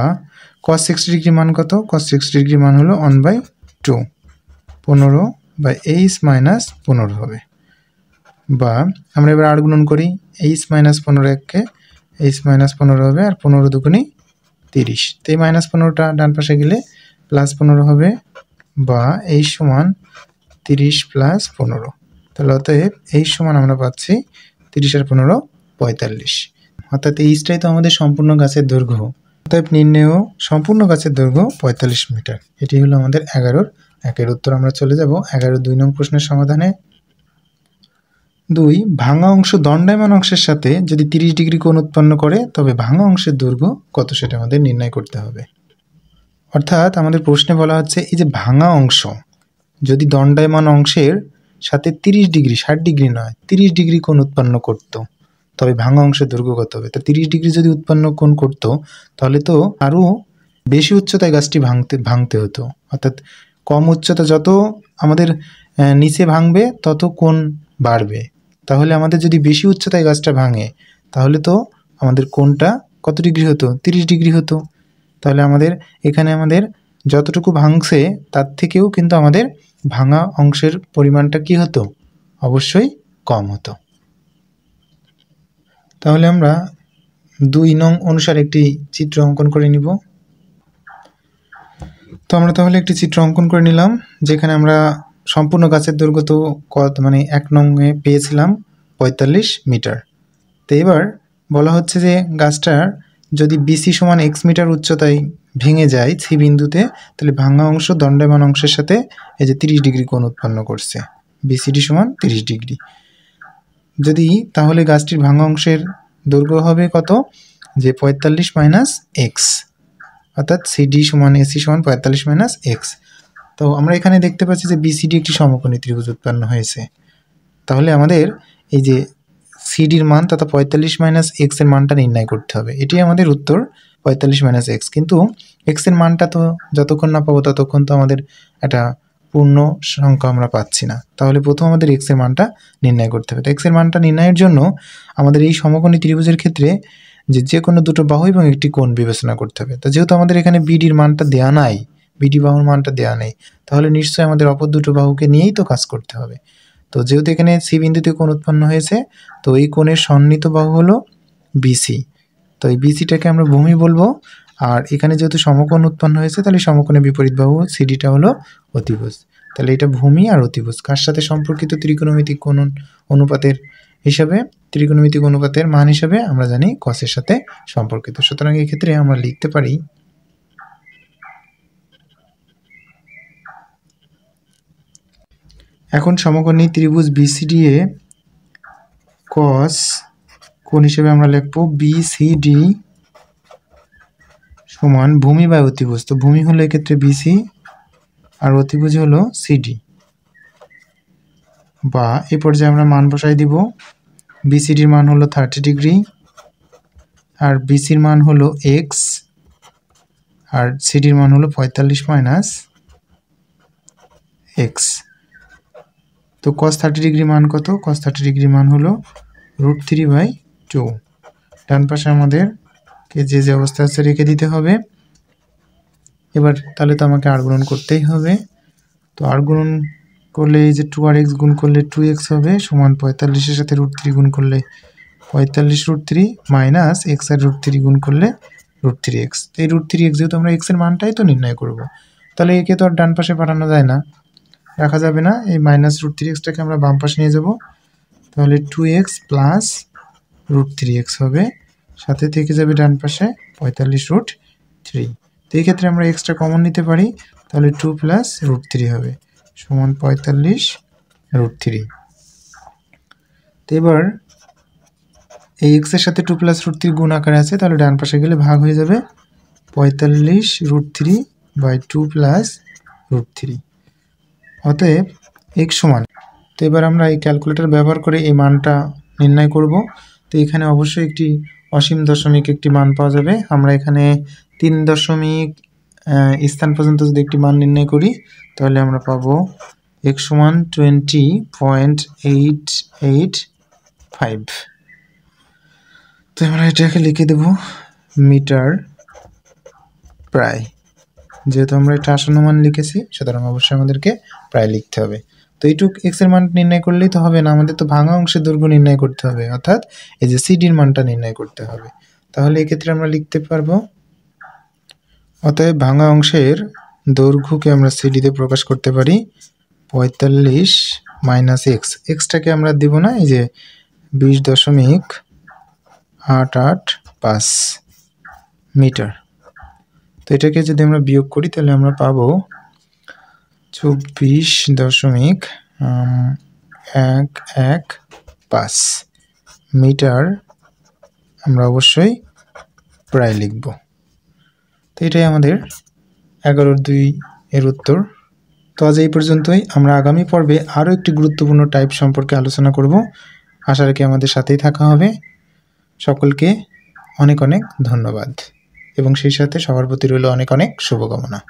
cos 60 ডিগ্রি মান কত? cos 60 ডিগ্রি মান হলো 1/2, 15 বাই এইচ মাইনাস 15 হবে। বা আমরা এবার আর গুণন করি, এইচ মাইনাস 15 এককে এইচ মাইনাস 15 হবে আর 15 দুগুণে 30, তো এই মাইনাস 15টা ডান পাশে গেলে প্লাস 15 হবে, বা এইচ সমান 30 প্লাস 15, তাহলে অতএব এইচ সমান আমরা পাচ্ছি 30 আর 15 45, অর্থাৎ এইচটাই তো আমাদের সম্পূর্ণ গাছের দৈর্ঘ্য। অতএব নির্ণেয় সম্পূর্ণ গাছের দৈর্ঘ্য 45 মিটার। এটি হলো আমাদের 11-র একের উত্তর। আমরা চলে যাব 11-র 2 নং প্রশ্নের সমাধানে। 2, ভাঙা অংশ দণ্ডায়মান অংশের সাথে যদি 30 ডিগ্রি কোণ উৎপন্ন করে তবে ভাঙা অংশের দৈর্ঘ্য কত সেটা আমাদের নির্ণয় করতে হবে। অর্থাৎ আমাদের প্রশ্নে বলা হচ্ছে এই যে ভাঙা অংশ যদি দণ্ডায়মান অংশের সাথে 30 ডিগ্রি, 60 ডিগ্রি নয় 30 ডিগ্রি কোণ উৎপন্ন করত তবে ভাঙা অংশের দৈর্ঘ্য কত হবে। তা 30 ডিগ্রি যদি উৎপন্ন কোণ করত তাহলে তো আরও বেশি উচ্চতায় গাছটি ভাঙতে হতো, অর্থাৎ কম উচ্চতা যত আমাদের নিচে ভাঙবে তত কোণ বাড়বে। তাহলে আমাদের যদি বেশি উচ্চতায় গাছটা ভাঙে তাহলে তো আমাদের কোণটা কত ডিগ্রি হতো? 30 ডিগ্রি হতো। তাহলে আমাদের এখানে আমাদের যতটুকু ভাঙছে তার থেকেও কিন্তু আমাদের ভাঙা অংশের পরিমাণটা কি হতো? অবশ্যই কম হতো। তাহলে আমরা 2 নং অনুসারে একটি চিত্র অঙ্কন করে নিব। তো আমরা তাহলে একটি চিত্র অঙ্কন করে নিলাম, যেখানে আমরা সম্পূর্ণ গাছের দৈর্ঘ্য তো মানে 1 নংয়ে পেয়েছিলাম 45 মিটার। তো এবার বলা হচ্ছে যে গাছটার যদি বিসি সমান এক্স মিটার উচ্চতায় ভেঙে যায় সি বিন্দুতে, তাহলে ভাঙা অংশ দণ্ডায়মান অংশের সাথে এই যে 30 ডিগ্রি কোণ উৎপন্ন করছে, বিসিডি সমান 30 ডিগ্রি। যদি তাহলে গাছটির ভাঙা অংশের দৈর্ঘ্য হবে কত, যে 45 মাইনাস এক্স, অর্থাৎ সিডি সমান এসি সমান 45 মাইনাস এক্স। তো আমরা এখানে দেখতে পাচ্ছি যে বিসিডি একটি সমকোণী ত্রিভুজ উৎপন্ন হয়েছে। তাহলে আমাদের এই যে সিডির মান তথা 45 মাইনাস এক্স এর মানটা নির্ণয় করতে হবে। এটি আমাদের উত্তর 45 মাইনাস এক্স। কিন্তু এক্স এর মানটা তো যতক্ষণ না পাবো ততক্ষণ তো আমাদের একটা পূর্ণ সংখ্যা আমরা পাচ্ছি না। তাহলে প্রথম আমাদের এক্স এর মানটা নির্ণয় করতে হবে। তো এক্স এর মানটা নির্ণয়ের জন্য আমাদের এই সমকোণী ত্রিভুজের ক্ষেত্রে যে কোনো দুটো বাহু এবং একটি কোণ বিবেচনা করতে হবে। তো যেহেতু আমাদের এখানে বিডির মানটা দেওয়া নাই, বিডি বাহুর মানটা দেওয়া নেই, তাহলে নিশ্চয়ই আমাদের অপর দুটো বাহুকে নিয়েই তো কাজ করতে হবে। তো যেহেতু এখানে সি বিন্দুতে কোণ উৎপন্ন হয়েছে, তো এই কোণের সন্নিহিত বাহু হলো বিসি। তো এই বিসিটাকে আমরা ভূমি বলবো। আর এখানে যেহেতু সমকোণ উৎপন্ন হয়েছে, তাহলে সমকোণের বিপরীত বাহু সিডিটা হলো অতিভুজ। তাহলে এটা ভূমি আর অতিভুজ কার সাথে সম্পর্কিত, ত্রিকোণমিতিক কোণ অনুপাতের হিসাবে, ত্রিকোণমিতিক অনুপাতের মান হিসাবে আমরা জানি কসের সাথে সম্পর্কিত। সুতরাং এই ক্ষেত্রে আমরা লিখতে পারি এখন সমকোণী ত্রিভুজ বিসিডি এ কস কোণ হিসেবে আমরা লিখব বিসিডি সমান ভূমি বাই অতিভুজ। তো ভূমি হলো এক্ষেত্রে বিসি আর অতিভুজ হলো সিডি, বা এই পর্যায়ে আমরা মান বসাই দিব। বিসিডির মান হলো 30 ডিগ্রি, আর বিসির মান হলো এক্স, আর সিডির মান হলো 45 মাইনাস এক্স। তো cos 30 ডিগ্রি মান কত? cos 30 ডিগ্রি মান হলো √3/2। ডান পাশে আমাদেরকে যে অবস্থা আছে রেখে দিতে হবে। এবার তাহলে তো আমাকে আর গুণন করতেই হবে। তো আর গুণন করলে এই যে 2r(x) গুণ করলে 2x হবে সমান 45 এর সাথে √3 গুণ করলে 45√3 মাইনাস x আর √3 গুণ করলে √3x। তো এই √3x যেহেতু আমরা x এর মানটাই তো নির্ণয় করব, তাহলে একে তো আর ডান পাশে পাঠানো যায় না, রাখা যাবে না। এই মাইনাস √3xটাকে আমরা বাম পাশে নিয়ে যাব। তাহলে 2x প্লাস √3x হবে, সাথে থেকে যাবে ডান পাশে 45√3। তো এই ক্ষেত্রে আমরা এক্সটা কমন নিতে পারি, তাহলে 2 প্লাস √3 হবে সমান 45√3। তো এবার এই এক্স এর সাথে 2 প্লাস √3 গুণ আকারে আছে, তাহলে ডান পাশে গেলে ভাগ হয়ে যাবে 45√3/2 প্লাস √3। অতএব x সমান, তো এবার আমরা এই ক্যালকুলেটর ব্যবহার করে এই মানটা নির্ণয় করব। তো এখানে অবশ্যই একটি অসীম দশমিক একটি মান পাওয়া যাবে। আমরা এখানে 3 দশমিক স্থান পর্যন্ত যদি একটি মান নির্ণয় করি, তাহলে আমরা পাবো x সমান 20.885। তো আমরা এটাকে লিখে দেব মিটার প্রায়। যেহেতু আমরা এটা আসন্ন মান লিখেছি, সুতরাং অবশ্যই আমাদেরকে প্রায় লিখতে হবে। তো এইটুক এক্স এর মান নির্ণয় করলেই তো হবে না, আমাদের তো ভাঙা অংশের দৈর্ঘ্য নির্ণয় করতে হবে, অর্থাৎ এই যে সিডির মানটা নির্ণয় করতে হবে। তাহলে এক্ষেত্রে আমরা লিখতে পারবো, অতএব ভাঙা অংশের দৈর্ঘ্যকে আমরা সিডিতে প্রকাশ করতে পারি 45 মাইনাস এক্স। এক্সটাকে আমরা দিব না, এই যে 20.885 মিটার। তো এটাকে যদি আমরা বিয়োগ করি, তাহলে আমরা পাবো 24.115 মিটার। আমরা অবশ্যই প্রায় লিখব। তো এটাই আমাদের 11-2 এর উত্তর। তো আজ এই পর্যন্তই। আমরা আগামী পর্বে আরও একটি গুরুত্বপূর্ণ টাইপ সম্পর্কে আলোচনা করব। আশা রাখি আমাদের সাথেই থাকা হবে। সকলকে অনেক অনেক ধন্যবাদ এবং সেই সাথে সবার প্রতি রইল অনেক অনেক শুভকামনা।